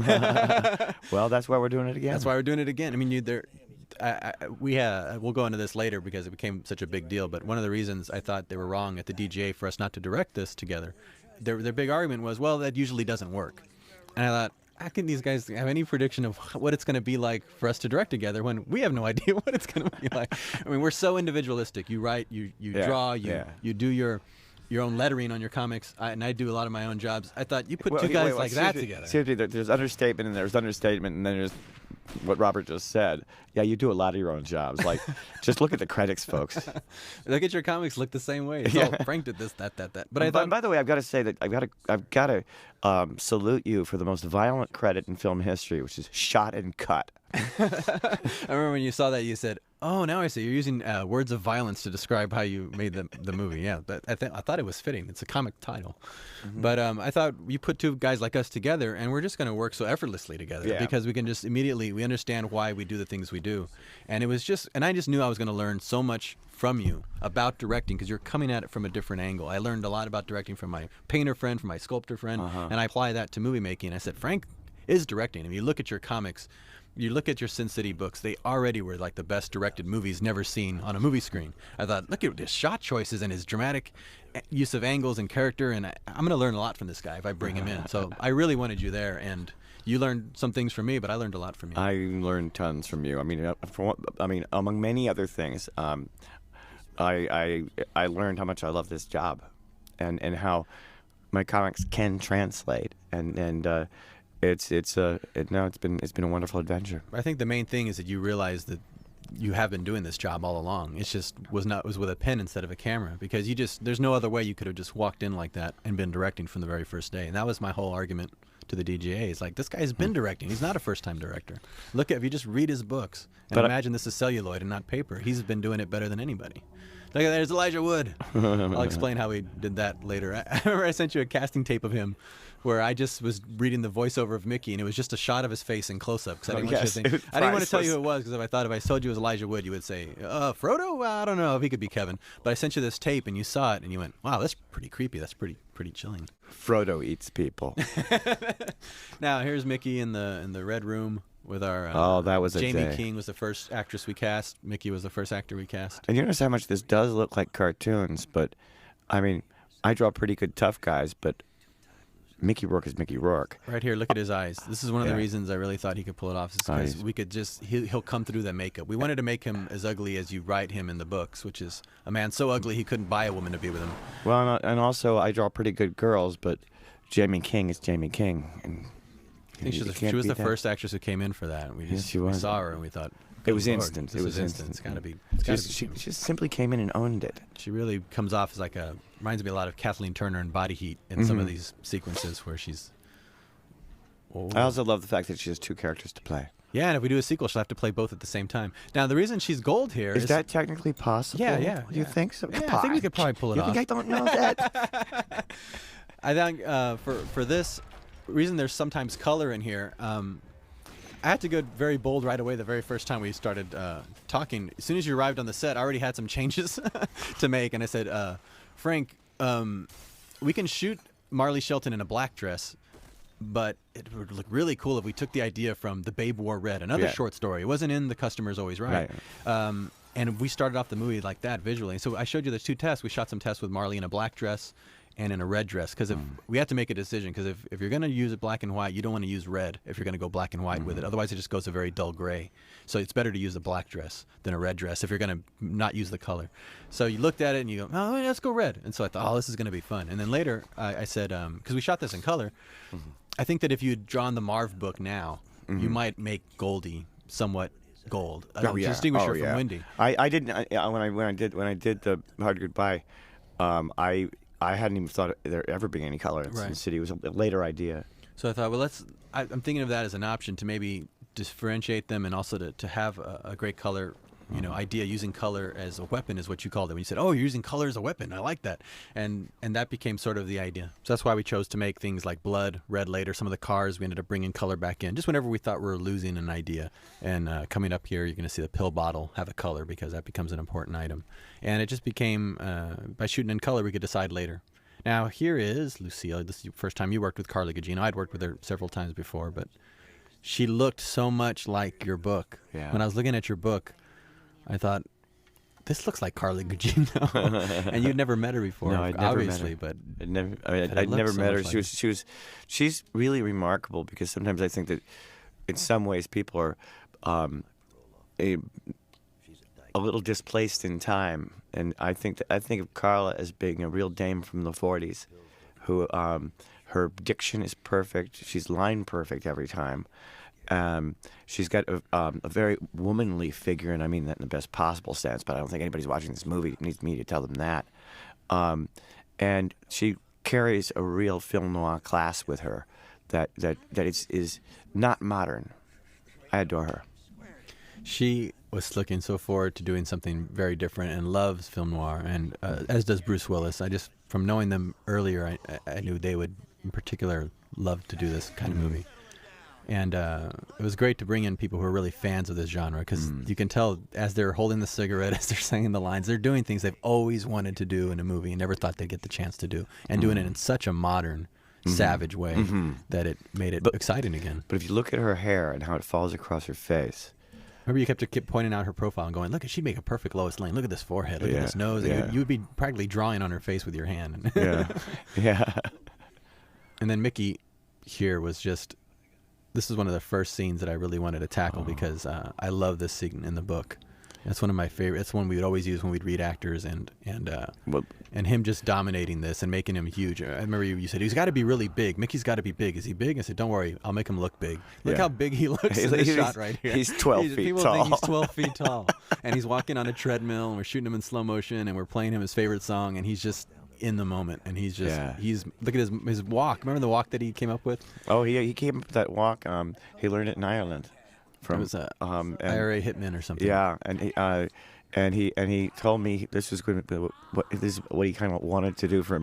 Well, that's why we're doing it again. That's why we're doing it again. I mean, we'll go into this later because it became such a big deal. But one of the reasons I thought they were wrong at the DGA for us not to direct this together, their big argument was, well, that usually doesn't work. And I thought, how can these guys have any prediction of what it's going to be like for us to direct together when we have no idea what it's going to be like? I mean, we're so individualistic. You write, you draw, you do your own lettering on your comics, and I do a lot of my own jobs. I thought you put two guys like that together. Seriously, there's understatement and there's understatement, and then there's what Robert just said. Yeah, you do a lot of your own jobs. Like, just look at the credits, folks. Look at your comics; look the same way. It's all, Frank did this, that. But I thought, by the way, I've got to say that I've got to salute you for the most violent credit in film history, which is shot and cut. I remember when you saw that, you said, "Oh, now I see. You're using words of violence to describe how you made the movie." Yeah, but I thought it was fitting. It's a comic title, but I thought you put two guys like us together, and we're just going to work so effortlessly together because we can just immediately we understand why we do the things we do, and it was just, and I just knew I was going to learn so much from you about directing because you're coming at it from a different angle. I learned a lot about directing from my painter friend, from my sculptor friend, and I apply that to movie making. I said, Frank is directing. If you look at your comics. You look at your Sin City books, they already were like the best directed movies never seen on a movie screen. I thought, look at his shot choices and his dramatic use of angles and character, and I'm going to learn a lot from this guy if I bring him in. So I really wanted you there, and you learned some things from me, but I learned a lot from you. I learned tons from you. I mean, among many other things, I learned how much I love this job, and how my comics can translate, and it's been a wonderful adventure. I think the main thing is that you realize that you have been doing this job all along. It's just was with a pen instead of a camera, because there's no other way you could have just walked in like that and been directing from the very first day. And that was my whole argument to the DGA. It's like, this guy's been directing. He's not a first-time director. Look if you just read his books and imagine this is celluloid and not paper. He's been doing it better than anybody. Look, there's Elijah Wood. I'll explain how he did that later. I remember I sent you a casting tape of him where I just was reading the voiceover of Mickey, and it was just a shot of his face in close-up. Because I didn't want to tell you who it was, because if I thought if I told you it was Elijah Wood, you would say, Frodo? Well, I don't know if he could be Kevin. But I sent you this tape, and you saw it, and you went, wow, that's pretty creepy. That's pretty chilling. Frodo eats people. Now, here's Mickey in the red room with our that was a Jamie day. King was the first actress we cast. Mickey was the first actor we cast. And you notice how much this does look like cartoons, but I mean, I draw pretty good tough guys, but Mickey Rourke is Mickey Rourke. Right here, look at his eyes. This is one of the reasons I really thought he could pull it off, is because we could just, he'll come through that makeup. We wanted to make him as ugly as you write him in the books, which is a man so ugly he couldn't buy a woman to be with him. Well, and also I draw pretty good girls, but Jamie King is Jamie King. And I think she was the first actress who came in for that. We saw her and we thought, it was instant. It was instant. It's got to be. She just simply came in and owned it. She really comes off as reminds me a lot of Kathleen Turner in Body Heat in some of these sequences where she's. Oh. I also love the fact that she has two characters to play. Yeah, and if we do a sequel, she'll have to play both at the same time. Now, the reason she's gold here is that technically possible? Yeah. Do you think so? Yeah, I think we could probably pull it off. You think I don't know that? I think for this reason, there's sometimes color in here. I had to go very bold right away the very first time we started talking. As soon as you arrived on the set, I already had some changes to make, and I said, Frank, we can shoot Marley Shelton in a black dress, but it would look really cool if we took the idea from The Babe Wore Red, another short story. It wasn't in The Customer's Always Right. And we started off the movie like that visually. So I showed you the 2 tests. We shot some tests with Marley in a black dress and in a red dress, because if we had to make a decision, because if you're going to use it black and white, you don't want to use red if you're going to go black and white with it. Otherwise, it just goes a very dull gray. So it's better to use a black dress than a red dress if you're going to not use the color. So you looked at it and you go, oh, let's go red. And so I thought, oh, this is going to be fun. And then later I said, because we shot this in color, I think that if you'd drawn the Marv book now, you might make Goldie somewhat gold. Distinguish her from Wendy. I didn't. When I did the Hard Goodbye, I hadn't even thought there ever being any color in the city. It was a later idea. So I thought, well, I'm thinking of that as an option to maybe differentiate them, and also to have a great color, idea. Using color as a weapon is what you called it when you said, oh, you're using color as a weapon. I like that. And that became sort of the idea. So that's why we chose to make things like blood red later. Some of the cars, we ended up bringing color back in, just whenever we thought we were losing an idea. And coming up here, you're going to see the pill bottle have a color, because that becomes an important item. And it just became, by shooting in color, we could decide later. Now, here is Lucille. This is the first time you worked with Carla Gugino. I'd worked with her several times before, but she looked so much like your book. Yeah. When I was looking at your book, I thought, this looks like Carla Gugino. And you'd never met her before, No, I'd never obviously, met her. but I'd never so met her. much like She's really remarkable, because sometimes I think that in some ways people are a little displaced in time, and I think of Carla as being a real dame from the 40s, who her diction is perfect. She's line perfect every time. She's got a very womanly figure, and I mean that in the best possible sense, but I don't think anybody's watching this movie needs me to tell them that. And she carries a real film noir class with her that is not modern. I adore her. she was looking so forward to doing something very different and loves film noir, and as does Bruce Willis. I just, from knowing them earlier, I knew they would in particular love to do this kind of movie. And it was great to bring in people who are really fans of this genre, because you can tell as they're holding the cigarette, as they're saying the lines, they're doing things they've always wanted to do in a movie and never thought they'd get the chance to do, and doing it in such a modern, savage way that it made it exciting again. But if you look at her hair and how it falls across her face. Remember, you kept pointing out her profile and going, look, she'd make a perfect Lois Lane. Look at this forehead. Look at this nose. And you would be practically drawing on her face with your hand. Yeah. And then Mickey here was just, this is one of the first scenes that I really wanted to tackle because I love this scene in the book. That's one of my favorite. It's one we would always use when we'd read actors, and him just dominating this and making him huge. I remember you said he's got to be really big. Mickey's got to be big. Is he big? I said, don't worry, I'll make him look big. Look how big he looks in this shot right here. He's 12 feet people tall. Think he's 12 feet tall, and he's walking on a treadmill, and we're shooting him in slow motion, and we're playing him his favorite song, and he's just in the moment, and he's just look at his walk. Remember the walk that he came up with? Oh, he came up with that walk. He learned it in Ireland. From it was IRA hitman or something. Yeah, and he told me this was going to this is what he kind of wanted to do for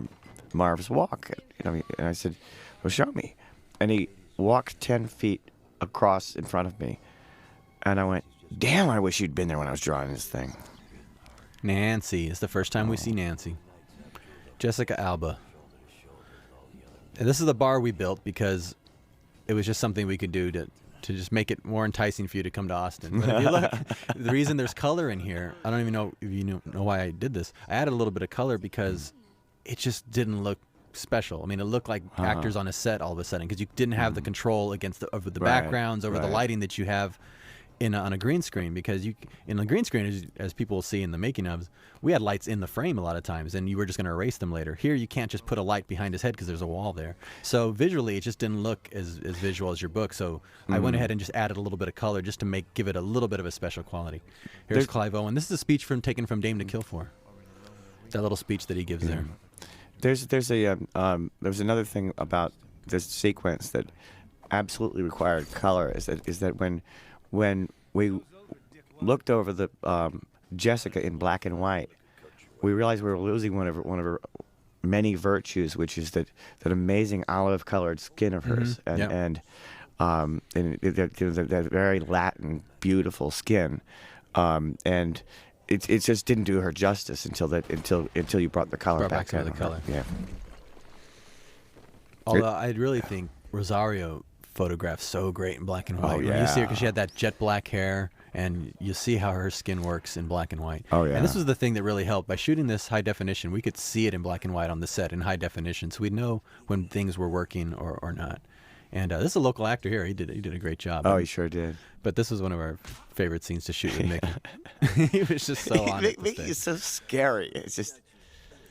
Marv's walk. And I said, well, show me. And he walked 10 feet across in front of me, and I went, damn, I wish you'd been there when I was drawing this thing. Nancy. It's the first time we see Nancy. Jessica Alba. And this is the bar we built because it was just something we could do to just make it more enticing for you to come to Austin. But if you look, the reason there's color in here, I don't even know if you know why I did this. I added a little bit of color because it just didn't look special. I mean, it looked like actors on a set all of a sudden, because you didn't have the control over the backgrounds, over the lighting that you have on a green screen. Because in a green screen, as people will see in the making ofs, we had lights in the frame a lot of times, and you were just going to erase them later. Here, you can't just put a light behind his head because there's a wall there. So visually, it just didn't look as visual as your book. So I went ahead and just added a little bit of color just to give it a little bit of a special quality. Here's Clive Owen. This is a speech taken from Dame to Kill For. That little speech that he gives there. There's another thing about this sequence that absolutely required color is that when we looked over the Jessica in black and white, we realized we were losing one of her many virtues, which is that amazing olive-colored skin of hers, and and that very Latin, beautiful skin, and it just didn't do her justice until you brought the color Brought back some of to the her. color. Yeah. Although I really think Rosario photographed so great in black and white. When you see her, because she had that jet black hair, and you see how her skin works in black and white. Oh, yeah. And this was the thing that really helped. By shooting this high definition, we could see it in black and white on the set in high definition, so we'd know when things were working or not. And this is a local actor here. He did a great job. Oh, he sure did. But this was one of our favorite scenes to shoot with Mickey. He was just so on it. Mickey is so scary. It's just.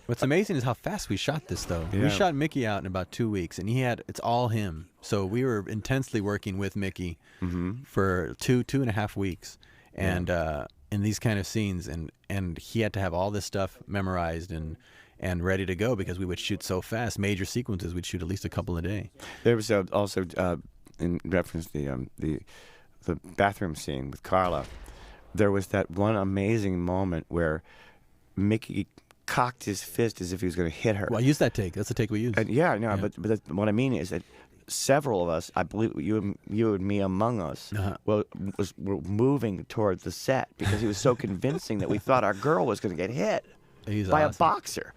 What's amazing is how fast we shot this, though. Yeah. We shot Mickey out in about 2 weeks, and it's all him. So we were intensely working with Mickey for two and a half weeks, and in these kind of scenes, and he had to have all this stuff memorized and ready to go because we would shoot so fast. Major sequences, we'd shoot at least a couple a day. There was also in reference to the bathroom scene with Carla. There was that one amazing moment where Mickey cocked his fist as if he was going to hit her. Well, I used that take. That's the take we used. And but what I mean is that several of us, I believe you and me among us, were moving towards the set because he was so convincing that we thought our girl was going to get hit He's by awesome. a boxer.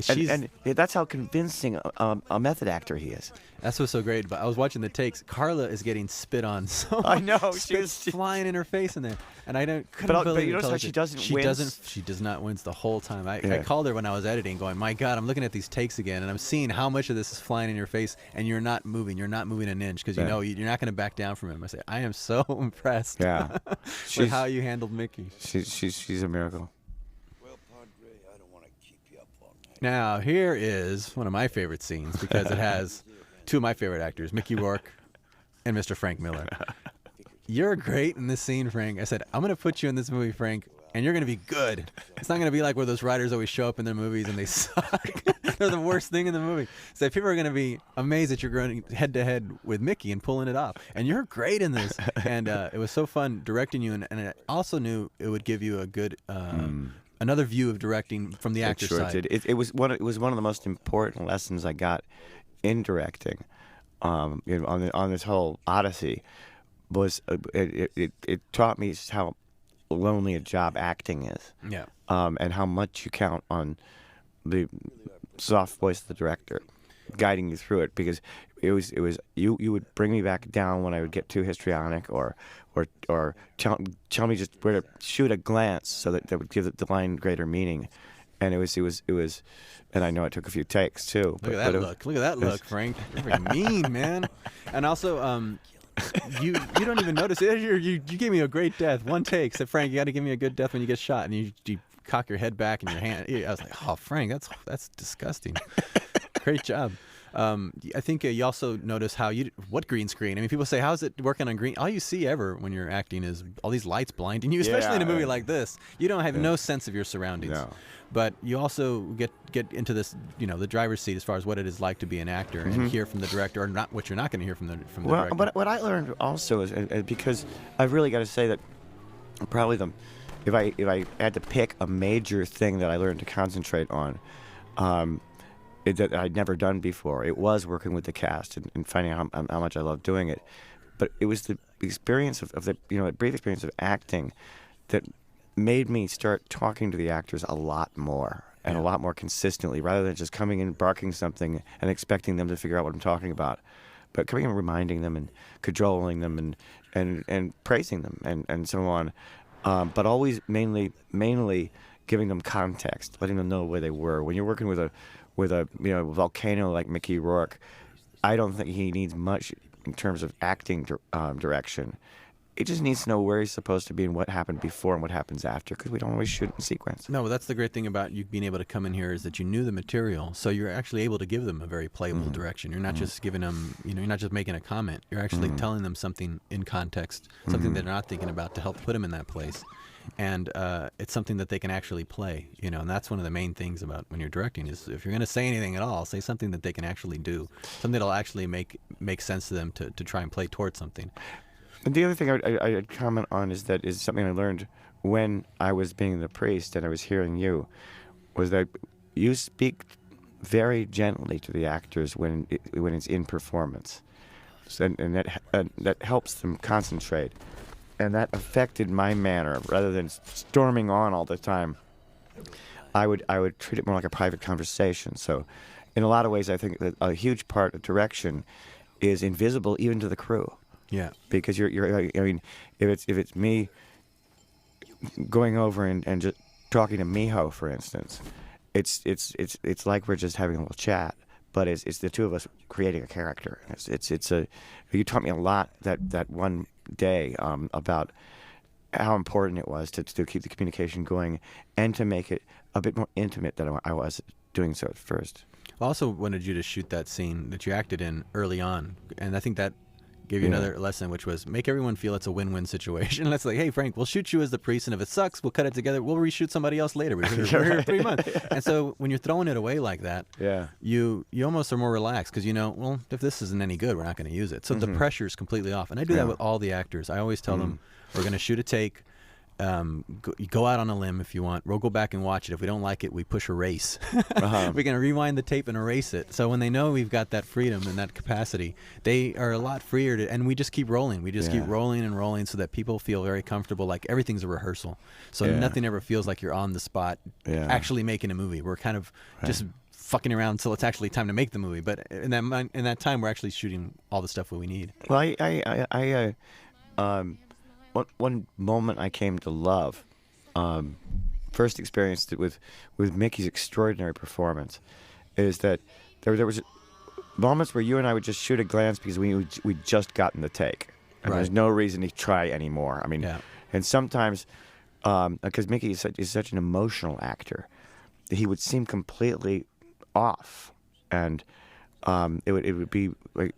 And that's how convincing a method actor he is. That's what's so great. But I was watching the takes. Carla is getting spit on so I know, spit's flying in her face in there, and I couldn't But believe you it. notice how she doesn't wince? She does not wince the whole time. I Yeah. called her when I was editing, going, "My God, I'm looking at these takes again, and I'm seeing how much of this is flying in your face, and you're not moving. You're not moving an inch because you know you're not going to back down from him." I say, "I am so impressed Yeah. with how you handled Mickey." She's a miracle. Now, here is one of my favorite scenes because it has two of my favorite actors, Mickey Rourke and Mr. Frank Miller. You're great in this scene, Frank. I said, I'm going to put you in this movie, Frank, and you're going to be good. It's not going to be like where those writers always show up in their movies and they suck. They're the worst thing in the movie. So people are going to be amazed that you're going head-to-head with Mickey and pulling it off. And you're great in this. And it was so fun directing you, and I also knew it would give you a good... another view of directing from the actor's side. Did. It was one of the most important lessons I got in directing, on this whole odyssey. Was it taught me just how lonely a job acting is. Yeah. And how much you count on the soft voice of the director guiding you through it, because it was you would bring me back down when I would get too histrionic or tell me just where to shoot a glance so that would give the line greater meaning. And it was and I know it took a few takes too. Look at that look. Look at that look, Frank. You're very mean, man. And also you don't even notice it. You gave me a great death. One take. Said, Frank, you got to give me a good death when you get shot. And you cock your head back and your hand. I was like, oh, Frank, that's disgusting. Great job. I think you also notice what green screen? I mean, people say, how's it working on green? All you see ever when you're acting is all these lights blinding you, especially in a movie like this. You don't have no sense of your surroundings. No. But you also get into this, the driver's seat as far as what it is like to be an actor and hear from the director, or not what you're not going to hear from the director. But what I learned also is, because I've really got to say that probably if I had to pick a major thing that I learned to concentrate on, that I'd never done before, it was working with the cast and finding out how much I love doing it. But it was the experience of the brief experience of acting that made me start talking to the actors a lot more and a lot more consistently, rather than just coming in, barking something and expecting them to figure out what I'm talking about, but coming and reminding them and cajoling them and praising them and so on, but always mainly giving them context, letting them know where they were. When you're working with a volcano like Mickey Rourke, I don't think he needs much in terms of acting direction. He just needs to know where he's supposed to be and what happened before and what happens after, because we don't always shoot in sequence. No, that's the great thing about you being able to come in here, is that you knew the material, so you're actually able to give them a very playable direction. You're not just giving them, you're not just making a comment. You're actually telling them something in context, something they're not thinking about, to help put them in that place. And it's something that they can actually play, and that's one of the main things about when you're directing, is if you're going to say anything at all, say something that they can actually do, something that'll actually make sense to them to try and play towards something. And the other thing I'd comment on is something I learned when I was being the priest and I was hearing you, was that you speak very gently to the actors when it's in performance. and that helps them concentrate. And that affected my manner. Rather than storming on all the time, I would treat it more like a private conversation. So, in a lot of ways, I think that a huge part of direction is invisible even to the crew. Yeah. Because I mean, if it's me going over and just talking to Miho, for instance, it's like we're just having a little chat, but it's the two of us creating a character. You taught me a lot that one day about how important it was to keep the communication going and to make it a bit more intimate than I was doing so at first. I also wanted you to shoot that scene that you acted in early on, and I think that gave you another lesson, which was make everyone feel it's a win-win situation. Let's like, hey, Frank, we'll shoot you as the priest, and if it sucks, we'll cut it together. We'll reshoot somebody else later. We're here in 3 months. And so when you're throwing it away like that, you almost are more relaxed because you know, well, if this isn't any good, we're not going to use it. So the pressure is completely off. And I do that with all the actors. I always tell them, we're going to shoot a take. Go out on a limb if you want. We'll go back and watch it. If we don't like it, we push erase. We're going to rewind the tape and erase it. So when they know we've got that freedom and that capacity, they are a lot freer to, and we just keep rolling. We just keep rolling and rolling so that people feel very comfortable, like everything's a rehearsal. So nothing ever feels like you're on the spot actually making a movie. We're kind of just fucking around until it's actually time to make the movie. But in that time, we're actually shooting all the stuff that we need. Well, one moment I came to love, first experienced it with Mickey's extraordinary performance, is that there was moments where you and I would just shoot a glance because we'd just gotten the take, and there's no reason to try anymore. I mean, and sometimes because Mickey is such an emotional actor, he would seem completely off, and it would be like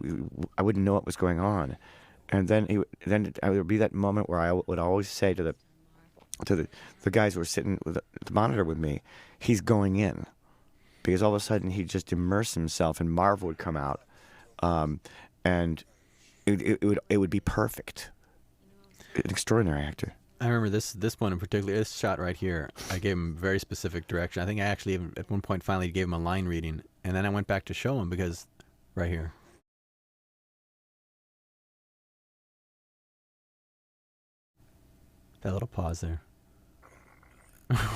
I wouldn't know what was going on. And then there would be that moment where I would always say to the guys who were sitting with the monitor with me, he's going in, because all of a sudden he'd just immerse himself and Marv would come out, and it would be perfect. An extraordinary actor. I remember this one in particular. This shot right here, I gave him very specific direction. I think I actually even at one point finally gave him a line reading, and then I went back to show him because right here. That little pause there.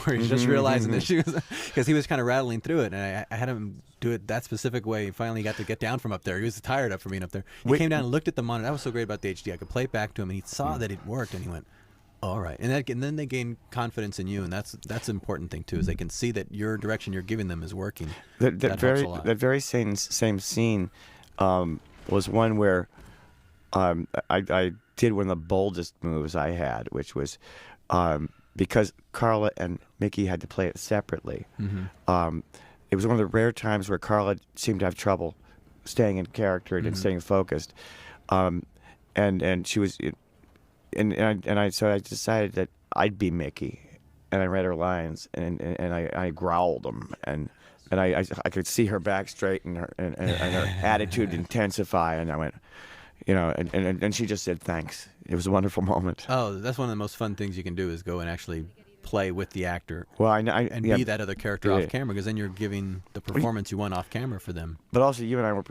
Where he's just realizing that she was, because he was kind of rattling through it, and I had him do it that specific way. He finally got to get down from up there. He was tired up from being up there. He came down and looked at the monitor. That was so great about the HD. I could play it back to him, and he saw that it worked, and he went, all right. And then they gain confidence in you, and that's an important thing, too, is they can see that your direction you're giving them is working. That helps a lot. That very same scene was one where I did one of the boldest moves I had, which was because Carla and Mickey had to play it separately. It was one of the rare times where Carla seemed to have trouble staying in character and staying focused, and she was, so I decided that I'd be Mickey, and I read her lines and I growled them, and I could see her back straight and her attitude intensify, and I went. You know, and she just said thanks. It was a wonderful moment. Oh, that's one of the most fun things you can do is go and actually play with the actor. Well, be that other character off camera, because then you're giving the performance you want off camera for them. But also, you and I were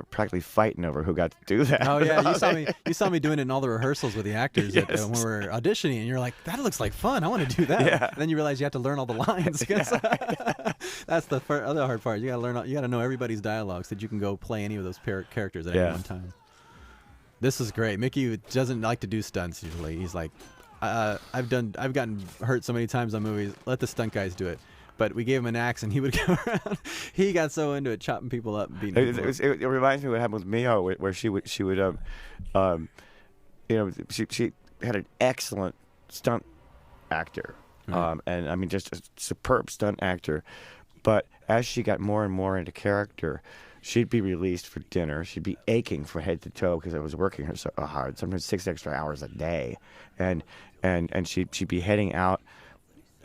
practically fighting over who got to do that. Oh yeah, you saw me doing it in all the reharsals with the actors when we were auditioning, and you're like, that looks like fun. I want to do that. Yeah. And then you realize you have to learn all the lines. That's the other hard part. You got to learn. You got to know everybody's dialogue so that you can go play any of those characters at any one time. This is great. Mickey doesn't like to do stunts usually. He's like, I've gotten hurt so many times on movies. Let the stunt guys do it. But we gave him an axe and he would go around. He got so into it, chopping people up, and beating people up. It reminds me of what happened with Mio, where she would she had an excellent stunt actor, and I mean just a superb stunt actor. But as she got more and more into character, she'd be released for dinner. She'd be aching from head to toe because I was working her so hard, sometimes 6 extra hours a day, and she'd be heading out,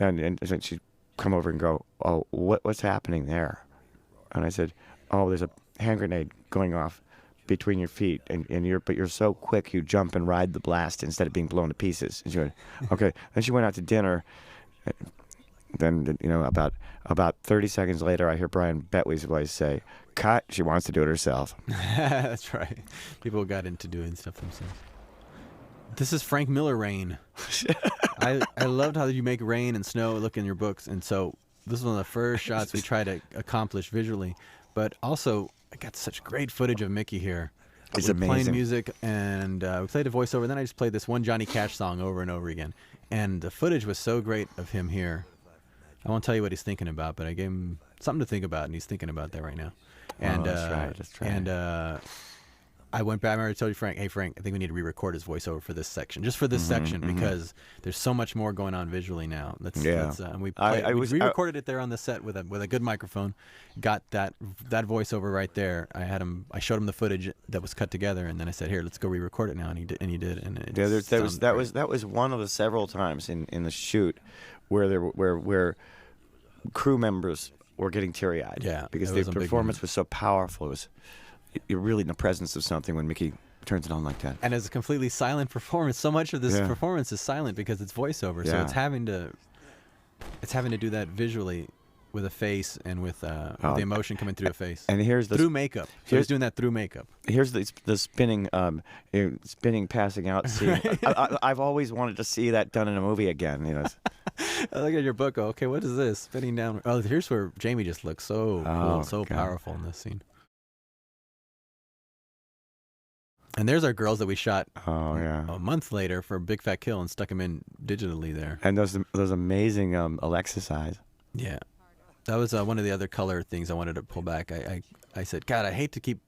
and she'd come over and go, oh, what's happening there? And I said, oh, there's a hand grenade going off between your feet, and you're so quick you jump and ride the blast instead of being blown to pieces. And she went, okay. Then she went out to dinner, then about 30 seconds later, I hear Brian Betway's voice say, "Cut." She wants to do it herself. That's right. People got into doing stuff themselves. This is Frank Miller rain. I loved how you make rain and snow look in your books, and so this is one of the first shots we try to accomplish visually. But also, I got such great footage of Mickey here. It's We're playing amazing. music, and we played a voiceover. Then I just played this one Johnny Cash song over and over again. And the footage was so great of him here. I won't tell you what he's thinking about, but I gave him something to think about, and he's thinking about that right now. And that's right. That's right. And I went back. I already told you, Frank. Hey, Frank, I think we need to re-record his voiceover for this section, just for this section, because there's so much more going on visually now. And we re-recorded it there on the set with a good microphone. Got that voiceover right there. I showed him the footage that was cut together, and then I said, "Here, let's go re-record it now." And he did. And that was one of the several times in the shoot where crew members were getting teary-eyed. Yeah, because it the was a big performance moment. was so powerful. You're really in the presence of something when Mickey turns it on like that. And it's a completely silent performance. So much of this performance is silent because it's voiceover. So it's having to do that visually with a face and with the emotion coming through a face. And here's through makeup. So he's doing that through makeup. Here's the spinning passing out scene. I've always wanted to see that done in a movie again. I look at your book. Okay, what is this? Spinning down. Oh, here's where Jamie just looks so cool, so powerful in this scene. And there's our girls that we shot a month later for Big Fat Kill and stuck them in digitally there. And those amazing Alexis eyes. Yeah. That was one of the other color things I wanted to pull back. I said, God, I hate to keep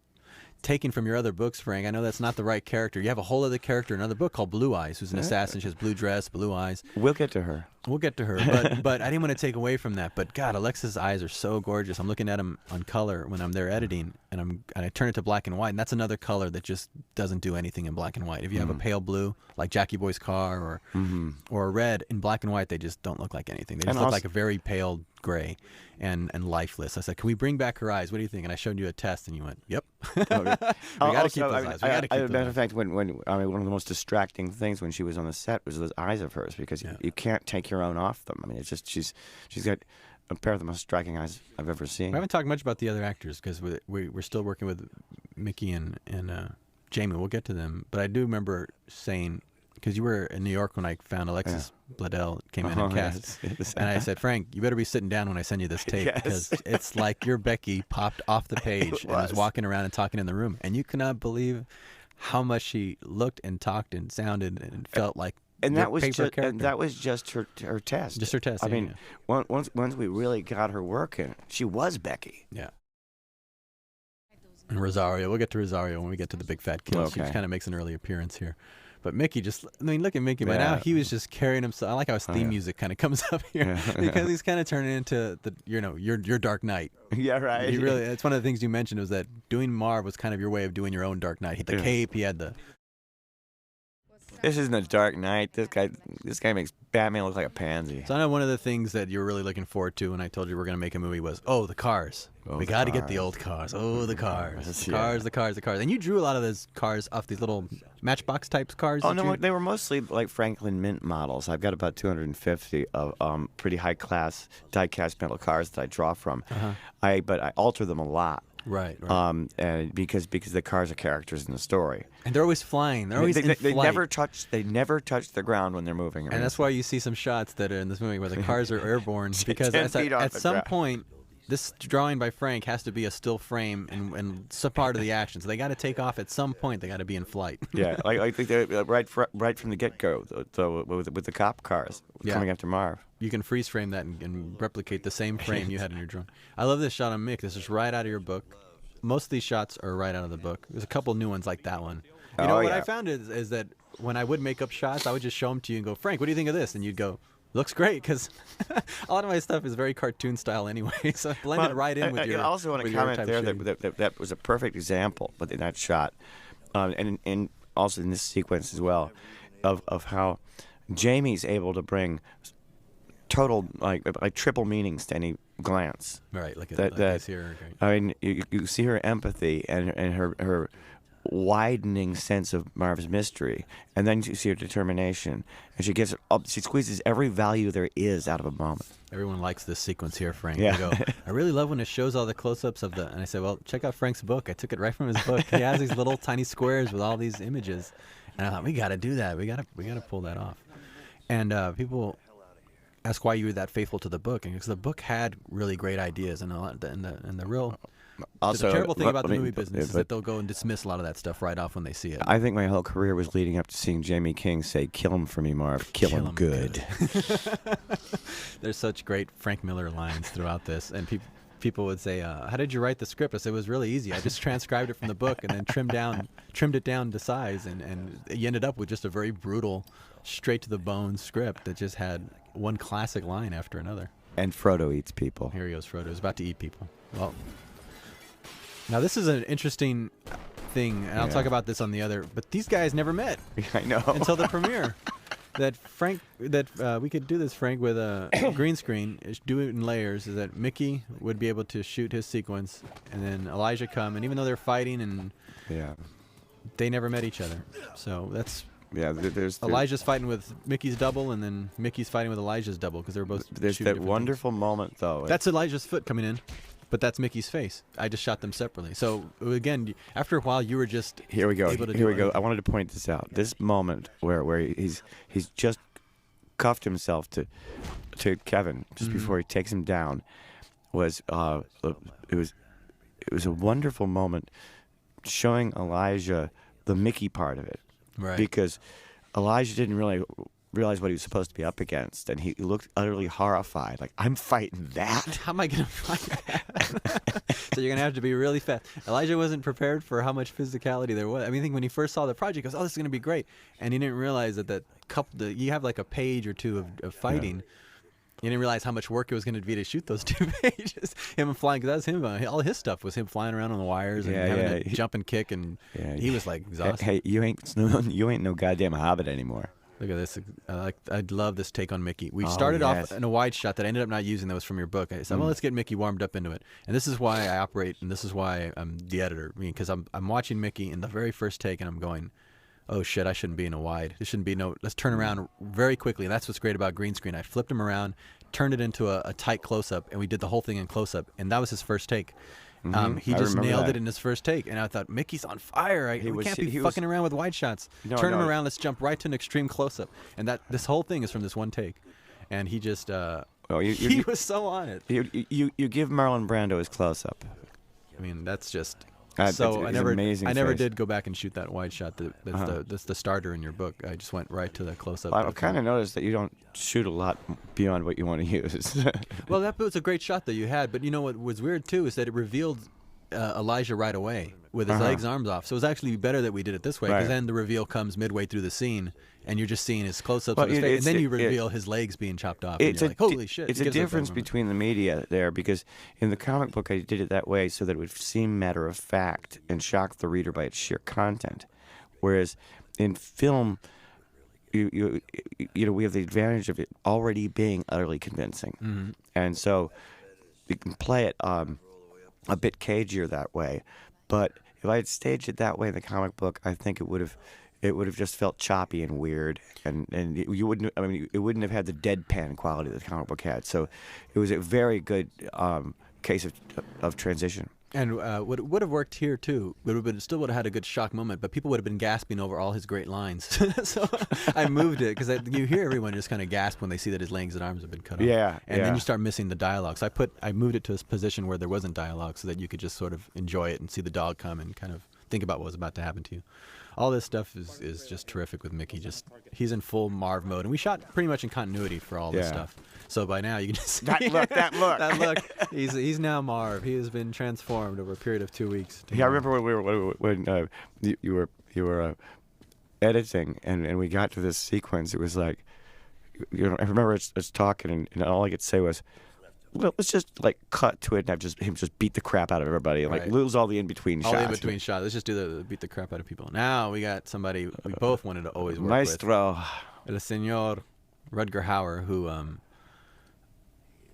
taking from your other books, Frank. I know that's not the right character. You have a whole other character in another book called Blue Eyes, who's an assassin. She has blue dress, blue eyes. We'll get to her. We'll get to her, but I didn't want to take away from that. But God, Alexa's eyes are so gorgeous. I'm looking at them on color when I'm there editing, and I turn it to black and white, and that's another color that just doesn't do anything in black and white. If you have a pale blue, like Jackie Boy's car, or a red in black and white, they just don't look like anything. They just look like a very pale gray and lifeless. I said, can we bring back her eyes? What do you think? And I showed you a test, and you went, yep. We got to keep those eyes. We got to keep those eyes. Matter of fact, when one of the most distracting things when she was on the set was those eyes of hers, because you can't take your own off them. I mean, it's just she's got a pair of the most striking eyes I've ever seen. We haven't talked much about the other actors because we're still working with Mickey and Jamie. We'll get to them, but I do remember saying, because you were in New York when I found Alexis Bledel came in and cast, and I said, Frank, you better be sitting down when I send you this tape, because it's like your Becky popped off the page and was walking around and talking in the room, and you cannot believe how much she looked and talked and sounded and felt like. And that was just her test. Just her test. I mean, once we really got her working, she was Becky. Yeah. And Rosario, we'll get to Rosario when we get to the Big Fat Kill. Okay. She kind of makes an early appearance here. But Mickey look at Mickey. By now, he was just carrying himself. I like how his theme music kind of comes up here because he's kind of turning into your Dark Knight. Yeah, right. It's one of the things you mentioned was that doing Marv was kind of your way of doing your own Dark Knight. He had the cape, he had the. This isn't a Dark Knight. This guy makes Batman look like a pansy. So I know one of the things that you were really looking forward to when I told you we're going to make a movie was, the cars. We got to get the old cars. Oh, the cars. The cars. And you drew a lot of those cars off these little Matchbox type cars. Oh, no, they were mostly like Franklin Mint models. I've got about 250 of pretty high-class die-cast metal cars that I draw from. But I alter them a lot. Right. And because the cars are characters in the story, and they're always flying. They're always in they flight. They never touch the ground when they're moving. And that's why you see some shots that are in this movie where the cars are airborne, because at some point, this drawing by Frank has to be a still frame and some part of the action. So they got to take off at some point. They got to be in flight. Yeah, I think right from the get-go, with the cop cars coming after Marv. You can freeze frame that and replicate the same frame you had in your drawing. I love this shot on Mick. This is right out of your book. Most of these shots are right out of the book. There's a couple new ones like that one. What I found is that when I would make up shots, I would just show them to you and go, Frank, what do you think of this? And you'd go, looks great, because a lot of my stuff is very cartoon style anyway. So I blended right in with your. I also want to comment there that was a perfect example, but in that shot, and also in this sequence as well, of how Jamie's able to bring total like triple meanings to any glance. Right, like that here. I mean, you see her empathy and her widening sense of Marv's mystery, and then you see her determination, and she gets up. She squeezes every value there is out of a moment. Everyone likes this sequence here, Frank. Yeah. They go, I really love when it shows all the close-ups of the. And I said, well, check out Frank's book. I took it right from his book. He has these little tiny squares with all these images, and I thought we got to do that. We got to pull that off. And people ask why you were that faithful to the book, and because the book had really great ideas, and the real. Also, the terrible thing let- about the let me- movie business is but- that they'll go and dismiss a lot of that stuff right off when they see it. I think my whole career was leading up to seeing Jamie King say, "Kill him for me, Marv. Kill him good." There's such great Frank Miller lines throughout this, and people would say, "How did you write the script?" I said, "It was really easy. I just transcribed it from the book and then trimmed it down to size, and you ended up with just a very brutal, straight to the bone script that just had one classic line after another." And Frodo eats people. Here he goes, Frodo. He's about to eat people. Well, now this is an interesting thing, and I'll Yeah. talk about this on the other. But these guys never met I know. until the premiere. We could do this, Frank, with a green screen. Do it in layers. Is that Mickey would be able to shoot his sequence, and then Elijah come, and even though they're fighting, and Yeah. they never met each other. So that's Yeah. There's Elijah's fighting with Mickey's double, and then Mickey's fighting with Elijah's double because they're both. There's shooting that different wonderful moment though. things. That's Elijah's foot coming in, but that's Mickey's face. I just shot them separately. So again, after a while, you were just Here we go. able to Here do we go. everything. I wanted to point this out. This moment where he's just cuffed himself to Kevin just before he takes him down was it was a wonderful moment showing Elijah the Mickey part of it. Right. Because Elijah didn't really realize what he was supposed to be up against, and he looked utterly horrified. Like, I'm fighting that? How am I going to fight that? So you're going to have to be really fast. Elijah wasn't prepared for how much physicality there was. I mean, I think when he first saw the project, he goes, oh, this is going to be great. And he didn't realize that you have like a page or two of fighting. You didn't realize how much work it was going to be to shoot those 2 pages. Him flying, because that was him. All his stuff was him flying around on the wires and having to jump and kick, and he was like exhausted. Hey, you ain't no goddamn hobbit anymore. Look at this. I love this take on Mickey. We Oh, started yes. off in a wide shot that I ended up not using that was from your book. I said, well, let's get Mickey warmed up into it. And this is why I operate, and this is why I'm the editor. I mean, because I'm watching Mickey in the very first take, and I'm going, oh, shit, I shouldn't be in a wide. This shouldn't be let's turn around very quickly. And that's what's great about green screen. I flipped him around, turned it into a tight close-up, and we did the whole thing in close-up. And that was his first take. He I just remember nailed that. it in his first take, and I thought, Mickey's on fire. We can't be he was- fucking around with wide shots. No, Turn him no. around. Let's jump right to an extreme close-up. And this whole thing is from this one take, and he just he was so on it. You give Marlon Brando his close-up. I mean, that's just So I never amazing I never face. did go back and shoot that wide shot. That's the starter in your book. I just went right to the close-up. I've kind of noticed that you don't shoot a lot beyond what you want to use. Well, that was a great shot that you had, but you know what was weird too is that it revealed Elijah right away with his legs, arms off. So it was actually better that we did it this way, because Right. then the reveal comes midway through the scene, and you're just seeing his close-ups Well, of his face, and it's- then you it- reveal his legs being chopped off, and It's you're a like, holy shit. It's It a gives us that difference moment. between the media there, because in the comic book I did it that way so that it would seem matter of fact and shock the reader by its sheer content, whereas in film, you know, we have the advantage of it already being utterly convincing, and so you can play it a bit cagier that way. But if I had staged it that way in the comic book, I think it would have just felt choppy and weird, and you wouldn't. I mean, it wouldn't have had the deadpan quality that the comic book had. So, it was a very good case of transition. And what would have worked here too, still would have had a good shock moment, but people would have been gasping over all his great lines. So I moved it because you hear everyone just kind of gasp when they see that his legs and arms have been cut off. Yeah, And then yeah. you start missing the dialogue. So I moved it to a position where there wasn't dialogue, so that you could just sort of enjoy it and see the dog come and kind of think about what was about to happen to you. All this stuff is just terrific with Mickey. He's in full Marv mode, and we shot pretty much in continuity for all this Yeah. stuff. So by now you can just see That look. that look. He's now Marv. He has been transformed over a period of 2 weeks. Yeah, I remember when you were editing and we got to this sequence. It was like, you know, I remember us talking and all I could say was, well, let's just like cut to it and have him just beat the crap out of everybody and like Right. lose all the in between All shots. the in-between shots. Let's just do the beat the crap out of people. Now we got somebody we both wanted to always work Maestro. with. El Señor Rutger Hauer, who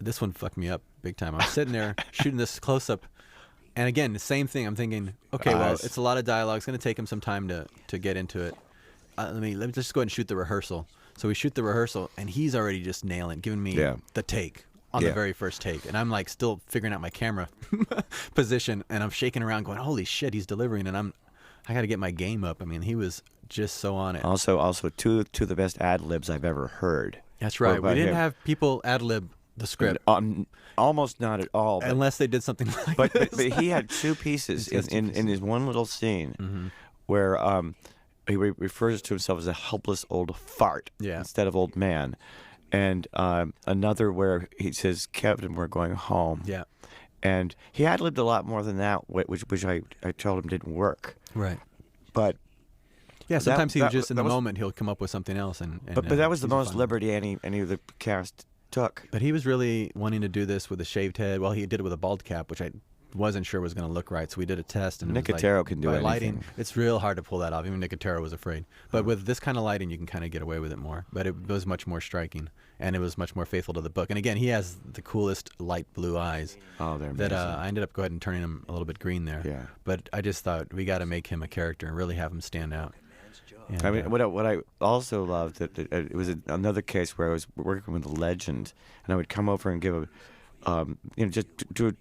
this one fucked me up big time. I'm sitting there shooting this close-up And again, the same thing. I'm thinking, okay, well, it's a lot of dialogue. It's going to take him some time to get into it. Let me just go ahead and shoot the rehearsal. So we shoot the rehearsal, and he's already just nailing, giving me the take on the very first take. And I'm like still figuring out my camera position, and I'm shaking around going, holy shit, he's delivering. And I got to get my game up. I mean, he was just so on it. Also two of the best ad-libs I've ever heard. That's right. We didn't have people ad-lib the script. Almost not at all. Unless they did something like this. But he had two pieces in his one little scene where he refers to himself as a helpless old fart instead of old man. And another where he says, Kevin, we're going home. Yeah. And he ad-libbed a lot more than that, which I told him didn't work. Right. But yeah, sometimes he was just in the moment, he'll come up with something else. But that was the most liberty any of the cast took. But he was really wanting to do this with a shaved head. Well, he did it with a bald cap, which I wasn't sure was going to look right. So we did a test. And Nicotero can do by anything. Lighting, it's real hard to pull that off. Even Nicotero was afraid. But with this kind of lighting, you can kind of get away with it more. But it was much more striking, and it was much more faithful to the book. And again, he has the coolest light blue eyes. Oh, they're that amazing. I ended up going ahead and turning him a little bit green there. Yeah. But I just thought we got to make him a character and really have him stand out. And, I mean, what I also loved that it was another case where I was working with a legend, and I would come over and give just do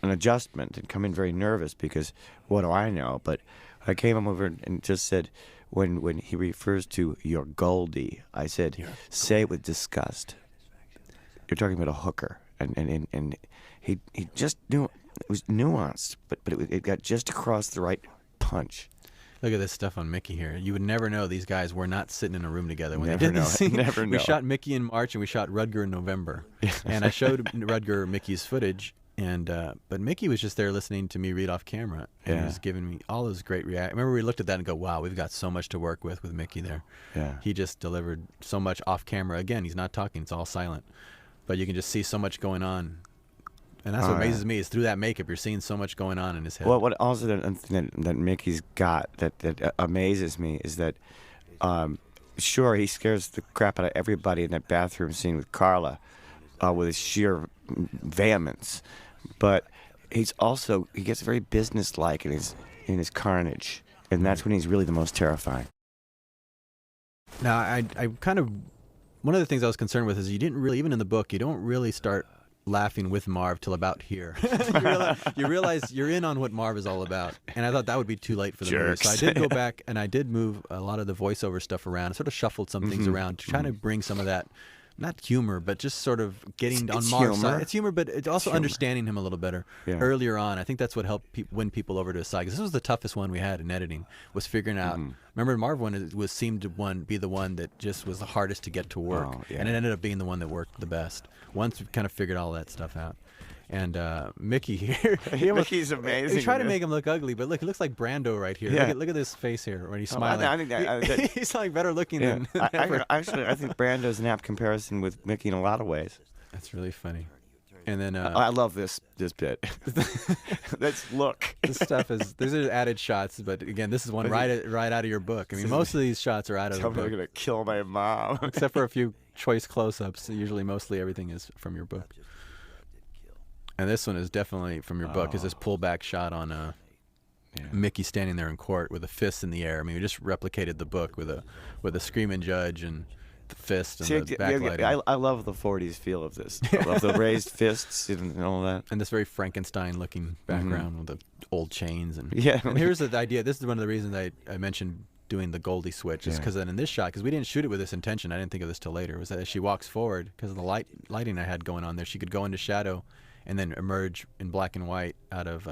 an adjustment and come in very nervous because what do I know? But I came over and just said, when he refers to your Goldie, I said, say it with disgust. You're talking about a hooker, and he just knew it was nuanced, but it got just across the right punch. Look at this stuff on Mickey here. You would never know these guys were not sitting in a room together when Never they did know. this scene. Never know. We shot Mickey in March and we shot Rudger in November. And I showed Rudger Mickey's footage, and but Mickey was just there listening to me read off camera, and he was giving me all those great reactions. Remember, we looked at that and go, "Wow, we've got so much to work with Mickey there." Yeah. He just delivered so much off camera. Again, he's not talking; it's all silent, but you can just see so much going on. And that's what amazes me is through that makeup, you're seeing so much going on in his head. Well, what also that Mickey's got that amazes me is that, sure, he scares the crap out of everybody in that bathroom scene with Carla, with his sheer vehemence, but he gets very businesslike in his carnage, and that's when he's really the most terrifying. Now, I kind of, one of the things I was concerned with is you didn't really, even in the book, you don't really start laughing with Marv till about here. you realize you're in on what Marv is all about, and I thought that would be too late for the movie. So I did go back and I did move a lot of the voiceover stuff around, sort of shuffled some things around to try to bring some of that, not humor, but just sort of getting on Marv's side. It's humor, but it's also understanding him a little better earlier on. I think that's what helped win people over to his side, because this was the toughest one we had in editing, was figuring out. Remember, Marv one seemed to be the one that just was the hardest to get to work, and it ended up being the one that worked the best once we kind of figured all that stuff out. And Mickey here, Mickey's amazing. We try to make him look ugly, but look, he looks like Brando right here. Yeah. Look at this face here when he's smiling. I think that he's like better looking than ever. I think Brando's an apt comparison with Mickey in a lot of ways. That's really funny. And then I love this bit. Let's look. This stuff is, these are added shots, but again, this is one right out of your book. I mean, most of these shots are out of the book. Tell me I'm gonna kill my mom. Except for a few choice close-ups. Usually, mostly everything is from your book. And this one is definitely from your book. Is this pullback shot on Mickey standing there in court with a fist in the air? I mean, we just replicated the book with a screaming judge and the fist and the backlighting. I love the 40s feel of this. I love the raised fists and all that. And this very Frankenstein-looking background with the old chains. And and here's the idea. This is one of the reasons I mentioned doing the Goldie switch, is because then in this shot, because we didn't shoot it with this intention, I didn't think of this till later, was that as she walks forward, because of the lighting I had going on there, she could go into shadow and then emerge in black and white out of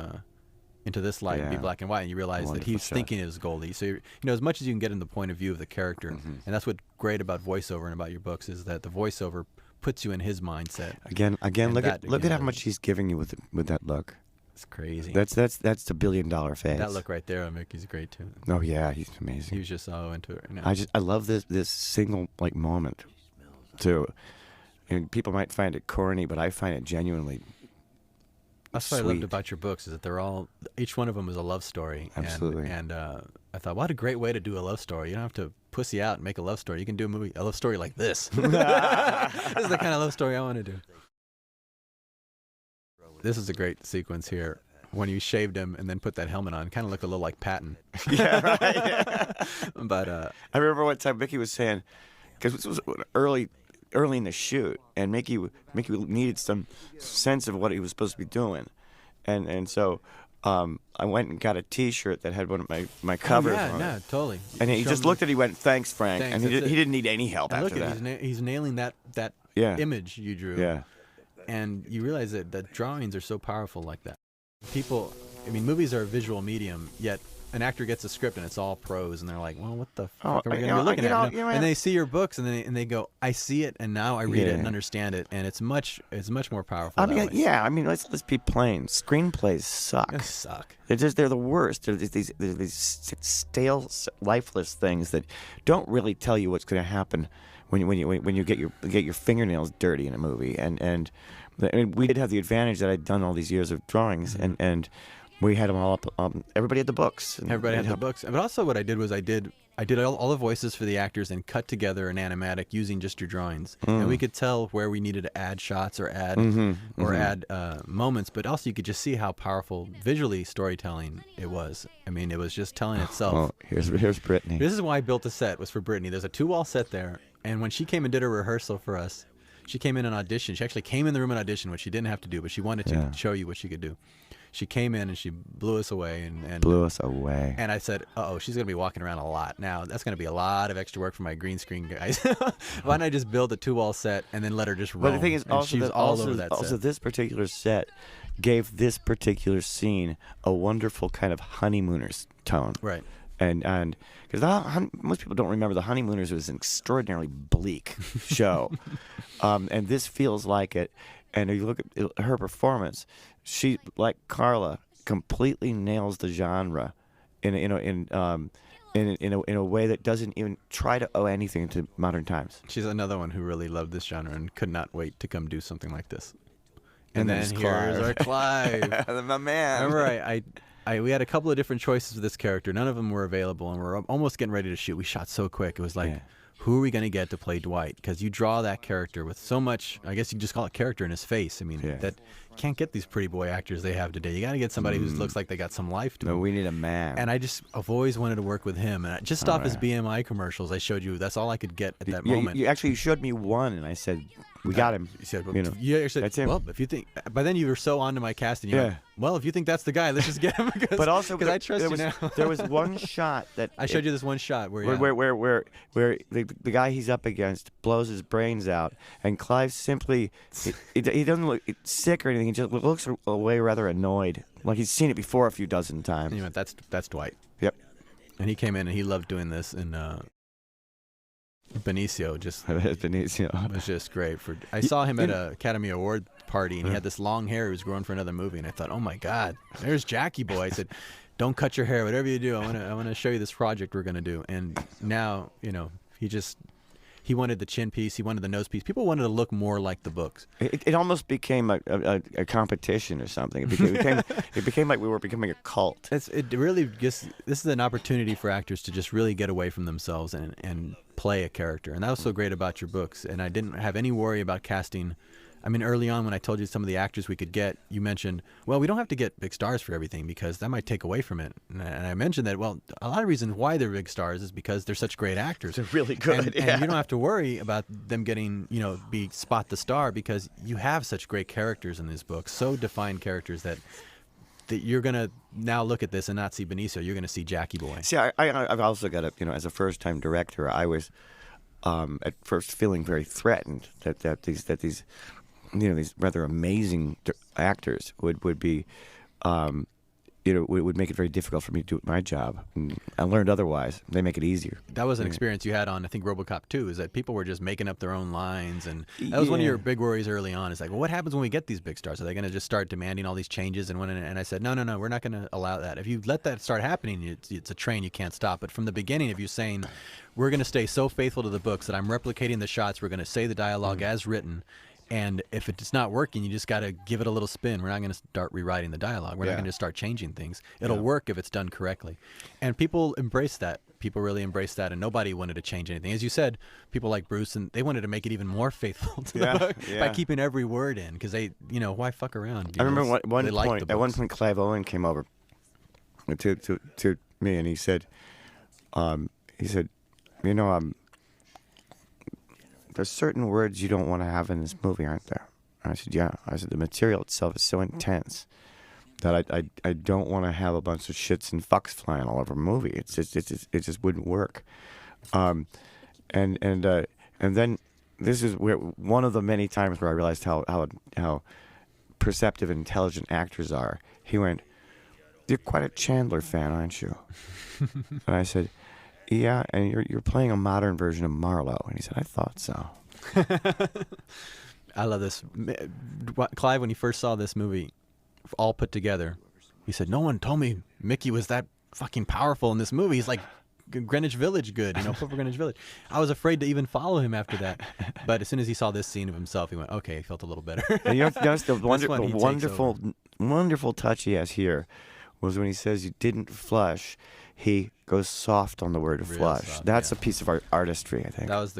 into this light and be black and white, and you realize that he's thinking it was Goldie. So as much as you can get in the point of view of the character, and that's what's great about voiceover and about your books, is that the voiceover puts you in his mindset. Again, look at how much he's giving you with that look. It's crazy. That's the $1 billion face. That look right there on Mickey's great too. Oh yeah, he's amazing. He was just so into it. You know? I love this single moment too. And people might find it corny, but I find it genuinely. That's what I loved about your books, is that each one of them is a love story. Absolutely. And I thought, what a great way to do a love story. You don't have to pussy out and make a love story. You can do a love story like this. This is the kind of love story I want to do. This is a great sequence here when you shaved him and then put that helmet on. Kind of looked a little like Patton. Yeah, right. But I remember one time Mickey was saying, because this was early in the shoot, and Mickey needed some sense of what he was supposed to be doing, and so I went and got a T-shirt that had one of my covers on yeah, it. totally. And he just looked at it, he went, "Thanks, Frank," Thanks, and he that's it. didn't need any help And after look at that. he's nailing that Yeah. image you drew. Yeah. And you realize that drawings are so powerful like that. People, I mean, movies are a visual medium, yet an actor gets a script and it's all prose, and they're like, well, what the fuck are we going to be looking at? And they see your books, and they go, I see it, and now I read it and understand it, and it's much more powerful. I that mean, way. yeah. I mean, let's be plain. Screenplays suck. They suck. They're the worst. They're these stale, lifeless things that don't really tell you what's going to happen when you get your fingernails dirty in a movie. And we did have the advantage that I'd done all these years of drawings, and we had them all up. Everybody had the books. Everybody had the books. But also, what I did was I did all the voices for the actors and cut together an animatic using just your drawings, and we could tell where we needed to add shots or add add moments. But also, you could just see how powerful visually storytelling it was. I mean, it was just telling itself. Oh, here's Brittany. This is why I built the set, was for Brittany. There's a 2-wall set there, and when she came and did a rehearsal for us, she came in and auditioned. She actually came in the room and auditioned, which she didn't have to do, but she wanted to show you what she could do. She came in and she blew us away. And Blew us away. And I said, uh-oh, she's going to be walking around a lot. Now, that's going to be a lot of extra work for my green screen guys. Why don't I just build a 2-wall set and then let her just roam? But the thing is, and she's all over that set. this particular set gave this particular scene a wonderful kind of honeymooners tone. Right. And because most people don't remember, The Honeymooners was an extraordinarily bleak show, and this feels like it. And if you look at her performance, she, like Carla, completely nails the genre in a way that doesn't even try to owe anything to modern times. She's another one who really loved this genre and could not wait to come do something like this. And then here's our Clive. My man. Remember, we had a couple of different choices for this character. None of them were available, and we're almost getting ready to shoot. We shot so quick. It was like, who are we going to get to play Dwight? Because you draw that character with so much, I guess you can just call it character in his face. I mean, that you can't get these pretty boy actors they have today. You got to get somebody who looks like they got some life to them. No, we need a man. And I've always wanted to work with him. And just off his BMI commercials I showed you, that's all I could get at that moment. You actually showed me one, and I said, we got him. You said, well, that's him. Well, if you think, by then you were so onto my casting. You went, well, if you think that's the guy, let's just get him. But also, because I trust you now. There was one shot that I showed you this one shot where the guy he's up against blows his brains out, and Clive simply he doesn't look sick or anything. He just looks away rather annoyed, like he's seen it before a few dozen times. And you went, that's Dwight. Yep. And he came in and he loved doing this, and Benicio Benicio was just great. I saw him at an Academy Award party, and he had this long hair. He was growing for another movie, and I thought, oh my God, there's Jackie Boy. I said, don't cut your hair, whatever you do. I want to show you this project we're gonna do. And now, he wanted the chin piece, he wanted the nose piece. People wanted to look more like the books. It almost became a competition or something. It became like we were becoming a cult. It really this is an opportunity for actors to just really get away from themselves and play a character. And that was so great about your books. And I didn't have any worry about casting. I mean, early on when I told you some of the actors we could get, you mentioned, well, we don't have to get big stars for everything because that might take away from it. And I mentioned that, well, a lot of reasons why they're big stars is because they're such great actors. They're really good. And you don't have to worry about them getting, be spot the star because you have such great characters in these books, so defined characters that you're going to now look at this and not see Benicio. You're going to see Jackie Boy. See, I've also got as a first-time director, I was at first feeling very threatened that these these rather amazing actors would be, would make it very difficult for me to do my job. And I learned otherwise. They make it easier. That was an experience you had on, I think, RoboCop 2, is that people were just making up their own lines. And that was one of your big worries early on. Is like, well, what happens when we get these big stars? Are they going to just start demanding all these changes? And I said, no, we're not going to allow that. If you let that start happening, it's a train you can't stop. But from the beginning of you saying, we're going to stay so faithful to the books that I'm replicating the shots, we're going to say the dialogue as written, And if it's not working, you just got to give it a little spin. We're not going to start rewriting the dialogue. We're not going to start changing things. It'll work if it's done correctly. And people embrace that. People really embrace that, and nobody wanted to change anything. As you said, people like Bruce, and they wanted to make it even more faithful to the book by keeping every word in, because they, why fuck around? I remember at one point, Clive Owen came over to me, and he said, there's certain words you don't want to have in this movie, aren't there? And I said, yeah. I said, the material itself is so intense that I don't want to have a bunch of shits and fucks flying all over a movie. It just wouldn't work. And then this is where one of the many times where I realized how perceptive and intelligent actors are. He went, "You're quite a Chandler fan, aren't you?" And I said, "Yeah, and you're playing a modern version of Marlowe." And he said, "I thought so." I love this. Clive, when he first saw this movie, all put together, he said, "No one told me Mickey was that fucking powerful in this movie. He's like Greenwich Village good, Purple Greenwich Village." I was afraid to even follow him after that. But as soon as he saw this scene of himself, he went, okay, he felt a little better. And notice the wonderful touch he has here was when he says you didn't flush, he goes soft on the word real flush. Soft, That's a piece of artistry, I think. That was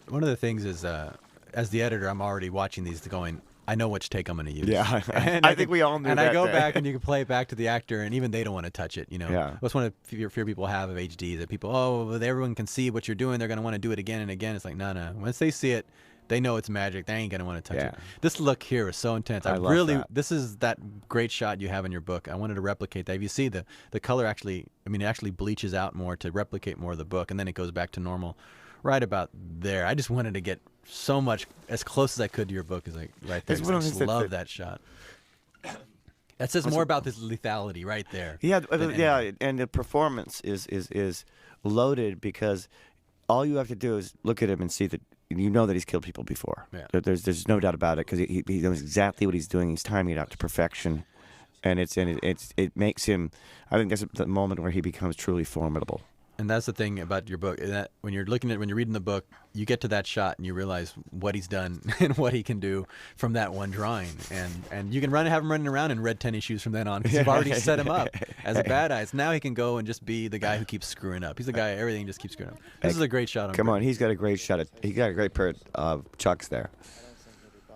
one of the things is, as the editor, I'm already watching these going, I know which take I'm going to use. Yeah, and I think we all knew that. And I go back and you can play it back to the actor, and even they don't want to touch it. Yeah. That's one of the fear people have of HD, that people, everyone can see what you're doing. They're going to want to do it again and again. It's like, no. Once they see it, they know it's magic. They ain't going to want to touch it. This look here is so intense. I love that. This is that great shot you have in your book. I wanted to replicate that. If you see the color it actually bleaches out more to replicate more of the book, and then it goes back to normal right about there. I just wanted to get so much as close as I could to your book, is like right there. I just love that shot. That says more about this lethality right there. Yeah, and the performance is loaded, because all you have to do is look at him and see that you know that he's killed people before. Yeah. There's no doubt about it, because he knows exactly what he's doing. He's timing it out to perfection, and it makes him. I think that's the moment where he becomes truly formidable. And that's the thing about your book, that when you're reading the book, you get to that shot and you realize what he's done and what he can do from that one drawing, and you can have him running around in red tennis shoes from then on, because you've already set him up as a badass. Now he can go and just be the guy who keeps screwing up. He's the guy everything just keeps screwing up. This is a great shot. Come on, he's got a great shot. He got a great pair of chucks there.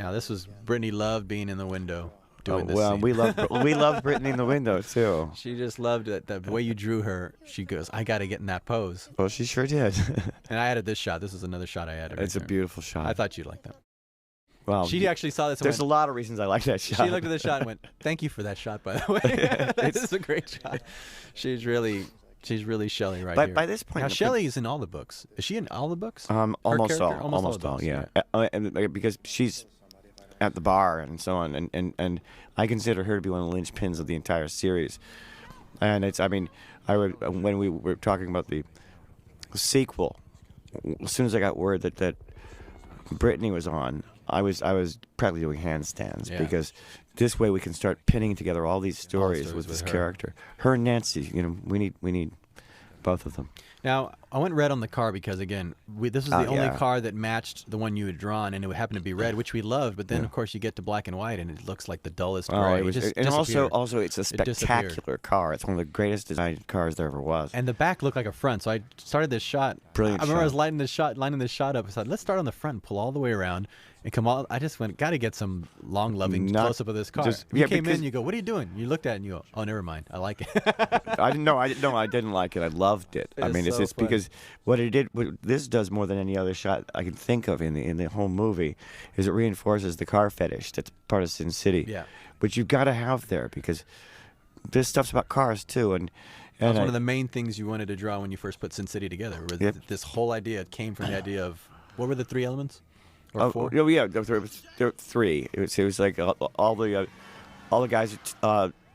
Now this was Brittany loved being in the window. Well, we love Brittany in the window too. She just loved it. The way you drew her, she goes, I got to get in that pose. Well, she sure did. And I added this shot. This is another shot I added. It's a beautiful shot. I thought you'd like that. Well, she actually saw this. There's a lot of reasons I like that shot. She looked at the shot and went, "Thank you for that shot, by the way. This is a great shot." She's really Shelley here. By this point, now Shelley's in all the books. Is she in all the books? Almost all. Yeah. And because she's at the bar and so on, and I consider her to be one of the linchpins of the entire series. And when we were talking about the sequel, as soon as I got word that Brittany was on, I was practically doing handstands, because this way we can start pinning together all these stories with this character. Her and Nancy, we need both of them. Now, I went red on the car because, again, this was the only car that matched the one you had drawn, and it happened to be red, which we loved. But then, of course, you get to black and white, and it looks like the dullest gray. And also, it's a spectacular car. It's one of the greatest designed cars there ever was. And the back looked like a front, so I started this shot. Brilliant. I remember I was lining this shot up. I said, let's start on the front, pull all the way around, and come all. I just went, got to get some long, loving close up of this car. You came in, you go, what are you doing? You looked at it, and you go, oh, never mind, I like it. I didn't like it. I loved it. It's because what this does more than any other shot I can think of in the whole movie, is it reinforces the car fetish that's part of Sin City. Yeah. Which you've got to have there, because this stuff's about cars too, and that's one of the main things you wanted to draw when you first put Sin City together. This whole idea came from the idea of, what were the three elements? Or four? Oh yeah, there were three. It was like all the guys.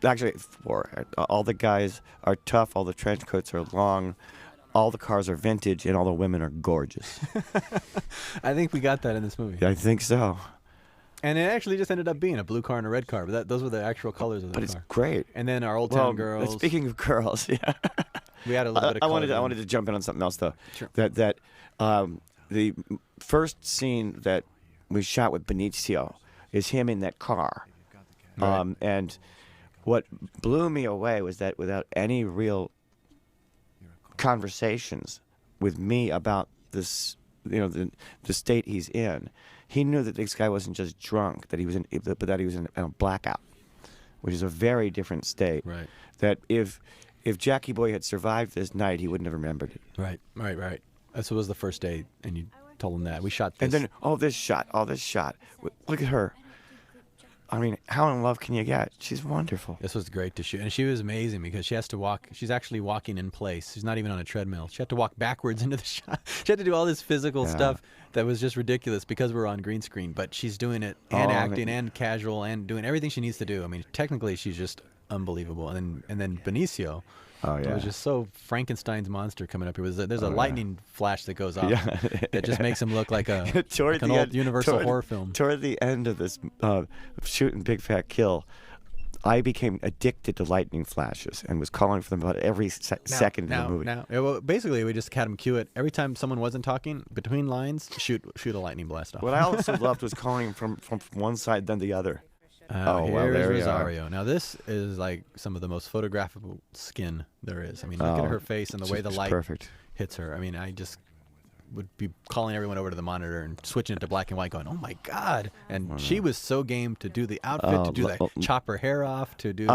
Actually, four. All the guys are tough. All the trench coats are long. All the cars are vintage, and all the women are gorgeous. I think we got that in this movie. I think so. And it actually just ended up being a blue car and a red car. But those were the actual colors of the car. But it's great. And then our Old Town Girls. Speaking of girls, yeah. We had a little bit of color. I wanted to jump in on something else, though. Sure. That the first scene that we shot with Benicio is him in that car. Right. And what blew me away was that without any real conversations with me about this, the state he's in, he knew that this guy wasn't just drunk, that he was but that he was in a blackout, which is a very different state. Right. That if Jackie Boy had survived this night, he wouldn't have remembered it. Right. This was the first day, and you told him that. We shot this. And then all this shot. Look at her. I mean, how in love can you get? She's wonderful. This was great to shoot. And she was amazing because she has to walk. She's actually walking in place. She's not even on a treadmill. She had to walk backwards into the shot. She had to do all this physical stuff that was just ridiculous because we're on green screen. But she's doing it and acting and casual and doing everything she needs to do. I mean, technically, she's just unbelievable. And then Benicio. Oh, yeah. It was just so Frankenstein's monster coming up here. There's a lightning flash that goes off that just makes him look like an old Universal horror film. Toward the end of this shooting Big Fat Kill, I became addicted to lightning flashes and was calling for them about every second of the movie. Well, basically, we just had him cue it. Every time someone wasn't talking, between lines, shoot a lightning blast off. What I also loved was calling from one side then the other. Here's Rosario. Now this is like some of the most photographable skin there is. I mean, look at her face and the way the light hits her. I mean, I just would be calling everyone over to the monitor and switching it to black and white, going, "Oh my God!" And she was so game to do the outfit, to do that, chop her hair off, to do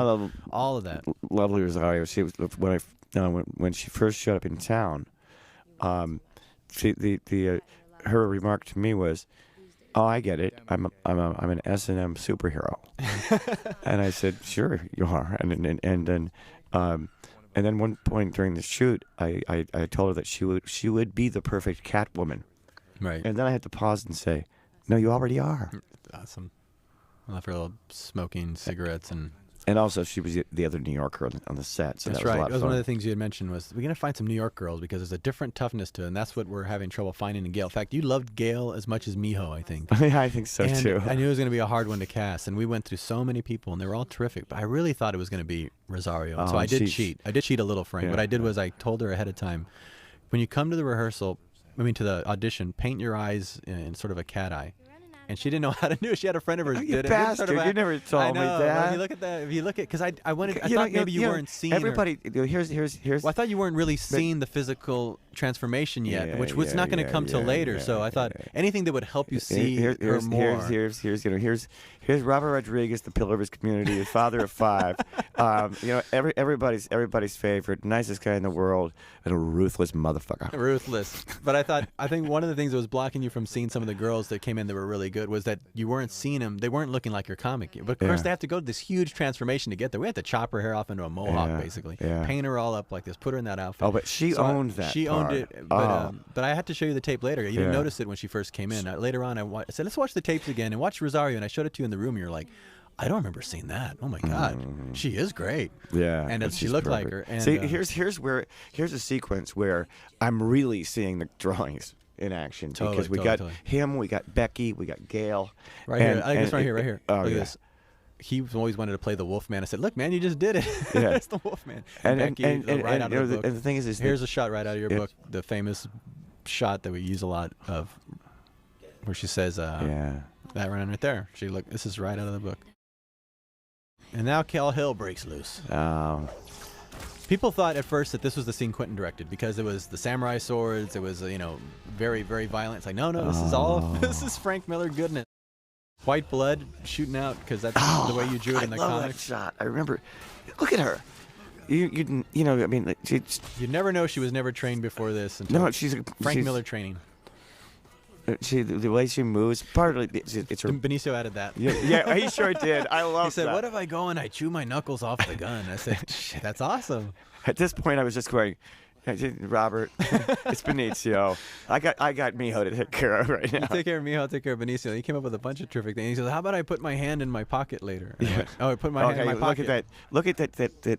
all of that. Lovely Rosario. She was when she first showed up in town. Her remark to me was, "Oh, I get it. I'm an S&M superhero." And I said, "Sure, you are." And then one point during the shoot, I told her that she would be the perfect Catwoman. Right. And then I had to pause and say, "No, you already are." Awesome. I love her little smoking cigarettes And also, she was the other New Yorker on the set, so that's that was right. a lot That was of fun. one of the things you had mentioned was we're gonna find some New York girls because there's a different toughness to it, and that's what we're having trouble finding in Gail. In fact, you loved Gail as much as Miho, I think. Yeah, I think so And too. I knew it was going to be a hard one to cast, and we went through so many people, and they were all terrific. But I really thought it was going to be Rosario, so I did cheat. I did cheat a little, Frank. Yeah, what I did was I told her ahead of time, when you come to the rehearsal, to the audition, paint your eyes in sort of a cat eye. And she didn't know how to do it. She had a friend of hers You did it. bastard! You never told me that. If you look at that, because I thought maybe you weren't seeing her. Everybody, here's. Well, I thought you weren't really seeing the physical transformation yet, which was not going to come till later. So I thought anything that would help you see her more. Here's Robert Rodriguez, the pillar of his community, his father of five. Everybody's favorite, nicest guy in the world, and a ruthless motherfucker. Ruthless. But I think one of the things that was blocking you from seeing some of the girls that came in that were really good was that you weren't seeing them. They weren't looking like your comic. But of course, they have to go to this huge transformation to get there. We had to chop her hair off into a mohawk, basically. Yeah. Paint her all up like this. Put her in that outfit. Oh, but she owned that. She owned it. But I had to show you the tape later. You didn't notice it when she first came in. Later on, I said, let's watch the tapes again and watch Rosario. And I showed it to you in the room. And you're like, I don't remember seeing that. Oh my God, she is great. Yeah, and she looked like her. And, see, here's a sequence where I'm really seeing the drawings in action because we got him, we got Becky, we got Gail. Right here, I guess right here. Oh, look at this. He always wanted to play the Wolfman. I said, "Look, man, you just did it. Yeah. It's the Wolfman." And Becky, right out of the book. And the thing is here's a shot right out of your book, the famous shot that we use a lot of, where she says, that right there. This is right out of the book. And now all hell breaks loose. People thought at first that this was the scene Quentin directed because it was the samurai swords. It was, very, very violent. It's like, no, this is Frank Miller goodness. White blood shooting out because that's the way you drew it in the comics. That shot. I remember. Look at her. You never know she was never trained before this. She's Frank Miller training. The way she moves, partly it's her. Benicio added that. Yeah, he sure did. I love that. He said, "What if I go and I chew my knuckles off the gun?" I said, "That's awesome." At this point, I was just going, Robert, it's Benicio. I got Miho to take care of right now. You take care of Miho, I'll take care of Benicio. He came up with a bunch of terrific things. He says, "How about I put my hand in my pocket later?" I went, I put my hand in my pocket. Look at that.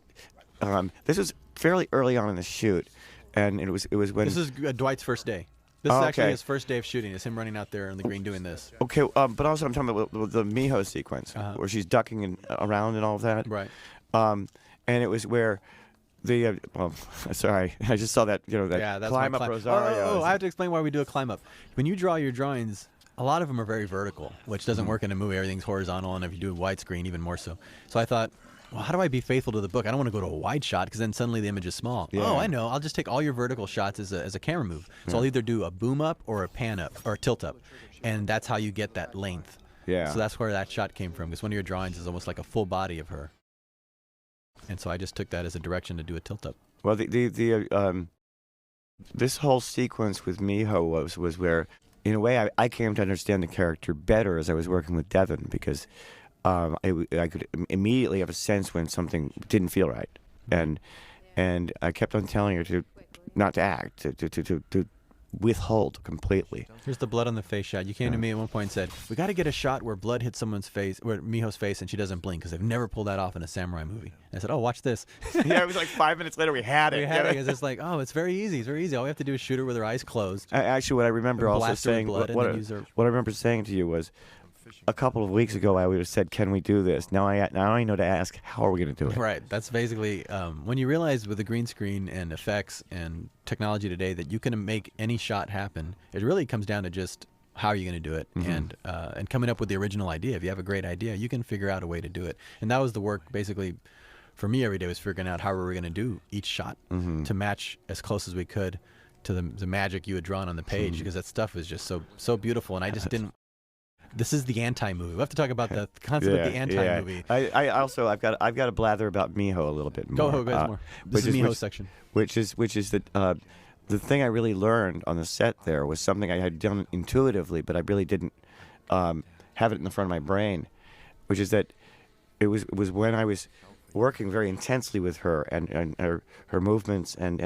This was fairly early on in the shoot, and it was when this is Dwight's first day. This is actually his first day of shooting. It's him running out there on the green doing this. Okay, but also I'm talking about the Miho sequence where she's ducking around and all of that. Right. And it was where the sorry, I just saw that that's climb up Rosario. I have to explain why we do a climb up. When you draw your drawings, a lot of them are very vertical, which doesn't work in a movie. Everything's horizontal, and if you do widescreen, even more so. So I thought, well, how do I be faithful to the book? I don't want to go to a wide shot because then suddenly the image is small. Yeah. Oh, I know. I'll just take all your vertical shots as a camera move. So I'll either do a boom up or a pan up or a tilt up, and that's how you get that length. Yeah. So that's where that shot came from, because one of your drawings is almost like a full body of her. And so I just took that as a direction to do a tilt up. Well, this whole sequence with Miho was where, in a way, I came to understand the character better as I was working with Devon, because I could immediately have a sense when something didn't feel right, and I kept on telling her to not to act, to withhold completely. Here's the blood on the face shot. You came to me at one point and said, we got to get a shot where blood hits someone's face, where Miho's face, and she doesn't blink, because they've never pulled that off in a samurai movie. And I said, oh, watch this. Yeah, it was like 5 minutes later we had it. We had it, because it's like, oh, it's very easy. It's very easy. All we have to do is shoot her with her eyes closed. Actually, what I remember also blast her with saying, blood and then use her. what I remember saying to you was, a couple of weeks ago I would have said, can we do this? Now I know to ask, how are we going to do it? Right. That's basically when you realize with the green screen and effects and technology today that you can make any shot happen. It really comes down to just how are you going to do it, and coming up with the original idea. If you have a great idea, you can figure out a way to do it. And that was the work basically for me every day, was figuring out how we were going to do each shot to match as close as we could to the magic you had drawn on the page, because that stuff was just so beautiful, and I just didn't. This is the anti-movie. We have to talk about the concept of the anti-movie. I also I've got to blather about Miho a little bit more. Go ahead, more. This is Miho's section. Which is that the thing I really learned on the set there was something I had done intuitively, but I really didn't have it in the front of my brain, which is that it was when I was working very intensely with her and her movements and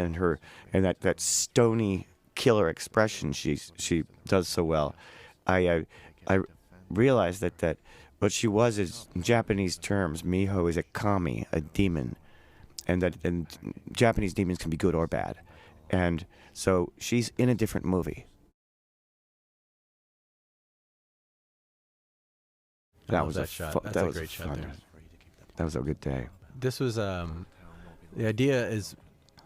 that stony killer expression she does so well. I realized that what she was is, in Japanese terms, Miho is a kami, a demon, and Japanese demons can be good or bad, and so she's in a different movie. That was a shot. That's a great shot there. That was a good day. This was the idea is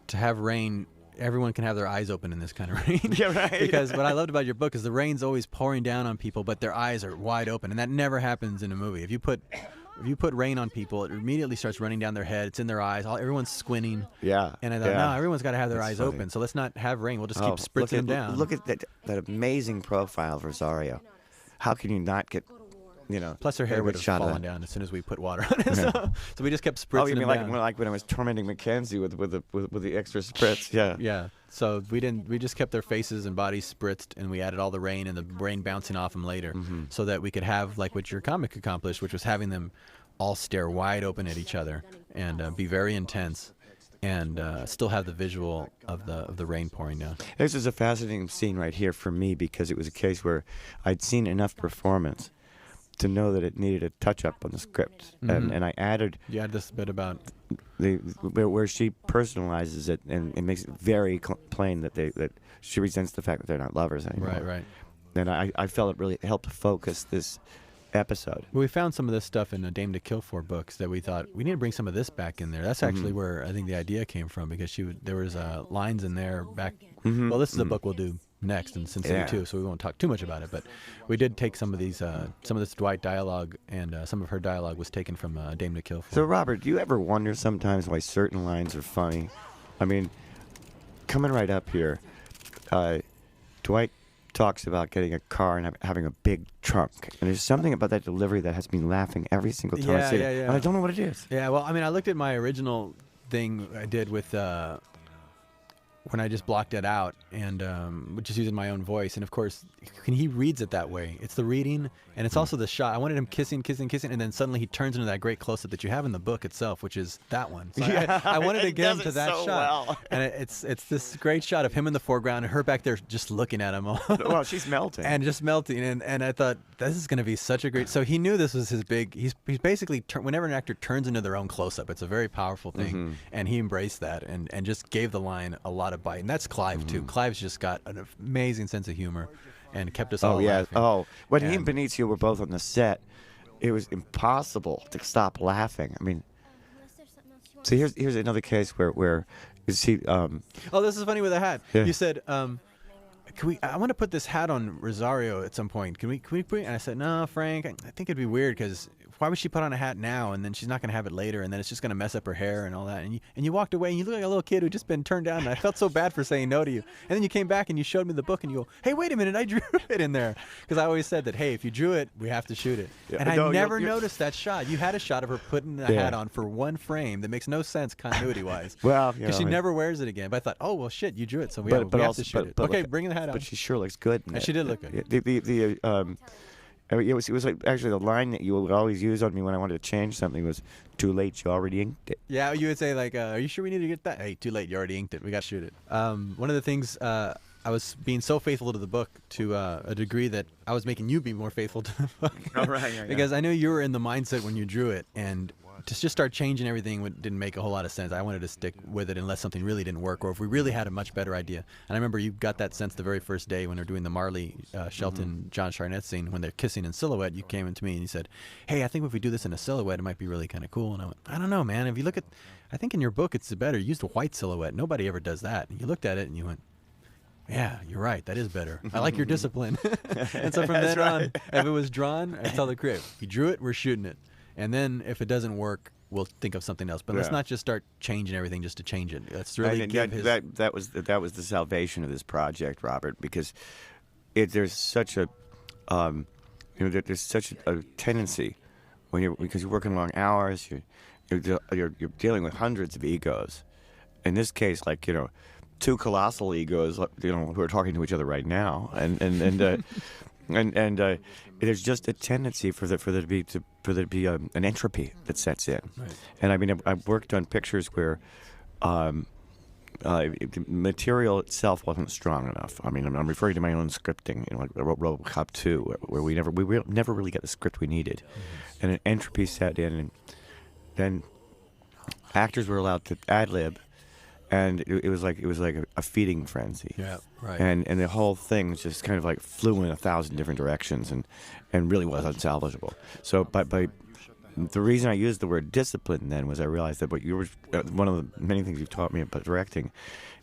to have rain. Everyone can have their eyes open in this kind of rain. Yeah, right. Because what I loved about your book is the rain's always pouring down on people, but their eyes are wide open, and that never happens in a movie. If you put rain on people, it immediately starts running down their head. It's in their eyes. Everyone's squinting. Yeah. And I thought, no, everyone's got to have their eyes funny. open. So let's not have rain. We'll just keep spritzing them down. Look at that amazing profile of Rosario. How can you not get, Plus her hair would have fallen down as soon as we put water on it. So we just kept spritzing you mean them down. like when I was tormenting Mackenzie with the extra spritz? Yeah. Yeah. So we just kept their faces and bodies spritzed, and we added all the rain and the rain bouncing off them later, so that we could have like what your comic accomplished, which was having them all stare wide open at each other and be very intense, and still have the visual of the rain pouring down. This is a fascinating scene right here for me, because it was a case where I'd seen enough performance to know that it needed a touch-up on the script, and I added. You add this bit about where she personalizes it, and it makes it very plain that she resents the fact that they're not lovers anymore. Right. And I felt it really helped focus this episode. Well, we found some of this stuff in the Dame to Kill For books that we thought we need to bring some of this back in there. That's actually where I think the idea came from, because there was lines in there back. Well, this is a book we'll do next in Sin City 2, so we won't talk too much about it. But we did take some of these, some of this Dwight dialogue, and some of her dialogue was taken from Dame to Kill For. So, Robert, do you ever wonder sometimes why certain lines are funny? I mean, coming right up here, Dwight talks about getting a car and having a big trunk, and there's something about that delivery that has me laughing every single time I see it, and I don't know what it is. Yeah, well, I mean, I looked at my original thing I did with when I just blocked it out and just using my own voice, and of course he reads it that way. It's the reading, and it's also the shot. I wanted him kissing, and then suddenly he turns into that great close-up that you have in the book itself, which is that one. So I wanted to get him to that shot. Well. And it's this great shot of him in the foreground and her back there just looking at him. Well, she's melting. And just melting, and I thought, this is going to be such a great... So he knew this was his big... He's basically... Whenever an actor turns into their own close-up, it's a very powerful thing, and he embraced that and just gave the line a lot of bite. And that's Clive, too. Clive's just got an amazing sense of humor and kept us all laughing. When he and Benicio were both on the set, it was impossible to stop laughing. I mean, so here's another case where you see... this is funny with a hat. Yeah. You said... can we? I want to put this hat on Rosario at some point. Can we put it? And I said, no, Frank, I think it'd be weird because why would she put on a hat now and then she's not going to have it later and then it's just going to mess up her hair and all that. And you walked away and you look like a little kid who'd just been turned down. And I felt so bad for saying no to you. And then you came back and you showed me the book and you go, hey, wait a minute, I drew it in there. Because I always said that, hey, if you drew it, we have to shoot it. Yeah, and I no, never noticed that shot. You had a shot of her putting the hat on for one frame that makes no sense continuity-wise. Well, because she never wears it again. But I thought, oh, well, shit, you drew it, so we have to shoot it. Okay, bring the hat on. But she sure looks good. She did look good. It was like actually the line that you would always use on me when I wanted to change something was, too late, you already inked it. Yeah, you would say like, are you sure we need to get that? Hey, too late, you already inked it. We got to shoot it. One of the things, I was being so faithful to the book to a degree that I was making you be more faithful to the book. Oh, right, yeah, because I knew you were in the mindset when you drew it, and to just start changing everything didn't make a whole lot of sense. I wanted to stick with it unless something really didn't work, or if we really had a much better idea. And I remember you got that sense the very first day when they're doing the Marley, Shelton, John Charnett scene when they're kissing in silhouette. You came into me and you said, hey, I think if we do this in a silhouette, it might be really kind of cool. And I went, I don't know, man. If you look at, I think in your book it's better. You used a white silhouette. Nobody ever does that. And you looked at it and you went, yeah, you're right. That is better. I like your discipline. And so from then on, if it was drawn, I tell the crew, you drew it, we're shooting it. And then if it doesn't work, we'll think of something else. But let's not just start changing everything just to change it. Let's really give his... that was the salvation of this project, Robert, because there's such a there's such a tendency because you're working long hours, you're dealing with hundreds of egos. In this case, like two colossal egos, who are talking to each other right now, and there's just a tendency for there to be an entropy that sets in. Right. And I mean, I've worked on pictures where the material itself wasn't strong enough. I mean, I'm referring to my own scripting, like RoboCop 2, where we never really got the script we needed, and an entropy set in, and then actors were allowed to ad lib. And it was like a feeding frenzy. Yeah, right. And the whole thing just kind of like flew in 1,000 different directions and really was unsalvageable. So by the reason I used the word discipline then was I realized that one of the many things you've taught me about directing,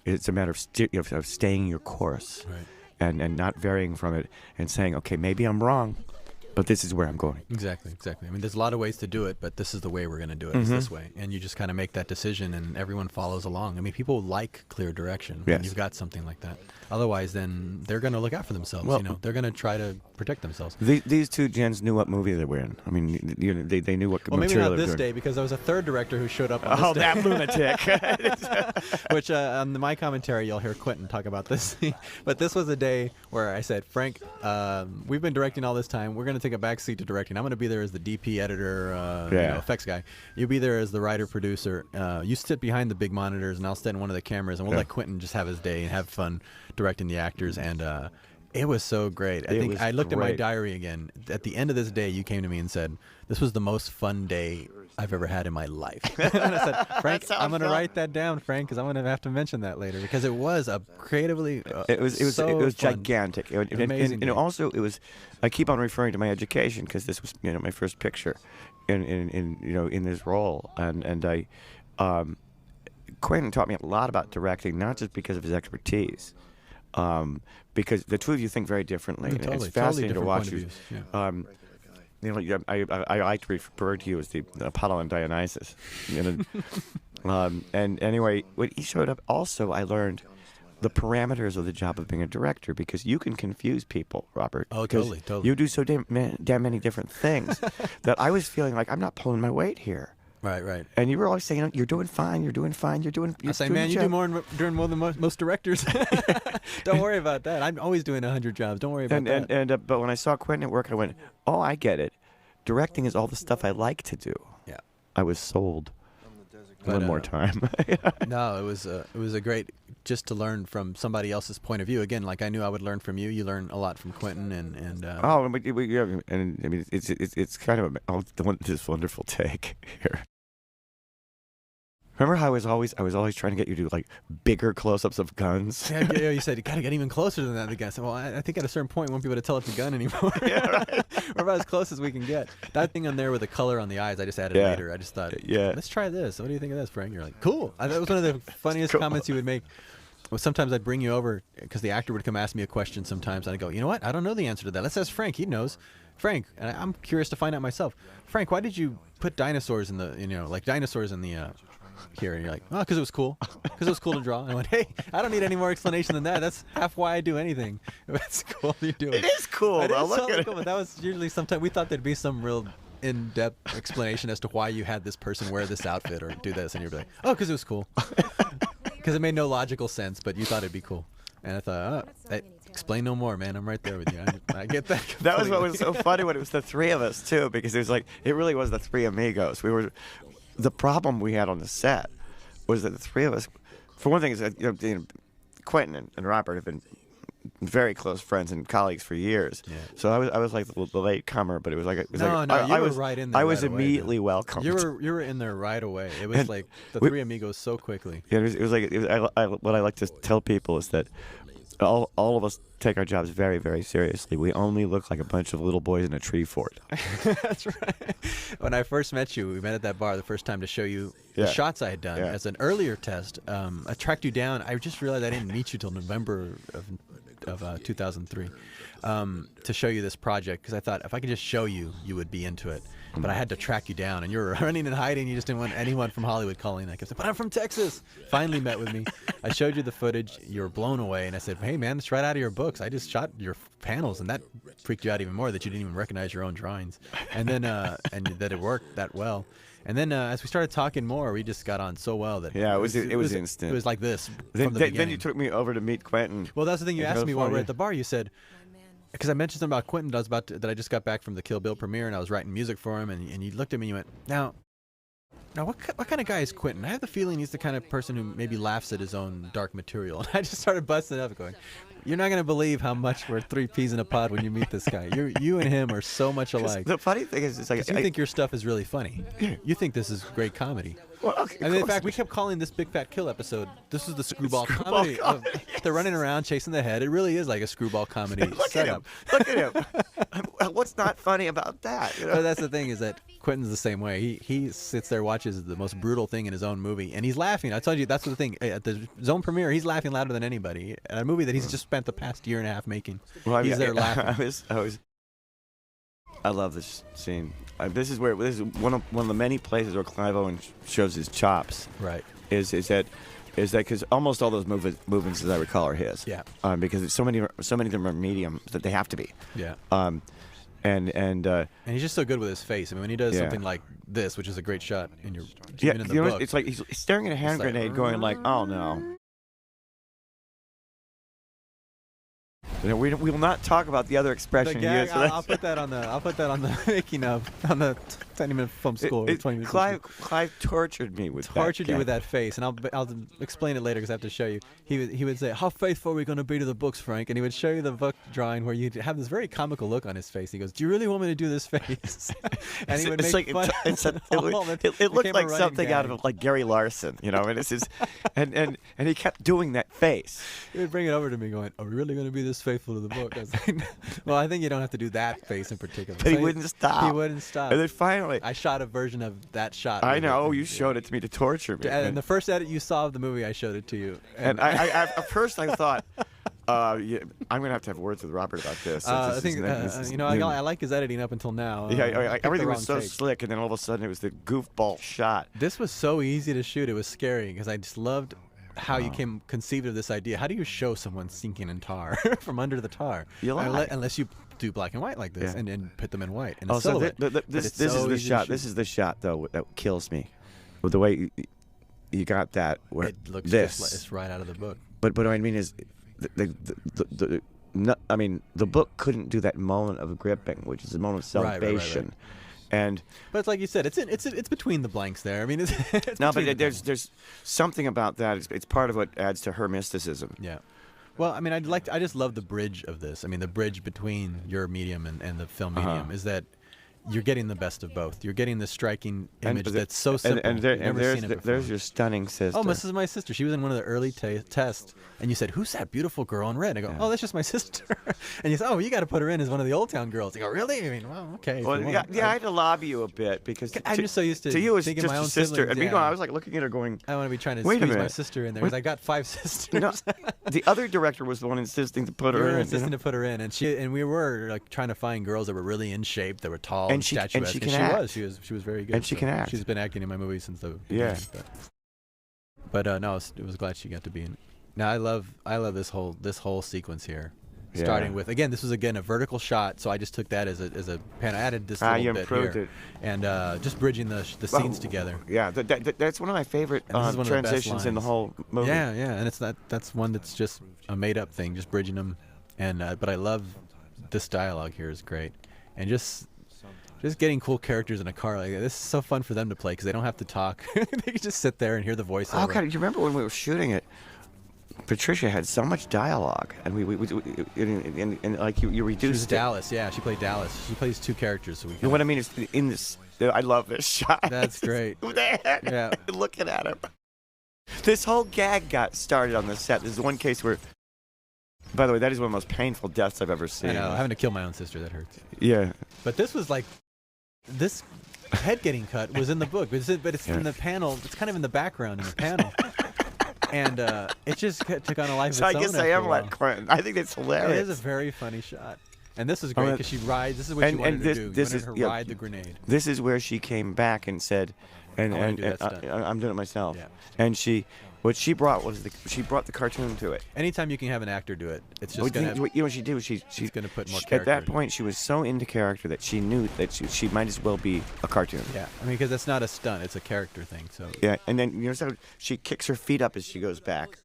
it's a matter of staying your course, right, and not varying from it and saying, okay, maybe I'm wrong, but this is where I'm going. Exactly. I mean, there's a lot of ways to do it, but this is the way we're going to do it. It's this way. And you just kind of make that decision, and everyone follows along. I mean, people like clear direction when you've got something like that. Otherwise, then they're going to look out for themselves. Well, they're going to try to protect themselves. These two gents knew what movie they were in. I mean, they knew what material they were doing. Well, maybe not this day, because there was a third director who showed up on this day. That lunatic. Which, on my commentary, you'll hear Quentin talk about this. But this was a day where I said, Frank, we've been directing all this time. We're going to take a back seat to directing. I'm going to be there as the DP, editor, effects guy. You'll be there as the writer, producer. You sit behind the big monitors, and I'll sit in one of the cameras, and we'll let Quentin just have his day and have fun directing the actors. And it was so great. I think I looked at my diary again. At the end of this day, you came to me and said, this was the most fun day I've ever had in my life. And I said, Frank, I'm going to write that down, Frank, because I'm going to have to mention that later, because it was a creatively it was gigantic. And also it was, I keep on referring to my education because this was my first picture in this role, and I Quentin taught me a lot about directing, not just because of his expertise, because the two of you think very differently. Totally, it's fascinating to watch you. Yeah. I like to refer to you as the Apollo and Dionysus. And anyway, when he showed up, also I learned the parameters of the job of being a director, because you can confuse people, Robert. Oh, totally. You do so damn many different things that I was feeling like I'm not pulling my weight here. Right. And you were always saying, you're doing fine. I say, man, you do more than most directors. Don't worry about that. I'm always doing 100 jobs. Don't worry about that. But when I saw Quentin at work, I went, oh, I get it. Directing is all the stuff I like to do. Yeah. I was sold. One more time. No, it was a great, just to learn from somebody else's point of view. Again, like I knew I would learn from you. You learn a lot from Quentin, and and I mean it's kind of this wonderful take here. Remember how I was always trying to get you to do like bigger close-ups of guns? Yeah, you said you got to get even closer than that. The guy said, "Well, I think at a certain point we won't be able to tell it's a gun anymore. Yeah, right. We're about as close as we can get." That thing on there with the color on the eyes, I just added later. I just thought, let's try this. What do you think of this, Frank? You're like, cool. That was one of the funniest comments you would make. Well, sometimes I'd bring you over because the actor would come ask me a question sometimes, and I'd go, you know what? I don't know the answer to that. Let's ask Frank. He knows. Frank, and I'm curious to find out myself. Frank, why did you put dinosaurs in the, like dinosaurs in the, here? And you're like, oh, because it was cool. Because it was cool to draw. And I went, hey, I don't need any more explanation than that. That's half why I do anything. It's cool you do it. It is cool, It though. is Look totally at it. cool, but that was usually sometimes we thought there'd be some real in-depth explanation as to why you had this person wear this outfit or do this, and you'd be like, oh, because it was cool. Because it made no logical sense, but you thought it'd be cool. And I thought, explain no more, man. I'm right there with you. I get that. That was what completely. was so funny when it was the three of us too, because it really was the three amigos. The problem we had on the set was that the three of us, for one thing, is that Quentin and Robert have been very close friends and colleagues for years. Yeah. So I was like the late comer, but it was like You were right in there. I was right away, immediately man. welcomed. You were in there right away. It was And like the we- three amigos so quickly. Yeah, what I like to tell people is that all of us take our jobs very, very seriously. We only look like a bunch of little boys in a tree fort. That's right. When I first met you, we met at that bar the first time to show you the Yeah. shots I had done Yeah. as an earlier test. I tracked you down. I just realized I didn't meet you till November of 2003 to show you this project because I thought if I could just show you, you would be into it. But I had to track you down, and you were running and hiding. You just didn't want anyone from Hollywood calling. I kept saying, but I'm from Texas. Finally met with me. I showed you the footage. You were blown away, and I said, hey, man, it's right out of your books. I just shot your panels, and that freaked you out even more that you didn't even recognize your own drawings. And then and that it worked that well. And then as we started talking more, we just got on so well that Yeah, it was instant. It was like this Then from the then beginning. you took me over to meet Quentin. Well, that's the thing you in asked me while we were California. at the bar. You said, because I mentioned something about Quentin that I just got back from the Kill Bill premiere, and I was writing music for him, and you looked at me and you went, now what kind of guy is Quentin? I have the feeling he's the kind of person who maybe laughs at his own dark material. And I just started busting up going, you're not going to believe how much we're three peas in a pod when you meet this guy. You and him are so much 'Cause alike. the funny thing is, it's like 'Cause you think your stuff is really funny. You think this is great comedy. Well, okay, And in of fact, course. we kept calling this Big Fat Kill episode, this is the screwball Screwball comedy. comedy, They're running around chasing the head. It really is like a screwball comedy Look setup. at him. Look at him. What's not funny about that? You know? But that's the thing is that Quentin's the same way. He sits there, watches the most brutal thing in his own movie, and he's laughing. I told you that's the thing. At the zone premiere, he's laughing louder than anybody. At a movie that he's just spent the past year and a half making. Well, He's there laughing. I love this scene. This is one of the many places where Clive Owen shows his chops. Right. Is that because almost all those movements, as I recall, are his. Yeah. Because it's so many of them are medium that they have to be. Yeah. And And he's just so good with his face. I mean, when he does Yeah. something like this, which is a great shot in your yeah, even in the you know, book. it's like he's staring at a hand It's like, grenade, going like, "Oh no." You know, we will not talk about the other The expression he gag, used. I'll put that on the making of on the 20-minute film score. 20-minute film score. Clive tortured me with Tortured that you with that face, and I'll explain it later because I have to show you. He would say, "How faithful are we going to be to the books, Frank?" And he would show you the book drawing where you'd have this very comical look on his face. He goes, "Do you really want me to do this face?" And he would It's make like fun. it looked like something out of like Gary Larson, you know. And it's just, and he kept doing that face. He would bring it over to me, going, "Are we really going to be this faithful to the book?" I was like, "Well, I think you don't have to do that face in particular." But he So wouldn't stop. He wouldn't stop. And then finally, I shot a version of that shot. I with it. know you showed it to me to torture me. And the first edit you saw of the movie, I showed it to you. And I at first I thought, yeah, I'm gonna have to have words with Robert about this. I think I like his editing up until now. Yeah, I picked the everything was wrong so take. slick, and then all of a sudden it was the goofball shot. This was so easy to shoot. It was scary because I just loved how you conceived of this idea. How do you show someone sinking in tar from under the tar? You lie. Unless you do black and white like this Yeah. and put them in white. And a Also, silhouette. this But is it's so the easy to shot. shoot. This is the shot though that kills me, with the way you got that. Where It looks this, just like it's right out of the book. but what I mean is, the book couldn't do that moment of gripping, which is a moment of Right, right, right, right. salvation, and. But it's like you said, it's between the blanks there. I mean, it's No, between the but there's something about that. It's part of what adds to her mysticism. Yeah. Well, I mean, I just love the bridge of this. I mean, the bridge between your medium and the film medium is that you're getting the best of both. You're getting the striking image And that's so simple. And You've never there's seen it before. there's your stunning sister. Oh, this is my sister. She was in one of the early tests, and you said, "Who's that beautiful girl in red?" I go, "Oh, that's just my sister." And you said, "Oh, you got to put her in as one of the Old Town girls." You go, "Really?" I mean, well, okay. if Well, you yeah, want. I had to lobby you a bit because I'm just so used to you it's thinking just my a own sister. siblings, And meanwhile, yeah. I was like looking at her going, I want to be trying to Wait a squeeze my minute. sister in there What? because I got 5 sisters. no, the other director was the one insisting to put We her were in. insisting to put her in, and we were like trying to find girls that were really in shape, that were tall And and she- and statuesque. she can act. She was very good. And she can act. She's been acting in my movies since the Yeah. beginning, But no, it was glad she got to be in. Now I love this whole sequence here. Yeah. Starting with, again, this was a vertical shot, so I just took that as a pan. I added this little you bit improved here, it. and just bridging the scenes together. Yeah, that's one of my favorite And this is one of the best transitions in the lines. whole movie. Yeah, and that's one that's just a made up thing, just bridging them. And but I love this dialogue here is great, and just getting cool characters in a car like this is so fun for them to play because they don't have to talk. They can just sit there and hear the voiceover. Oh God, you remember when we were shooting it? Patricia had so much dialogue, and and like you She was reduced it. Dallas, yeah. She played Dallas. She plays 2 characters, so we. And what I mean is, in this, I love this shot. That's great. Yeah. Looking at him. This whole gag got started on the set. This is one case where, by the way, that is one of the most painful deaths I've ever seen. I know, having to kill my own sister, that hurts. Yeah. But this was like, this head getting cut was in the book, but it's Yeah. in the panel. It's kind of in the background in the panel, and it just took on a life So of I its own guess I after a am while. like Quentin. I think it's It hilarious. is a very funny shot, and this is great Oh, because she rides. This is what she and wanted this- to do. this You is- wanted her yeah. ride the grenade. This is where she came back and said, and I wanna do that I, stunt. I'm doing it myself. Yeah. And what she brought was she brought the cartoon to it. Anytime you can have an actor do it, it's Well, just gonna. you know what she did was she's gonna put more at character that into it. point she was so into character that she knew that she might as well be a cartoon. Yeah, I mean, because that's not a stunt; it's a character thing. So Yeah, and then you know so she kicks her feet up as she goes back,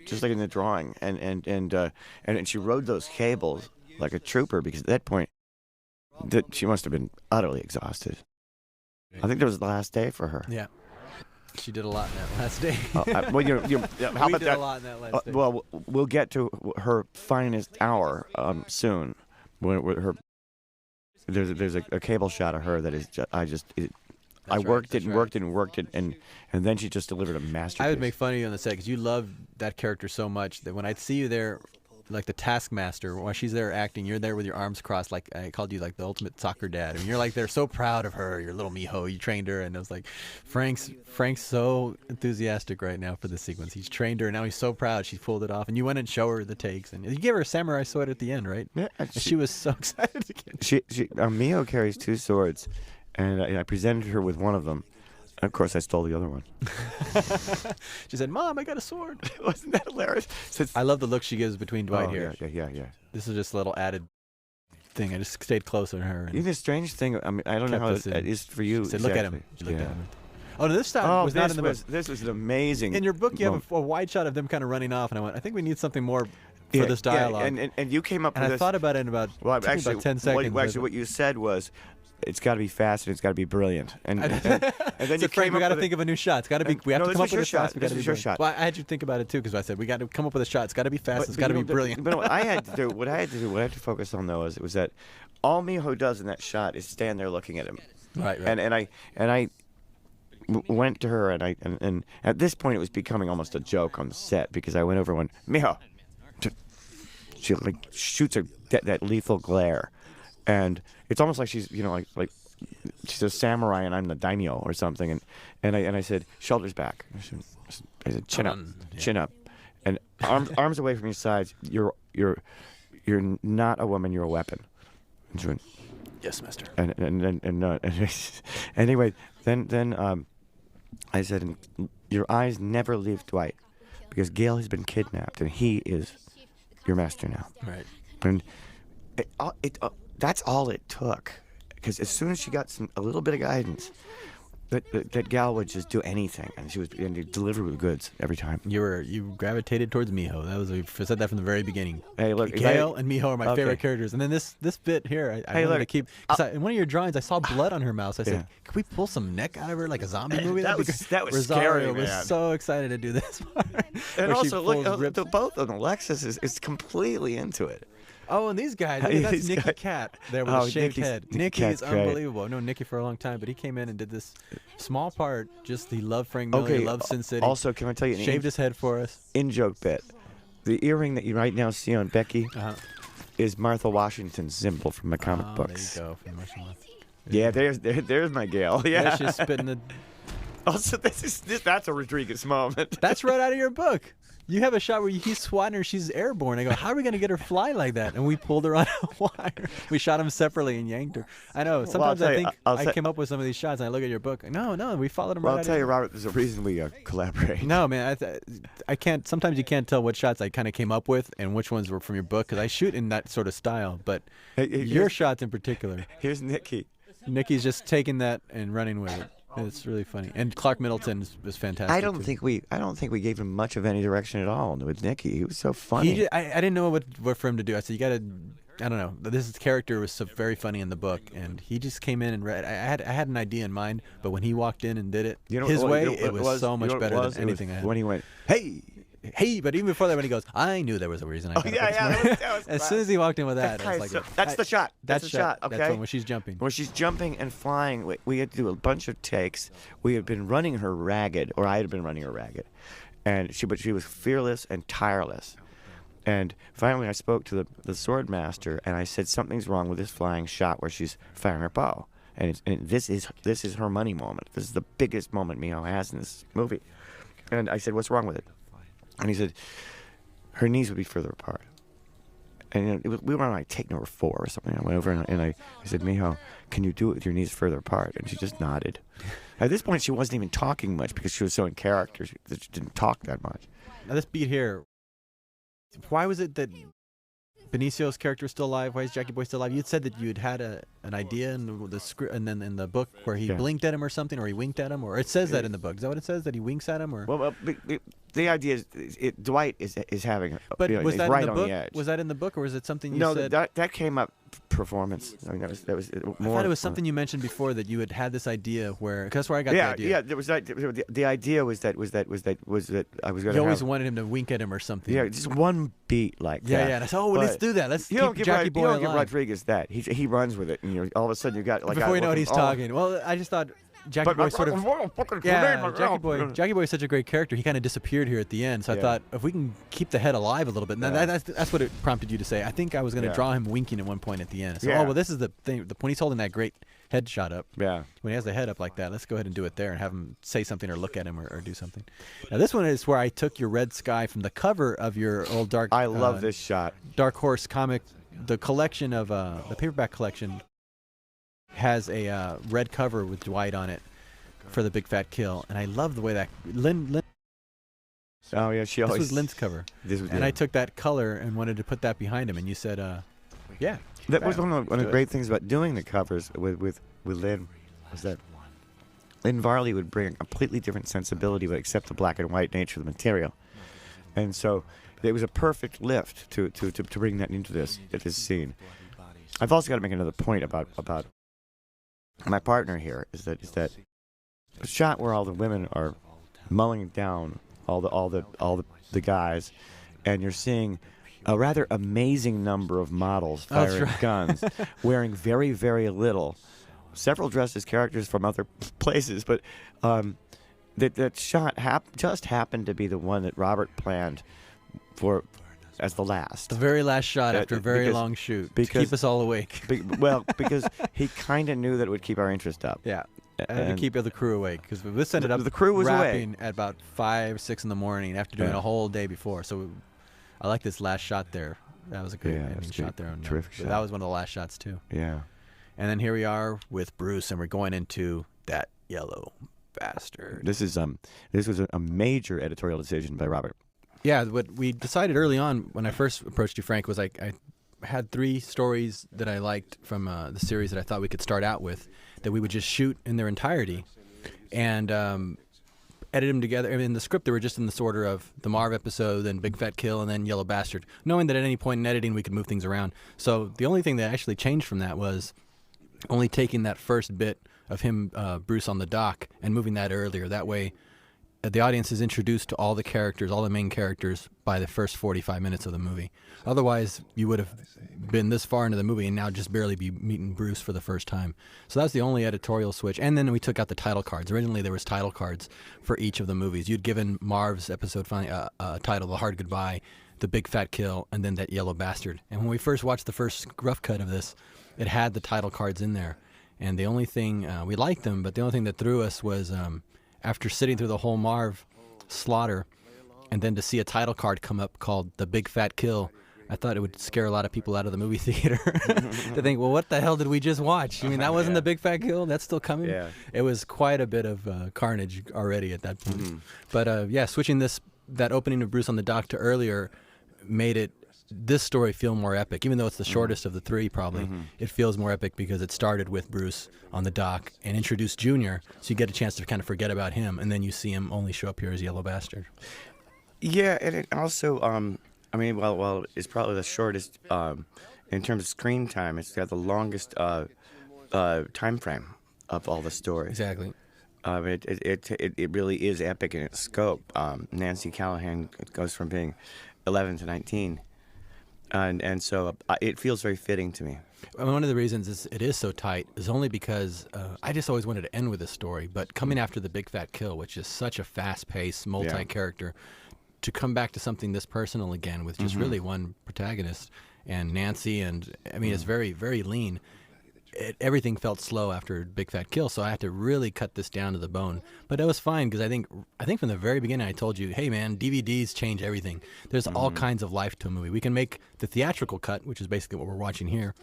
just like in the drawing, and she rode those cables like a trooper because at that point, she must have been utterly exhausted. I think that was the last day for her. yeah, she did a lot in that last day. Well, how we about did that? a lot in that last day. Well, we'll get to her finest hour soon. When her there's a cable shot of her that is I right, worked that's it and right. worked it and worked it and then she just delivered a masterpiece. I would make fun of you on the set because you love that character so much that when I'd see you there, like the Taskmaster, while she's there acting, you're there with your arms crossed, like I called you like the ultimate soccer dad. I mean, you're like they're so proud of her, your little Miho. You trained her, and I was like, Frank's so enthusiastic right now for this sequence. He's trained her, and now he's so proud. She pulled it off, and you went and show her the takes, and you gave her a samurai sword at the end, right? Yeah, And she was so excited to get. Mio carries 2 swords, and I presented her with one of them. Of course, I stole the other one. She said, "Mom, I got a sword." Wasn't that hilarious? I love the look she gives between Dwight Oh, here. yeah. This is just a little added thing. I just stayed closer to her. You know, the strange thing, I mean, I don't know Kept how us it in. is for you. She said, "Look at him." exactly. She looked Yeah. at him. Oh, no, this shot Oh, was not in the book. this was an amazing. In your book, you moment. have a wide shot of them kind of running off, and I went, I think we need something more for Yeah, this yeah, dialogue. and you came up And with I this. thought about it in about, Well, took me actually, about 10 seconds. what you said was, it's got to be fast and it's got to be brilliant. And then so you Frank, came we up got to with think of a new shot. It's got to be. And- We have no, to this come up was with your a shot. fast. We This gotta was be your brilliant. shot. Well, I had you think about it too, because I said we got to come up with a shot. It's got to be fast. It's got to be brilliant. But what I had to do, what I had to focus on though, was that all Miho does in that shot is stand there looking at him. Right. And I went to her and at this point it was becoming almost a joke on the set because I went over and went, Miho. She like shoots that lethal glare, and it's almost like she's like she's a samurai and I'm the daimyo or something. And I said shoulders back. I said chin up, chin up, and arms away from your sides. You're not a woman. You're a weapon. And she went, Yes, master. and anyway, then I said, your eyes never leave Dwight, because Gail has been kidnapped and he is your master now. Right. And that's all it took, because as soon as she got a little bit of guidance, that gal would just do anything, and she delivered with goods every time. You gravitated towards Miho. That was I said that from the very beginning. Hey, look, Gail and Miho are my Okay. favorite characters. And then this bit here, I wanted to keep. In one of your drawings, I saw blood on her mouth. So I said, Yeah. "Can we pull some neck out of her like a zombie movie?" That That'd be was- great." that was Rosario scary, was man. so excited to do this part. And where she also, look, pulls rips. both of them, Alexis is completely into it. Oh, and these guys, look at that's These Nicky guys- Cat there with Oh, a shaved Nicky's- head. Nicky Nicky is Cat's great. unbelievable. I've known Nicky for a long time, but he came in and did this small part. Just he loved Frank Miller, he loved Sin City. Also, can I tell you an shaved his head for us. in-joke bit? The earring that you right now see on Becky Uh-huh. is Martha Washington's symbol from the comic Oh, books. there you go. From Russian. Yeah, there's my gal. Yeah, Yeah. she's spitting the. Also, that's a Rodriguez moment. That's right out of your book. You have a shot where he's swatting her, she's airborne. I go, how are we going to get her fly like that? And we pulled her on a wire. We shot him separately and yanked her. I know. Sometimes tell I you, think I'll I say- came up with some of these shots, and I look at your book. No, we followed him Well, right I'll out tell of you, your- Robert, there's a reason we collaborate. No, man, I can't. Sometimes you can't tell what shots I kind of came up with and which ones were from your book because I shoot in that sort of style. But Hey, your shots in particular, Here's Nicky. Nikki's just taking that and running with it. It's really funny. And Clark Middleton is fantastic. I don't too. think we gave him much of any direction at all with Nicky. He was so funny. I didn't know what for him to do. I said, you got to, I don't know. This character was so very funny in the book, and he just came in and read. I had an idea in mind, but when he walked in and did it his way, it was so much better than anything I had. When he went, hey, But even before that, when he goes, I knew there was a reason. I Oh, yeah, that was As soon as he walked in with that, I was like, that's the shot. That's the shot. Okay. That's when she's jumping. When she's jumping and flying, we had to do a bunch of takes. We had been running her ragged, or I had been running her ragged, but she was fearless and tireless. And finally, I spoke to the sword master, and I said something's wrong with this flying shot where she's firing her bow, and this is her money moment. This is the biggest moment Miho has in this movie. And I said, what's wrong with it? And he said, her knees would be further apart. And we were on like take number 4 or something. I went over and I said, Miho, can you do it with your knees further apart? And she just nodded. At this point, she wasn't even talking much because she was so in character that she didn't talk that much. Now this beat here, why was it that Benicio's character was still alive? Why is Jackie Boy still alive? You'd said that you'd had an idea in the script, and then in the book where he Yeah. blinked at him or something, or he winked at him, or it says that in the book. Is that what it says? That he winks at him, or? Well, the idea is Dwight is having, But was is that right in the on book? the edge. Was that in the book, or was it something you No, said? that came up performance. I mean, that was more. I thought it was something you mentioned before that you had this idea where. Cause that's where I got the idea. Yeah. There was that. The idea was that I was going to. You always wanted him to wink at him or something. Yeah, just one beat like that. Yeah. And I said, oh, well, let's But do that. Let's You keep don't give Jackie Boy you don't give alive. Rodriguez that. He runs with it, and all of a sudden you got like. Before you know what he's talking. Well, I just thought Jackie Boy sort of. Yeah, Jackie Boy is such a great character. He kind of disappeared here at the end, so I Yeah. thought if we can keep the head alive a little bit. Now Yeah. that's what it prompted you to say. I think I was going to Yeah. draw him winking at one point at the end. So, Yeah. oh well, this is the thing. When he's holding that great head shot up. Yeah. When he has the head up like that, let's go ahead and do it there and have him say something or look at him or do something. Now this one is where I took your red sky from the cover of your old dark. I love this shot. Dark Horse comic. The collection of the paperback collection has a red cover with Dwight on it for the big fat kill, and I love the way that Lynn Oh yeah, she this always. was Lynn's cover, This was. and I took that color and wanted to put that behind him, and you said, yeah. That was one of do the it. great things about doing the covers with Lynn, was that Lynn Varley would bring a completely different sensibility, but accept the black and white nature of the material, and so it was a perfect lift to bring that into this scene. I've also got to make another point about my partner here is that a shot where all the women are mulling down all the guys, and you're seeing a rather amazing number of models Oh, that's firing right. guns, wearing very, very little. Several dressed as characters from other places, but that shot just happened to be the one that Robert planned for as the last. The very last shot after a very because- long shoot to because- keep us all awake. Because he kind of knew that it would keep our interest up. Yeah. And And- to keep the crew awake, because this ended up The crew was wrapping at about 5 or 6 in the morning after doing Yeah. a whole day before. So I like this last shot there. That was a great Yeah, ending that was shot great. there. And, Terrific but shot. That was one of the last shots too. Yeah. And then here we are with Bruce, and we're going into that yellow bastard. This was a major editorial decision by Robert. Yeah, what we decided early on when I first approached you, Frank, was I had 3 stories that I liked from the series that I thought we could start out with, that we would just shoot in their entirety and edit them together. I mean, in the script, they were just in this order of the Marv episode, then Big Fat Kill, and then Yellow Bastard, knowing that at any point in editing we could move things around. So the only thing that actually changed from that was only taking that first bit of him, Bruce, on the dock and moving that earlier. That way, the audience is introduced to all the characters, all the main characters, by the first 45 minutes of the movie. Otherwise, you would have been this far into the movie and now just barely be meeting Bruce for the first time. So that's the only editorial switch. And then we took out the title cards. Originally, there was title cards for each of the movies. You'd given Marv's episode finally title, The Hard Goodbye, The Big Fat Kill, and then That Yellow Bastard. And when we first watched the first rough cut of this, it had the title cards in there. And the only thing, we liked them, but the only thing that threw us was after sitting through the whole Marv slaughter, and then to see a title card come up called The Big Fat Kill, I thought it would scare a lot of people out of the movie theater to think, well, what the hell did we just watch? I mean, that wasn't The Big Fat Kill? That's still coming? Yeah. It was quite a bit of carnage already at that point. But yeah, switching that opening of Bruce on the dock to earlier made this story feel more epic. Even though it's the shortest of the three, probably, it feels more epic because it started with Bruce on the dock and introduced Junior, so you get a chance to kind of forget about him, and then you see him only show up here as Yellow Bastard. Yeah, and it also, I mean, well, it's probably the shortest in terms of screen time. It's got the longest time frame of all the stories. Exactly. It really is epic in its scope. Nancy Callahan goes from being 11 to 19. And so it feels very fitting to me. One of the reasons it is so tight is only because I just always wanted to end with this story, but coming after The Big Fat Kill, which is such a fast-paced, multi-character, to come back to something this personal again with just really one protagonist and Nancy, and I mean, it's very, very lean. Everything felt slow after Big Fat Kill, so I had to really cut this down to the bone. But it was fine because I think from the very beginning I told you, hey man, DVDs change everything. There's all kinds of life to a movie. We can make the theatrical cut, which is basically what we're watching here.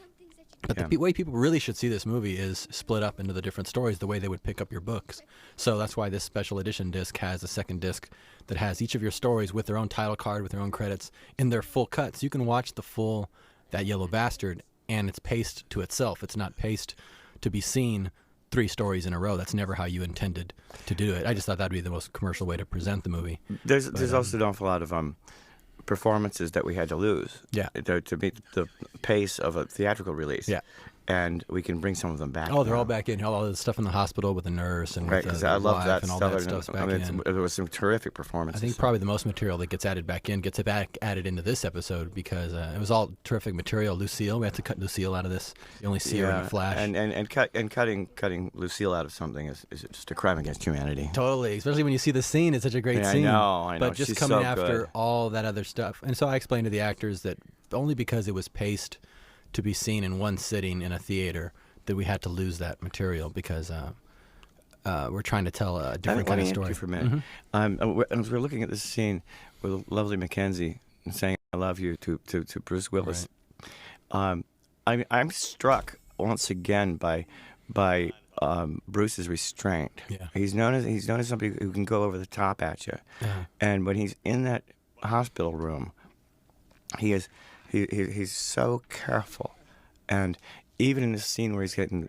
But the way people really should see this movie is split up into the different stories the way they would pick up your books. So that's why this special edition disc has a second disc that has each of your stories with their own title card, with their own credits, in their full cut. So you can watch the full That Yellow Bastard, and it's paced to itself. It's not paced to be seen 3 stories in a row. That's never how you intended to do it. I just thought that'd be the most commercial way to present the movie. There's also an awful lot of performances that we had to lose to meet the pace of a theatrical release. Yeah. And we can bring some of them back. Oh, they're all back in. All the stuff in the hospital with the nurse and right, with I love that and all stuff. that stuff's back in. There was some terrific performances. I think probably the most material that gets added back in gets added into this episode because it was all terrific material. Lucille, we had to cut Lucille out of this. You only see her in a flash. And cutting Lucille out of something is just a crime against humanity. Totally, especially when you see the scene. It's such a great scene. I know. But just She's coming so after good. all that other stuff. And so I explained to the actors that only because it was paced to be seen in one sitting in a theater that we had to lose that material because we're trying to tell a different kind of story. Let me for a minute. As we're looking at this scene with lovely Mackenzie saying "I love you" to Bruce Willis, right. I'm struck once again by Bruce's restraint. Yeah. He's known as somebody who can go over the top at you, and when he's in that hospital room, he's so careful, and even in this scene where he's getting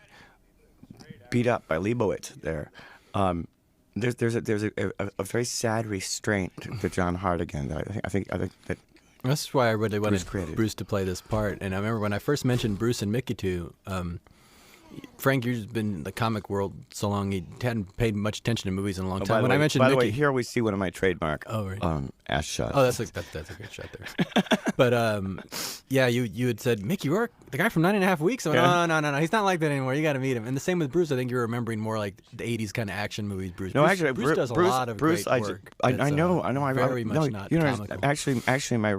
beat up by Leibowitz there, there's a very sad restraint to John Hardigan. I think that that's why I really wanted Bruce to play this part. And I remember when I first mentioned Bruce and Mickey to Frank, you've been in the comic world so long, you hadn't paid much attention to movies in a long time. When I mentioned Mickey, by the way, here we see one of my trademark ass shots. Oh, that's a great shot there. But yeah, you had said Mickey Rourke, the guy from 9.5 Weeks. I went, no, he's not like that anymore. You got to meet him. And the same with Bruce. I think you're remembering more like the '80s kind of action movies. Bruce does a lot of great work. I know. Very much not comical. Actually, my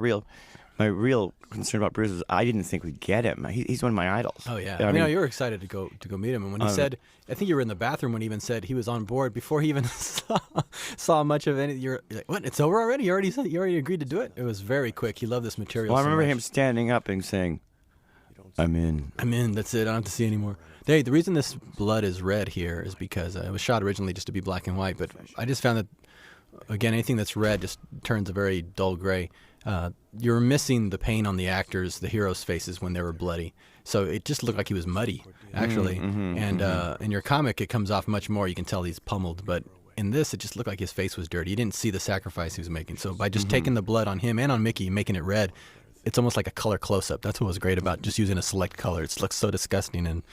real concern about Bruce is I didn't think we'd get him. He's one of my idols. Oh yeah, I mean, you were excited to go meet him, and when he said, I think you were in the bathroom when he even said he was on board before he even saw much of any. You're like, what? It's over already? You already agreed to do it? It was very quick. He loved this material. Well, I remember him standing up and saying, "I'm in. That's it. I don't have to see anymore." The reason this blood is red here is because it was shot originally just to be black and white, but I just found that again, anything that's red just turns a very dull gray. You're missing the pain on the actors, the heroes' faces when they were bloody. So it just looked like he was muddy, actually. In your comic, it comes off much more. You can tell he's pummeled. But in this, it just looked like his face was dirty. You didn't see the sacrifice he was making. So by just taking the blood on him and on Mickey, making it red, it's almost like a color close-up. That's what was great about just using a select color. It looks so disgusting and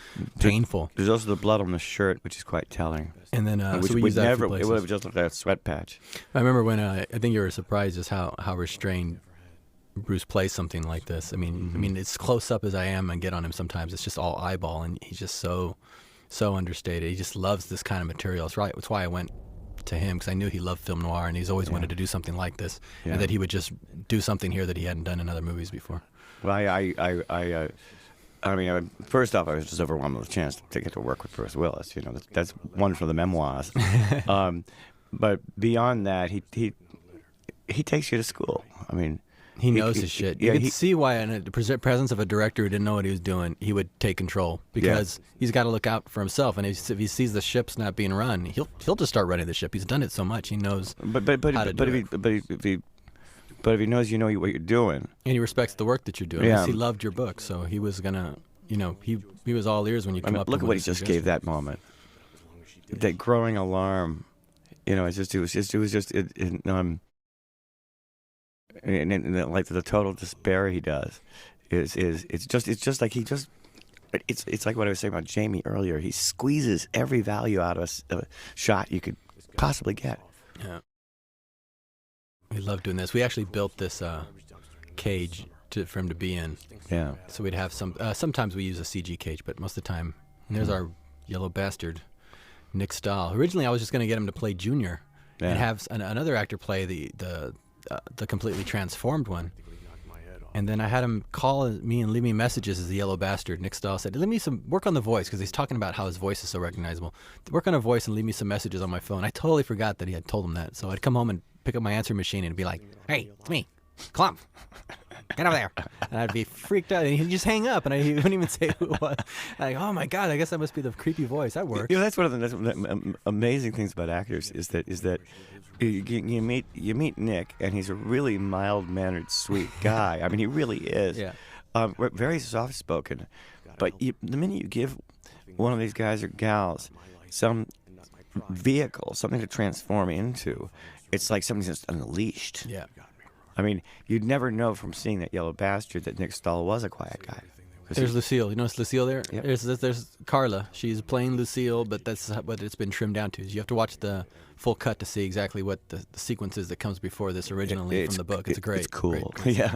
painful. There's also the blood on the shirt, which is quite telling. And then which so we would used that a few never, it places. would have just looked like a sweat patch. I remember when I think you were surprised just how restrained Bruce plays something like this. I mean, it's close up as I am and get on him sometimes. It's just all eyeball, and he's just so understated. He just loves this kind of material. That's why I went to him, because I knew he loved film noir, and he's always wanted to do something like this, and that he would just do something here that he hadn't done in other movies before. Well, I mean, first off, I was just overwhelmed with the chance to get to work with Bruce Willis. You know, that's one for the memoirs. But beyond that, he takes you to school. I mean, he knows his shit. You can see why in the presence of a director who didn't know what he was doing, he would take control, because he's got to look out for himself. And if he sees the ship's not being run, he'll just start running the ship. He's done it so much, he knows how to do it. But if he knows you know what you're doing, and he respects the work that you're doing, Yeah. he loved your book, so he was gonna, he was all ears when you come up. look at with what a he just suggestion. gave that moment. That growing alarm, it was just and like the total despair he does it's just like it's like what I was saying about Jamie earlier. He squeezes every value out of a shot you could possibly get. Yeah. We love doing this. We actually built this cage for him to be in. Yeah. So we'd have sometimes we use a CG cage, but most of the time, and there's our yellow bastard, Nick Stahl. Originally, I was just going to get him to play Junior and have another actor play the completely transformed one. And then I had him call me and leave me messages as the yellow bastard. Nick Stahl said, "Let me work on the voice," because he's talking about how his voice is so recognizable. Work on a voice and leave me some messages on my phone. I totally forgot that he had told him that. So I'd come home and pick up my answering machine and be like, "Hey, it's me, Clump. Get over there." And I'd be freaked out, and he'd just hang up, and he wouldn't even say who it was. Like, oh my God, I guess that must be the creepy voice. That works. You know, that's one of the amazing things about actors is that you meet Nick, and he's a really mild-mannered, sweet guy. I mean, he really is. Yeah. Very soft-spoken. But the minute you give one of these guys or gals some vehicle, something to transform into, it's like something's just unleashed. Yeah. I mean, you'd never know from seeing that yellow bastard that Nick Stahl was a quiet guy. There's Lucille. You notice Lucille there? Yep. There's Carla. She's playing Lucille, but that's what it's been trimmed down to. You have to watch the full cut to see exactly what the sequence is that comes before this originally from the book. It's great. It's cool. Great Yeah.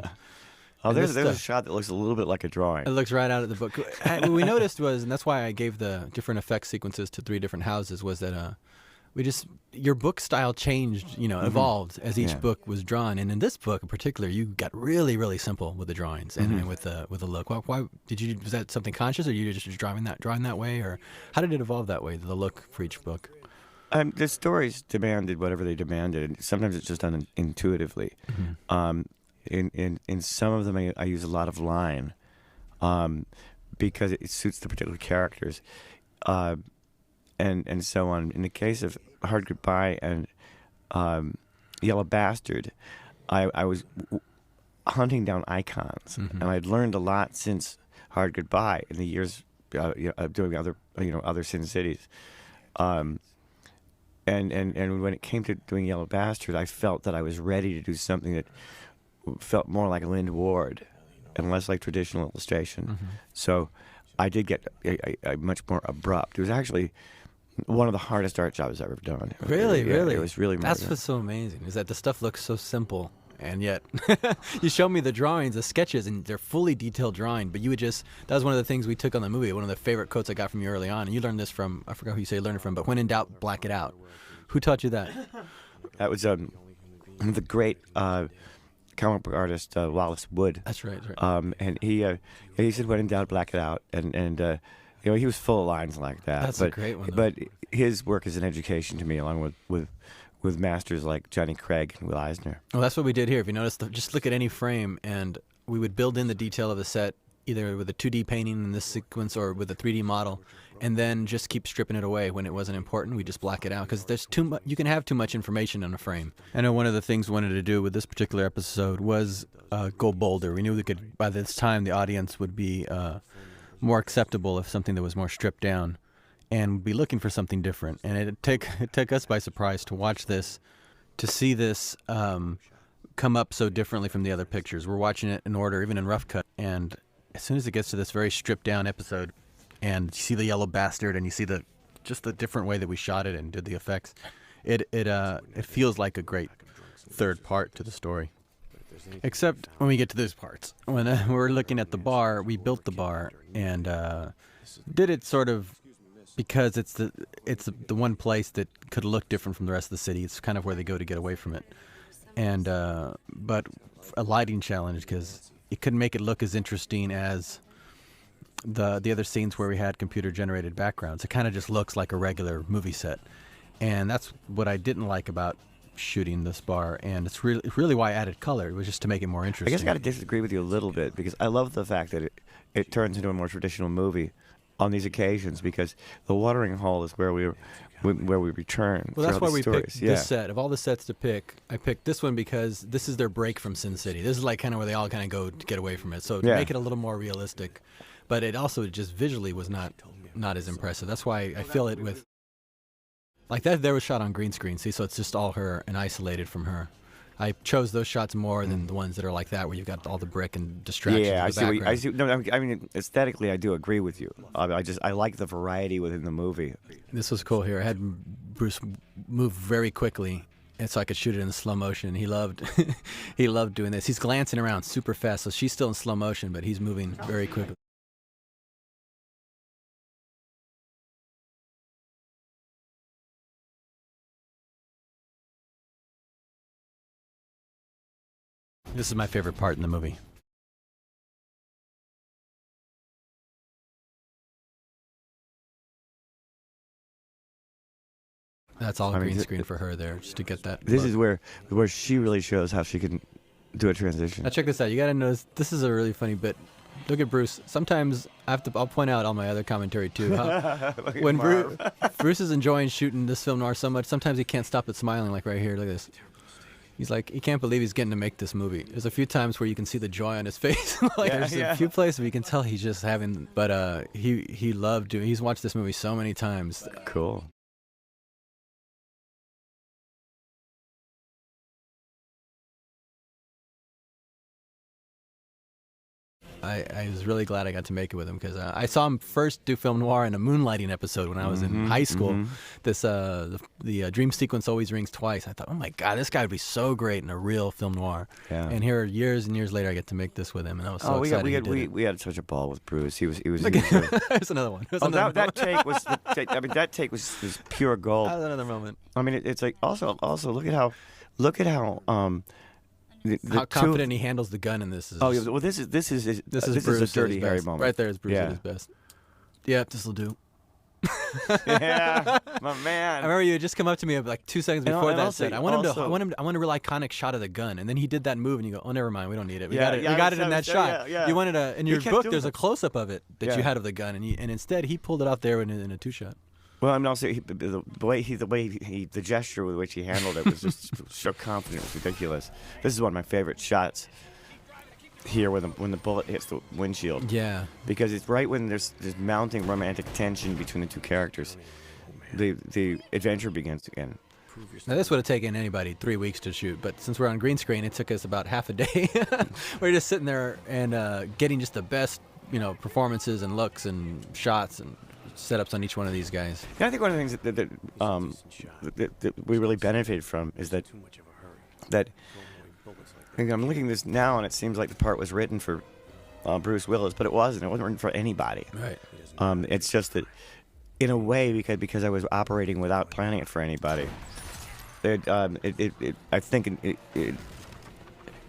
Oh, And there's this a stuff- shot that looks a little bit like a drawing. It looks right out of the book. What we noticed was, and that's why I gave the different effect sequences to 3 different houses, was that your book style changed, evolved as each book was drawn. And in this book in particular, you got really, really simple with the drawings and with the look. Why was that something conscious, or you just drawing that way, or how did it evolve that way, the look for each book? The stories demanded whatever they demanded, and sometimes it's just done intuitively. In some of them, I use a lot of line because it suits the particular characters. And so on. In the case of Hard Goodbye and Yellow Bastard, I was hunting down icons, and I'd learned a lot since Hard Goodbye in the years doing other Sin Cities. And when it came to doing Yellow Bastard, I felt that I was ready to do something that felt more like Lind Ward and less like traditional illustration. So I did get a much more abrupt. It was actually one of the hardest art jobs I've ever done. Really? It was really. That's what's so amazing, is that the stuff looks so simple, and yet you show me the drawings, the sketches, and they're fully detailed drawing. But that was one of the things we took on the movie. One of the favorite quotes I got from you early on, and you learned this from, I forgot who you say you learned it from, but when in doubt, black it out. Who taught you that? That was the great comic book artist Wallace Wood. That's right. That's right. And he said, "When in doubt, black it out." And he was full of lines like that. That's a great one, though. But his work is an education to me, along with masters like Johnny Craig and Will Eisner. Well, that's what we did here. If you notice, just look at any frame, and we would build in the detail of the set, either with a 2D painting in this sequence or with a 3D model, and then just keep stripping it away when it wasn't important. We just black it out, because there's too much. You can have too much information in a frame. I know one of the things we wanted to do with this particular episode was go bolder. We knew we could, by this time, the audience would be more acceptable of something that was more stripped down, and would be looking for something different. And it took us by surprise to watch this, to see this come up so differently from the other pictures. We're watching it in order, even in rough cut, and as soon as it gets to this very stripped down episode, and you see the yellow bastard, and you see just the different way that we shot it and did the effects, it feels like a great third part to the story. Except when we get to those parts, when we're looking at the bar, we built the bar and did it sort of because it's the one place that could look different from the rest of the city. It's kind of where they go to get away from it, and but a lighting challenge because it couldn't make it look as interesting as the other scenes where we had computer generated backgrounds. It kind of just looks like a regular movie set, and that's what I didn't like about shooting this bar, and it's really why I added color. It was just to make it more interesting. I guess I got to disagree with you a little bit because I love the fact that it turns into a more traditional movie on these occasions because the watering hole is where we return. Well, that's why we stories. picked this set. Of all the sets to pick, I picked this one because this is their break from Sin City. This is like kind of where they all kind of go to get away from it. So to make it a little more realistic, but it also just visually was not as impressive. That's why I fill it with like that. There was shot on green screen, see, so it's just all her and isolated from her. I chose those shots more than the ones that are like that, where you've got all the brick and distractions. Yeah, in the background. I see. No, I mean aesthetically, I do agree with you. I like the variety within the movie. This was cool here. I had Bruce move very quickly, and so I could shoot it in slow motion. He loved, he loved doing this. He's glancing around super fast, so she's still in slow motion, but he's moving very quickly. This is my favorite part in the movie. That's all green screen for her there, just to get that. This look. is where she really shows how she can do a transition. Now check this out. You gotta notice this is a really funny bit. Look at Bruce. Sometimes I'll point out on my other commentary too. How when Bruce is enjoying shooting this film noir so much, sometimes he can't stop it smiling. Like right here, look at this. He's like, he can't believe he's getting to make this movie. There's a few times where you can see the joy on his face. There's a few places where you can tell he's just having. But he loved doing. He's watched this movie so many times. Cool. I was really glad I got to make it with him because I saw him first do film noir in a moonlighting episode when I was in high school. This the dream sequence always rings twice. I thought, oh my God, this guy would be so great in a real film noir. Yeah. And here, years and years later, I get to make this with him, and I was so excited. We had such a ball with Bruce. He was. There's another one. That take was. That take was pure gold. That was another moment. I mean, it's like also look at how. How confident he handles the gun in this is. Oh, yeah, well, this is a Dirty Harry moment. Right there is Bruce at his best. Yeah, this will do. Yeah, my man. I remember you had just come up to me like 2 seconds before that said, I want a real iconic shot of the gun, and then he did that move, and you go, oh, never mind, we don't need it. We got it in that shot. Yeah. You wanted in your book. There's a close up of it that you had of the gun, and instead he pulled it out there in a 2-shot. Well, I mean, also the gesture with which he handled it was just so confident. It was ridiculous. This is one of my favorite shots here when the bullet hits the windshield. Yeah. Because it's right when there's mounting romantic tension between the two characters. The adventure begins again. Now, this would have taken anybody 3 weeks to shoot, but since we're on green screen, it took us about half a day. We're just sitting there and getting just the best, performances and looks and shots and setups on each one of these guys. Yeah, I think one of the things that we really benefited from is that I'm looking at this now, and it seems like the part was written for Bruce Willis, but it wasn't. It wasn't written for anybody. Right. It's just that, in a way, because I was operating without planning it for anybody, I think it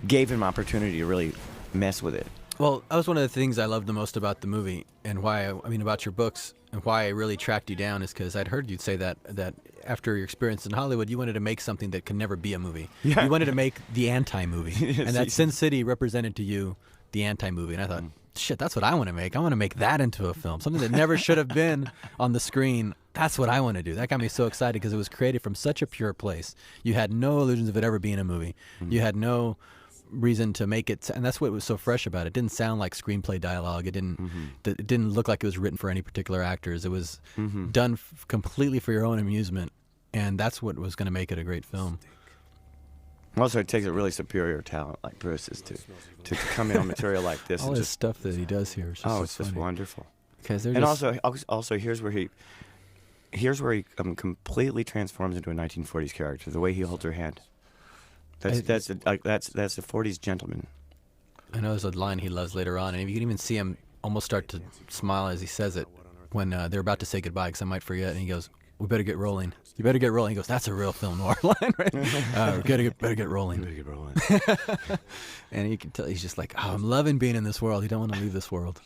gave him opportunity to really mess with it. Well, that was one of the things I loved the most about the movie, and why about your books, and why I really tracked you down is because I'd heard you say that after your experience in Hollywood, you wanted to make something that could never be a movie. Yeah. You wanted to make the anti-movie, and that Sin City represented to you the anti-movie. And I thought, shit, that's what I want to make. I want to make that into a film, something that never should have been on the screen. That's what I want to do. That got me so excited because it was created from such a pure place. You had no illusions of it ever being a movie. You had no reason to make it, and that's what was so fresh about it. It didn't sound like screenplay dialogue. It didn't look like it was written for any particular actors. It was done completely for your own amusement, and that's what was going to make it a great film. Also, it takes a really superior talent like Bruce's to come in on material like this. All and this just, stuff that he does here is just so it's just funny. wonderful. Because they're And just, also here's where he completely transforms into a 1940s character. The way he holds her hand. That's the 40s gentleman. I know there's a line he loves later on, and you can even see him almost start to smile as he says it when they're about to say goodbye, because I might forget, and he goes, "We better get rolling. You better get rolling." He goes, "That's a real film noir line, right? Better get rolling." Better get rolling. And you can tell he's just like, "Oh, I'm loving being in this world. He don't want to leave this world."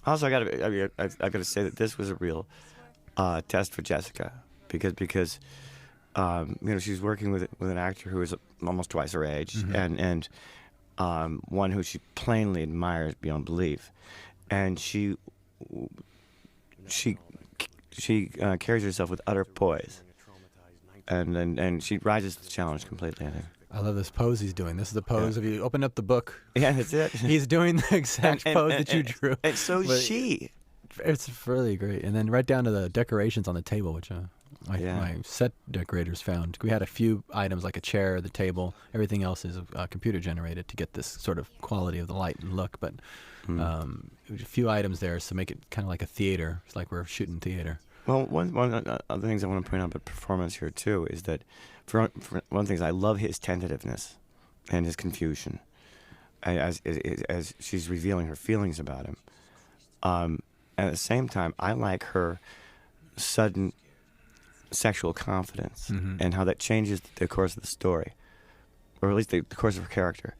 Also, I've got to say that this was a real test for Jessica because she's working with an actor who is almost twice her age, and one who she plainly admires beyond belief, and she carries herself with utter poise, and she rises to the challenge completely, I think. I love this pose he's doing. This is the pose. If you open up the book, Yeah, that's it. he's doing the exact pose that you drew. And so But she. It's really great. And then right down to the decorations on the table, which my set decorators found. We had a few items like a chair, the table. Everything else is computer generated to get this sort of quality of the light and look. But a few items there to make it kind of like a theater. It's like we're shooting theater. Well, one of the other things I want to point out about performance here too is that, for one thing, I love his tentativeness and his confusion as she's revealing her feelings about him. At the same time, I like her sudden sexual confidence and how that changes the course of the story, or at least the course of her character.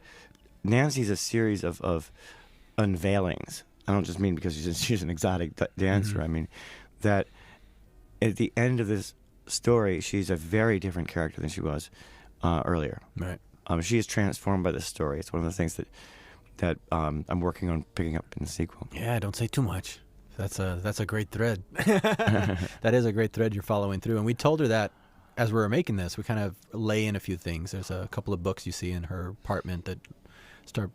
Nancy's a series of unveilings. I don't just mean because she's an exotic dancer. I mean that at the end of this story, she's a very different character than she was earlier. Right. She is transformed by this story. It's one of the things that I'm working on picking up in the sequel. Yeah, don't say too much. That's a great thread. That is a great thread you're following through. And we told her that as we were making this, we kind of lay in a few things. There's a couple of books you see in her apartment that start,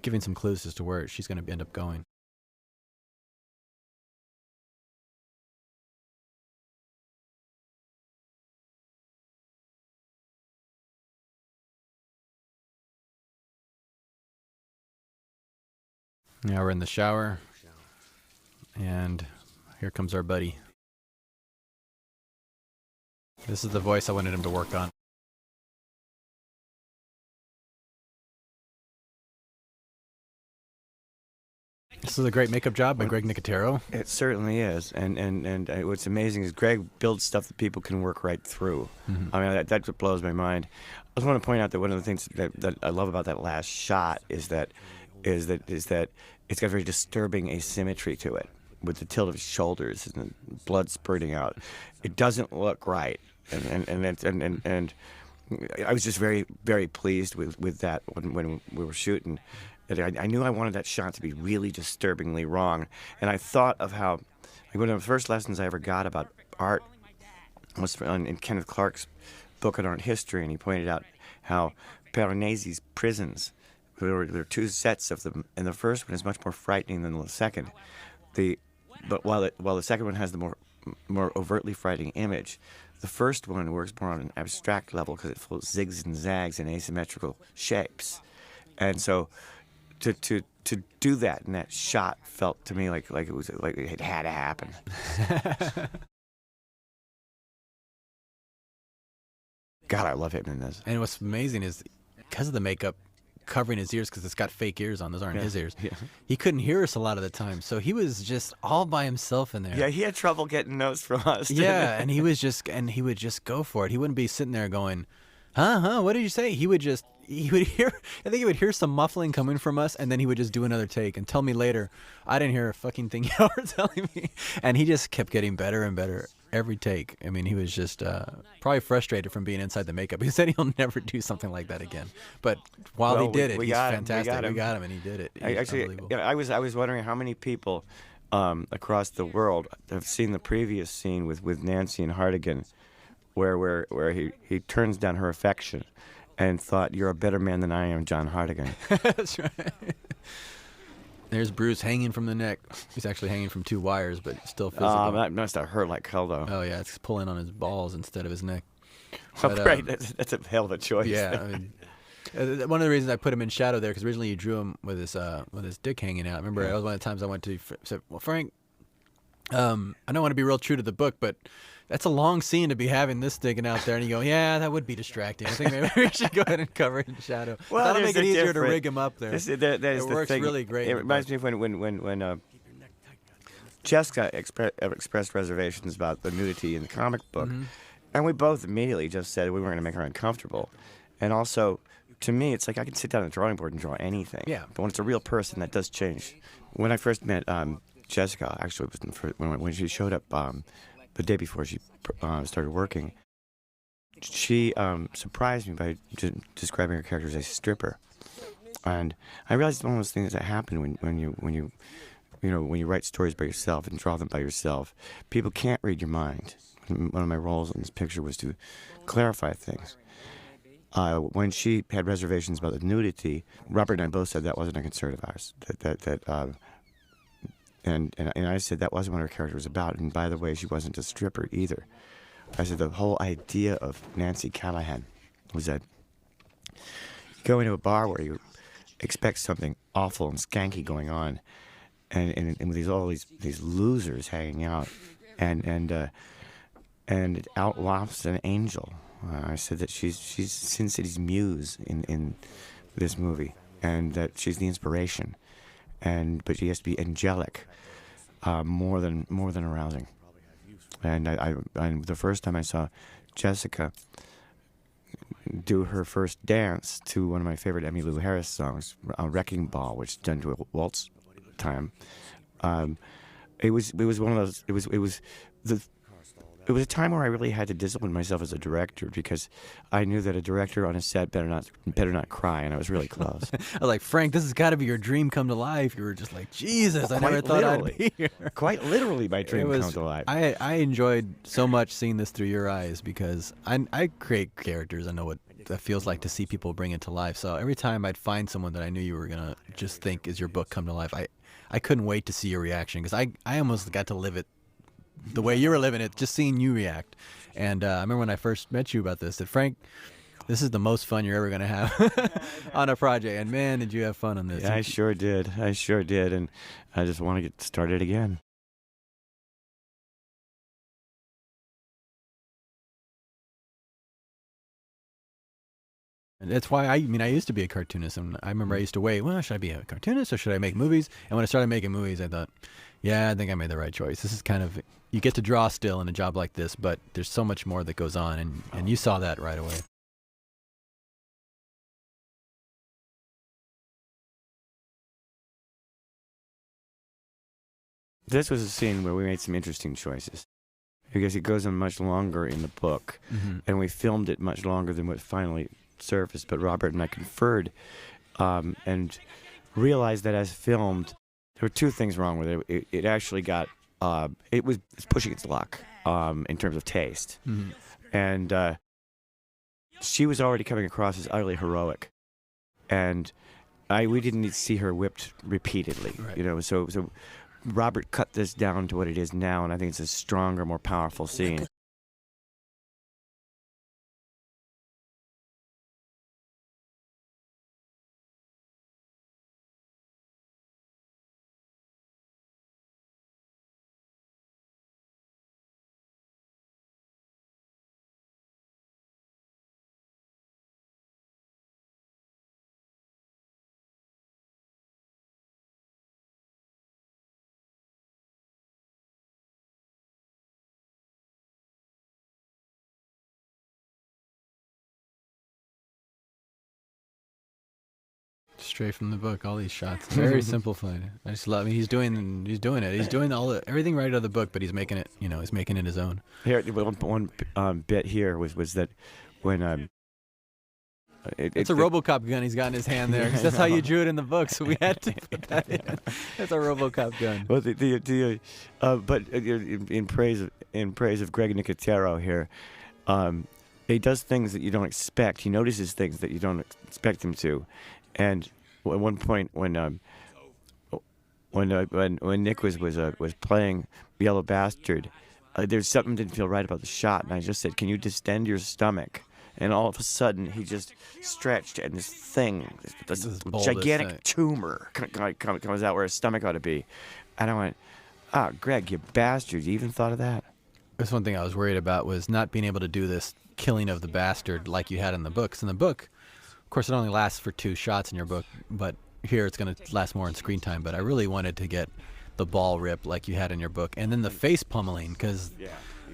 giving some clues as to where she's going to end up going. Now we're in the shower, and here comes our buddy. This is the voice I wanted him to work on. This is a great makeup job by Greg Nicotero. It certainly is, and what's amazing is Greg builds stuff that people can work right through. I mean, that's what blows my mind. I just want to point out that one of the things that I love about that last shot is that it's got very disturbing asymmetry to it, with the tilt of his shoulders and the blood spurting out. It doesn't look right, and I was just very, very pleased with that when we were shooting. I knew I wanted that shot to be really disturbingly wrong, and I thought of how one of the first lessons I ever got about art was in Kenneth Clark's book on art history, and he pointed out how Piranesi's prisons, there are two sets of them, and the first one is much more frightening than the second. But while the second one has the more overtly frightening image, the first one works more on an abstract level because it flows zigs and zags in asymmetrical shapes, and so to do that in that shot felt to me like it had to happen. God, I love him in this. And what's amazing is because of the makeup covering his ears, because it's got fake ears on, those aren't his ears, he couldn't hear us a lot of the time, so he was just all by himself in there. Yeah, he had trouble getting notes from us. Yeah, and he would just go for it. He wouldn't be sitting there going, huh, what did you say? He would hear, I think he would hear some muffling coming from us, and then he would just do another take and tell me later, I didn't hear a fucking thing you were telling me. And he just kept getting better and better every take. I mean, he was just probably frustrated from being inside the makeup. He said he'll never do something like that again. But while he did it, he's fantastic. We got him, and he did it. Actually, I was wondering how many people across the world have seen the previous scene with Nancy and Hartigan, where he turns down her affection and thought, "You're a better man than I am, John Hartigan." That's right. There's Bruce hanging from the neck. He's actually hanging from 2 wires, but still physical. That must have hurt like hell, though. Oh, yeah, it's pulling on his balls instead of his neck. But, Right, that's a hell of a choice. Yeah. I mean, one of the reasons I put him in shadow there, because originally you drew him with his dick hanging out. Remember, that was one of the times I went to said, "Well, Frank, I don't want to be real true to the book, but that's a long scene to be having this sticking out there." And you go, "Yeah, that would be distracting. I think maybe we should go ahead and cover it in shadow." Well, that'll make it there's a easier to different- rig him up there. That is It the works thing. really great It in the reminds book. me of when Jessica expressed reservations about the nudity in the comic book, and we both immediately just said we weren't going to make her uncomfortable. And also, to me, it's like I can sit down at the drawing board and draw anything. Yeah. But when it's a real person, that does change. When I first met Jessica, actually, it was when she showed up the day before she started working, she surprised me by describing her character as a stripper. And I realized one of those things that happen when you write stories by yourself and draw them by yourself, people can't read your mind. One of my roles in this picture was to clarify things. When she had reservations about the nudity, Robert and I both said that wasn't a concern of ours. And I said that wasn't what her character was about. And by the way, she wasn't a stripper either. I said the whole idea of Nancy Callahan was that you go into a bar where you expect something awful and skanky going on, and with all these losers hanging out, and out wafts an angel. I said that she's Sin City's muse in this movie, and that she's the inspiration, but she has to be angelic, more than arousing. And I the first time I saw Jessica do her first dance to one of my favorite Emmylou Harris songs, "Wrecking Ball," which is done to a waltz time. It was one of those. It was a time where I really had to discipline myself as a director, because I knew that a director on a set better not cry, and I was really close. I was like, "Frank, this has got to be your dream come to life." You were just like, "Jesus, I never thought I'd be here." Quite literally, my dream come to life. I enjoyed so much seeing this through your eyes, because I create characters. I know what that feels like to see people bring it to life. So every time I'd find someone that I knew you were gonna just think is your book come to life, I couldn't wait to see your reaction, because I almost got to live it the way you were living it, just seeing you react. And I remember when I first met you about this, that Frank, this is the most fun you're ever going to have on a project. And man, did you have fun on this. Yeah, I sure did. And I just want to get started again. And that's why I used to be a cartoonist, and I remember I used to wait, well, should I be a cartoonist or should I make movies? And when I started making movies, I thought, yeah, I think I made the right choice. This is kind of, you get to draw still in a job like this, but there's so much more that goes on, and you saw that right away. This was a scene where we made some interesting choices, because it goes on much longer in the book, and we filmed it much longer than what finally surfaced. But Robert and I conferred and realized that as filmed, there were two things wrong with it. It actually got, it's pushing its luck in terms of taste. And she was already coming across as utterly heroic. And we didn't need to see her whipped repeatedly, Right. So Robert cut this down to what it is now, and I think it's a stronger, more powerful scene. Straight from the book, all these shots, very simplified. I just love. He's doing it. He's doing everything right out of the book, but he's making it. He's making it his own. Here, one bit here was that when It's a RoboCop gun he's got in his hand there, 'cause that's how you drew it in the book. So we had to put that in. It's a RoboCop gun. Well, but in praise of Greg Nicotero here, he does things that you don't expect. He notices things that you don't expect him to, and at one point when Nick was playing Yellow Bastard, there's something didn't feel right about the shot, and I just said, "Can you distend your stomach?" And all of a sudden, he just stretched, and this thing, this gigantic thing. tumor comes out where his stomach ought to be. And I went, "Ah, Greg, you bastard! You even thought of that?" That's one thing I was worried about, was not being able to do this killing of the bastard like you had in the books. In the book, of course, it only lasts for 2 shots in your book, but here it's going to last more in screen time. But I really wanted to get the ball rip like you had in your book, and then the face pummeling, because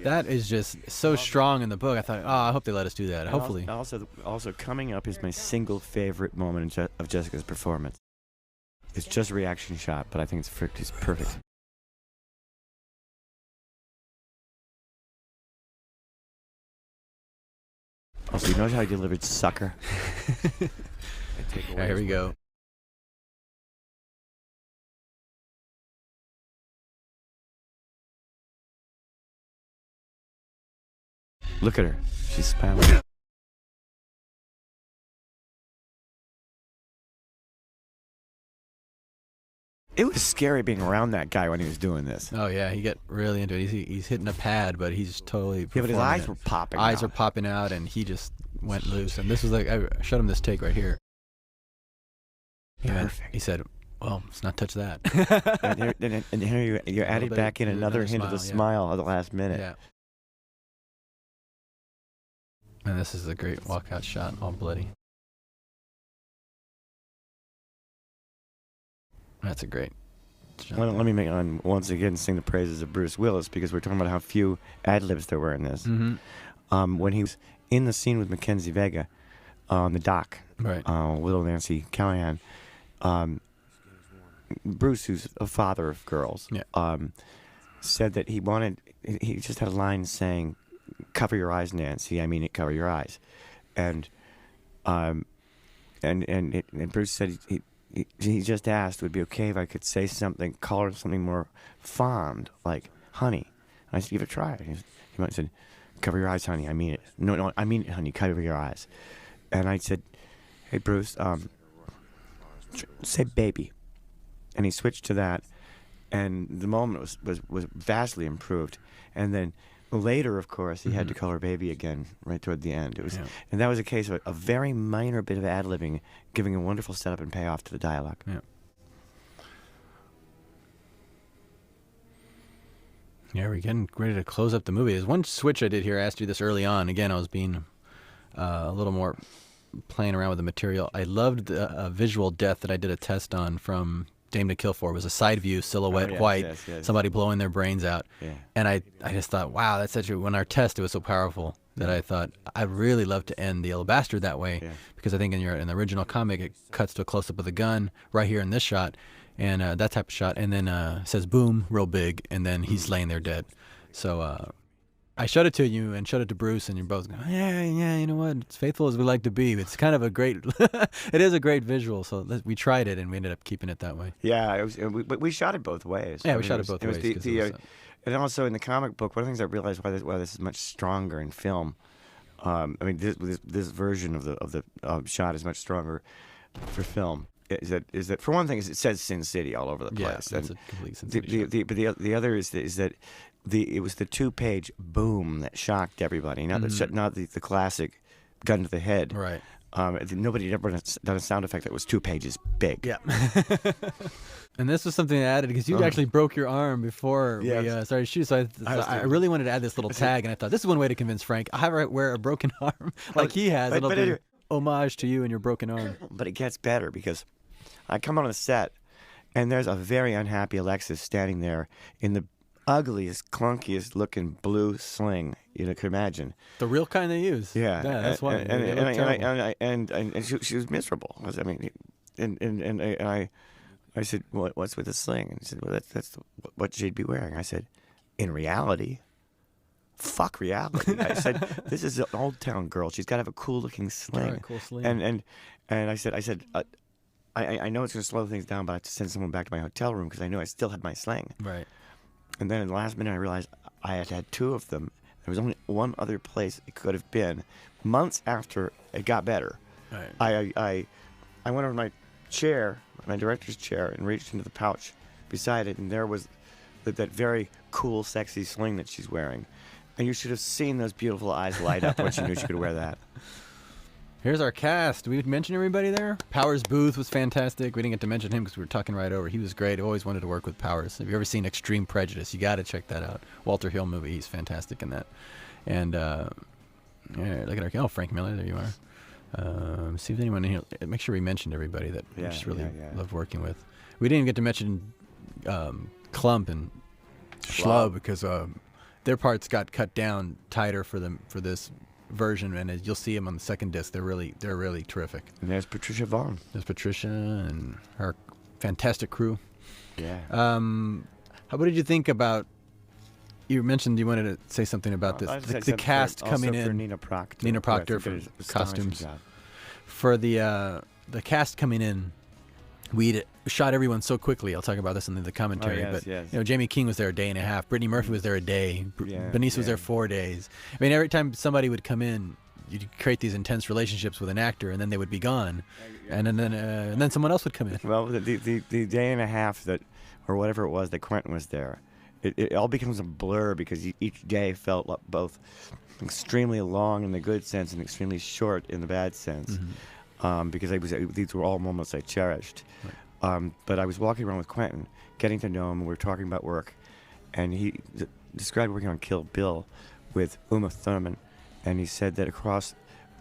that is just so strong in the book. I thought, oh, I hope they let us do that. And Hopefully. Also coming up is my single favorite moment of Jessica's performance. It's just a reaction shot, but I think it's perfect. Also, you notice how he delivered sucker? Here we go. Look at her. She's smiling. It was scary being around that guy when he was doing this. Oh yeah, he get really into it. He's hitting a pad, but he's totally. Yeah, but his eyes were popping. Eyes are popping out, and he just went loose. And this was like, I showed him this take right here. Perfect. He said, "Well, let's not touch that." and here you're adding back in another hint of the smile at the last minute. Yeah. And this is a great walkout shot, all bloody. That's a great shot. Let me once again sing the praises of Bruce Willis, because we're talking about how few ad-libs there were in this. Mm-hmm. When he was in the scene with Mackenzie Vega on the dock, Right. Little Nancy Callahan, Bruce, who's a father of girls, said that he just had a line saying, "Cover your eyes, Nancy. I mean it, cover your eyes." And Bruce said he just asked, would it be okay if I could say something, call her something more fond, like honey. And I said, give it a try. He might have said, "Cover your eyes, honey. I mean it." No, I mean it, honey. Cover your eyes. And I said, "Hey, Bruce, say baby." And he switched to that, and the moment was vastly improved. And then later, of course, he had to call her baby again right toward the end. It was, and that was a case of a very minor bit of ad-libbing, giving a wonderful setup and payoff to the dialogue. Yeah. Yeah, we're getting ready to close up the movie. There's one switch I did here. I asked you this early on. Again, I was being a little more playing around with the material. I loved the visual death that I did a test on from Dame to Kill For. It was a side view, silhouette, white, somebody blowing their brains out. Yeah. And I just thought, wow, that's such a, when our test, it was so powerful that I thought, I'd really love to end The Yellow Bastard that way, because I think in the original comic, it cuts to a close-up of the gun right here in this shot, and that type of shot, and then says boom, real big, and then he's laying there dead. So I showed it to you and showed it to Bruce, and you're both going, yeah, you know what? It's faithful as we like to be. It's kind of a great, it is a great visual. So we tried it, and we ended up keeping it that way. Yeah, it was, but we shot it both ways. Yeah, we shot it both ways. And also in the comic book, one of the things I realized why this is much stronger in film. I mean, this version of the shot is much stronger for film. Is that for one thing, it says Sin City all over the place. Yeah, that's a complete Sin City shot. But the other is that it was the 2-page boom that shocked everybody. Not the classic gun to the head. Right. Nobody had ever done a sound effect that was 2 pages big. Yeah. And this was something I added because you actually broke your arm before we started shooting. So I really wanted to add this little tag, and I thought this is one way to convince Frank. I'll have her wear a broken arm like he has. It'll be homage to you and your broken arm. But it gets better because I come on the set, and there's a very unhappy Alexis standing there in the ugliest, clunkiest looking blue sling you could imagine. The real kind they use. Yeah, that's why. And she was miserable. I mean, and I said, "What's with the sling?" And he said, "Well, that's what she'd be wearing." I said, "In reality, fuck reality." I said, "This is an old town girl. She's got to have a cool looking sling." Right, cool sling. And I said, I know it's going to slow things down, but I have to send someone back to my hotel room because I knew I still had my sling. Right. And then in the last minute, I realized I had 2 of them. There was only one other place it could have been. Months after it got better, right. I went over to my chair, my director's chair, and reached into the pouch beside it, and there was that very cool, sexy sling that she's wearing. And you should have seen those beautiful eyes light up when she knew she could wear that. Here's our cast. We mention everybody there. Powers Booth was fantastic. We didn't get to mention him because we were talking right over. He was great. I always wanted to work with Powers. Have you ever seen Extreme Prejudice? You got to check that out. Walter Hill movie. He's fantastic in that. And yeah, look at our Frank Miller. There you are. See if anyone in here. Make sure we mentioned everybody that we just really love working with. We didn't even get to mention Klump and Schlub because their parts got cut down tighter for this version, and as you'll see them on the second disc, they're really terrific. And there's Patricia Vaughn. There's Patricia and her fantastic crew. Yeah. What did you think about? You mentioned you wanted to say something about this. The cast coming in. For Nina Proctor. Nina Proctor for costumes. For the cast coming in, we'd shot everyone so quickly. I'll talk about this in the commentary. But Jamie King was there a day and a half. Brittany Murphy was there a day. Benice was there 4 days. I mean, every time somebody would come in, you'd create these intense relationships with an actor, and then they would be gone, and then someone else would come in. Well, the day and a half that, or whatever it was, that Quentin was there, it all becomes a blur because each day felt both extremely long in the good sense and extremely short in the bad sense. Mm-hmm. Because these were all moments I cherished. Right. But I was walking around with Quentin, getting to know him, and we were talking about work, and he described working on Kill Bill with Uma Thurman, and he said that across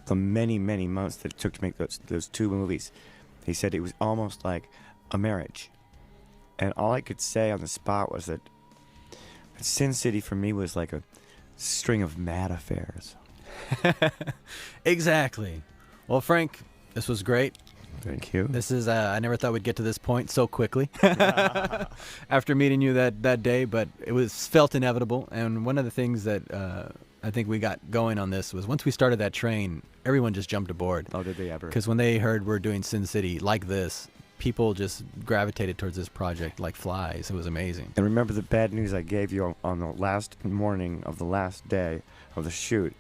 the many, many months that it took to make those two movies, he said it was almost like a marriage. And all I could say on the spot was that Sin City for me was like a string of mad affairs. Exactly. Well, Frank, this was great. Thank you. This is I never thought we'd get to this point so quickly after meeting you that day, but it was felt inevitable. And one of the things that I think we got going on this was once we started that train, everyone just jumped aboard. Oh, did they ever? Because when they heard we're doing Sin City like this, people just gravitated towards this project like flies. It was amazing. And remember the bad news I gave you on the last morning of the last day of the shoot,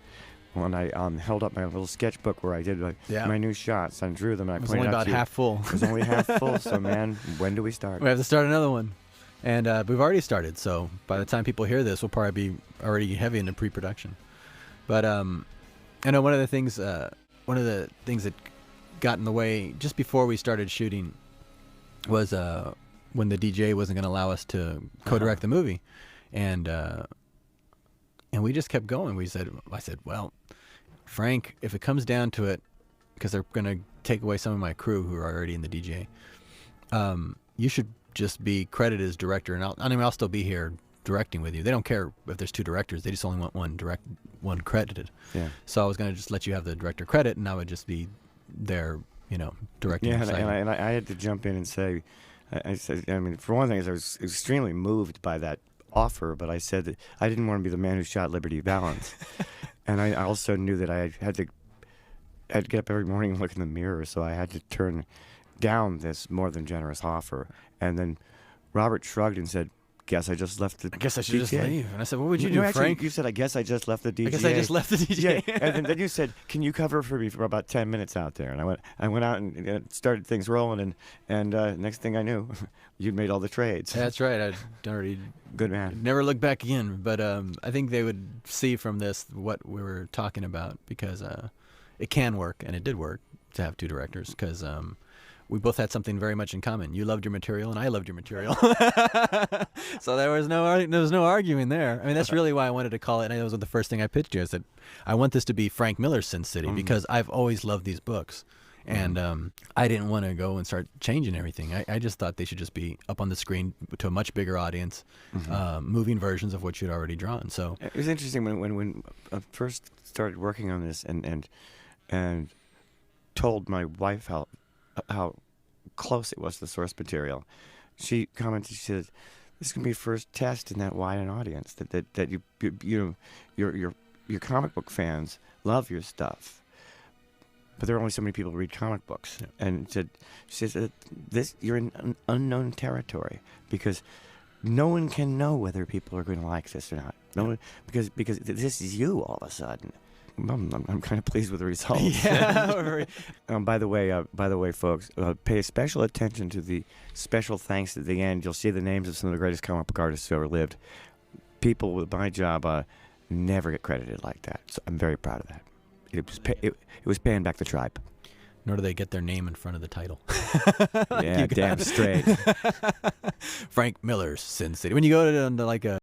when I held up my little sketchbook where I did my new shots and drew them, and I pointed out to you. It was only about half full. It was only half full, so man, when do we start? We have to start another one. And we've already started, so by the time people hear this, we'll probably be already heavy into pre-production. But I know one of the things that got in the way just before we started shooting was when the DJ wasn't going to allow us to co-direct the movie, and we just kept going. I said, well, Frank, if it comes down to it, because they're going to take away some of my crew who are already in the DJ, you should just be credited as director, and I'll still be here directing with you. They don't care if there's two directors; they just only want one credited. Yeah. So I was going to just let you have the director credit, and I would just be there, directing. Yeah, and I had to jump in and say, I said, I mean, for one thing, I was extremely moved by that offer, but I said that I didn't want to be the man who shot Liberty Valance, and I also knew that I had to get up every morning and look in the mirror, so I had to turn down this more than generous offer. And then Robert shrugged and said, "Guess I just left the I guess I should just leave." And I said, "What would you do, actually, Frank?" You said, "I guess I just left the DJ." I guess I just left the DJ. Yeah. And then you said, "Can you cover for me for about 10 minutes out there?" And I went out and started things rolling, and next thing I knew, you'd made all the trades. That's right. I'd already good man. Never looked back again. But I think they would see from this what we were talking about, because it can work, and it did work to have two directors, because we both had something very much in common. You loved your material, and I loved your material. So there was no arguing there. I mean, that's really why I wanted to call it. And that was the first thing I pitched you. I said, I want this to be Frank Miller's Sin City, because I've always loved these books. And I didn't want to go and start changing everything. I just thought they should just be up on the screen to a much bigger audience, moving versions of what you'd already drawn. So it was interesting when I first started working on this and told my wife how close it was to the source material. She commented, she said, "This can be first test in that wide an audience that your comic book fans love your stuff, but there are only so many people who read comic books." Yeah. And she said, "You're in an unknown territory, because no one can know whether people are going to like this or not. No one, because this is you all of a sudden." I'm kind of pleased with the results. Yeah. By the way, folks, pay special attention to the special thanks at the end. You'll see the names of some of the greatest comic book artists who ever lived. people with my job never get credited like that. So I'm very proud of that. It was paying back the tribe. Nor do they get their name in front of the title. Yeah, damn straight. Frank Miller's Sin City. When you go to like a